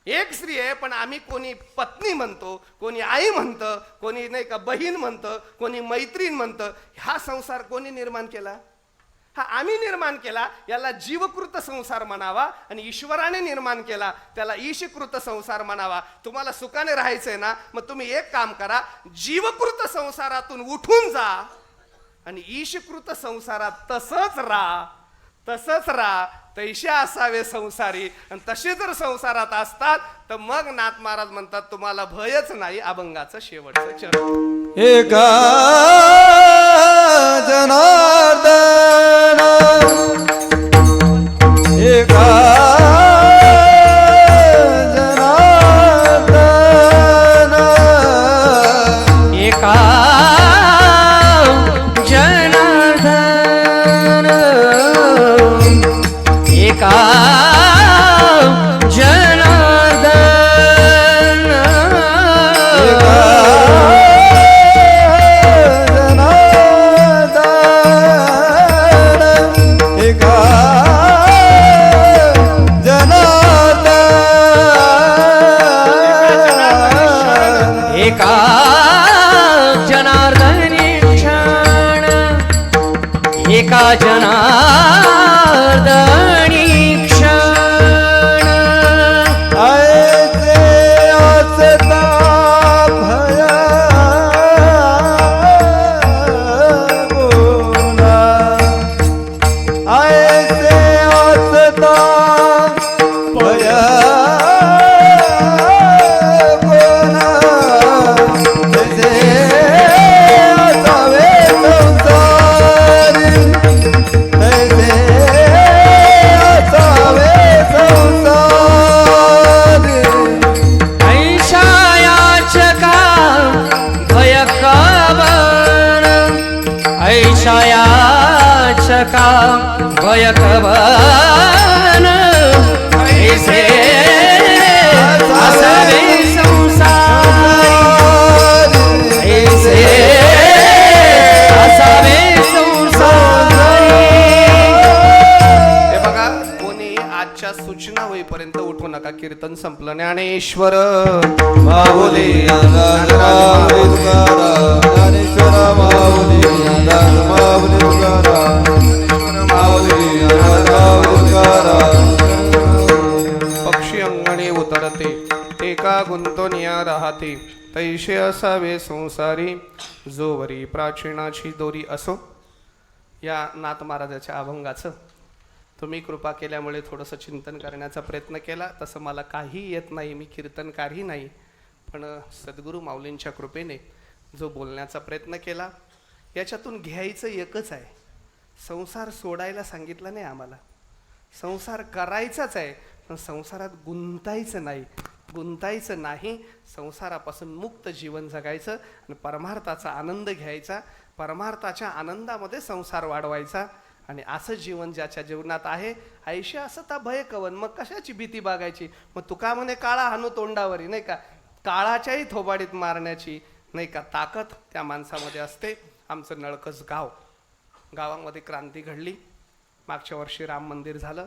Speaker 1: एक स्त्री आहे. पण आम्ही कोणी पत्नी म्हणतो, कोणी आई म्हणतं, कोणी नाही का बहीण म्हणतं, कोणी मैत्रीण म्हणतं. हा संसार कोणी निर्माण केला? हा आम्ही निर्माण केला. याला जीवकृत संसार म्हणावा. आणि ईश्वराने निर्माण केला त्याला ईशकृत संसार म्हणावा. तुम्हाला सुखाने राहायचंय ना, मग तुम्ही एक काम करा, जीवकृत संसारातून उठून जा आणि ईशकृत संसारात तसंच राहा. तसंच राहा. तैशे असावे संसारी. आणि तसे जर संसारात असतात तर मग नाथ महाराज म्हणतात तुम्हाला भयच नाही. अभंगाचं शेवटचं चरण.
Speaker 2: एका जनार्दन एका जनार्दन
Speaker 3: एका जनार्दन एका जनार्दन एका जनार्दनी क्षण एका जनार्दनी क्षण
Speaker 2: ऐसे असता भया
Speaker 3: विषयाचका भयकवन ऐसे असावे संसार ऐसे असावे संसार
Speaker 1: हे बघा, कोणी आजच्या सूचना होईपर्यंत उठू नका. कीर्तन संपलं. ज्ञानेश्वर
Speaker 2: माऊली ज्ञानराज माऊली तुकाराम ज्ञानेश्वर माऊली ज्ञानराज माऊली तुकाराम माऊली ज्ञानराज तुकाराम.
Speaker 1: पक्षी अंगणे उतरते एका गुंतोनिया राहते तैसे असावे संसारी जोवरी प्राचीनाची दोरी असो. या नाथ महाराजाच्या अभंगाचं तुम्ही कृपा केल्यामुळे थोडंसं चिंतन करण्याचा प्रयत्न केला. तसं मला काही येत नाही, मी कीर्तनकारही नाही, पण सद्गुरू माऊलींच्या कृपेने जो बोलण्याचा प्रयत्न केला याच्यातून घ्यायचं एकच आहे, संसार सोडायला सांगितला नाही आम्हाला, संसार करायचाच आहे, पण संसारात गुंतायचं नाही, संसारापासून मुक्त जीवन जगायचं आणि परमार्थाचा आनंद घ्यायचा, परमार्थाच्या आनंदामध्ये संसार वाढवायचा. आणि असं जीवन ज्याच्या जीवनात आहे, आयुष्य असं ता भय कवन, मग कशाची भीती बागायची. मग तुका म्हणे काळा हानू तोंडावरी, नाही का, काळाच्याही थोबाडीत मारण्याची नाही का ताकद त्या माणसामध्ये असते. आमचं नळकस गावामध्ये क्रांती घडली. मागच्या वर्षी राम मंदिर झालं,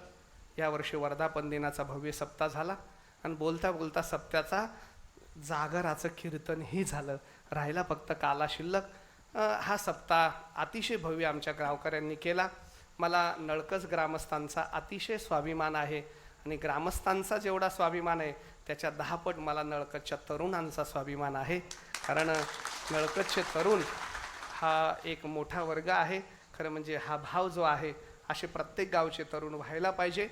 Speaker 1: यावर्षी वर्धापन दिनाचा भव्य सप्ताह झाला आणि बोलता बोलता सप्त्याचा जागराचं कीर्तनही झालं. राहिला फक्त काला शिल्लक. हा सप्ताह अतिशय भव्य आमच्या गावकऱ्यांनी केला. मला नळकस ग्रामस्थांचा अतिशय स्वाभिमान आहे आणि ग्रामस्थांचा जेवढा स्वाभिमान आहे त्याच्या 10 पट मला नळकसच्या तरुणांचा स्वाभिमान आहे. कारण नळकसचे तरुण हा एक मोठा वर्ग आहे. खरं म्हणजे हा भाव जो आहे, असे प्रत्येक गावचे तरुण व्हायला पाहिजे.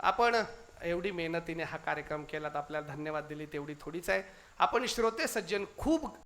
Speaker 1: आपण एवढी मेहनतीने हा कार्यक्रम केला तर आपल्याला धन्यवाद दिली तेवढी थोडीच आहे. आपण श्रोते सज्जन खूप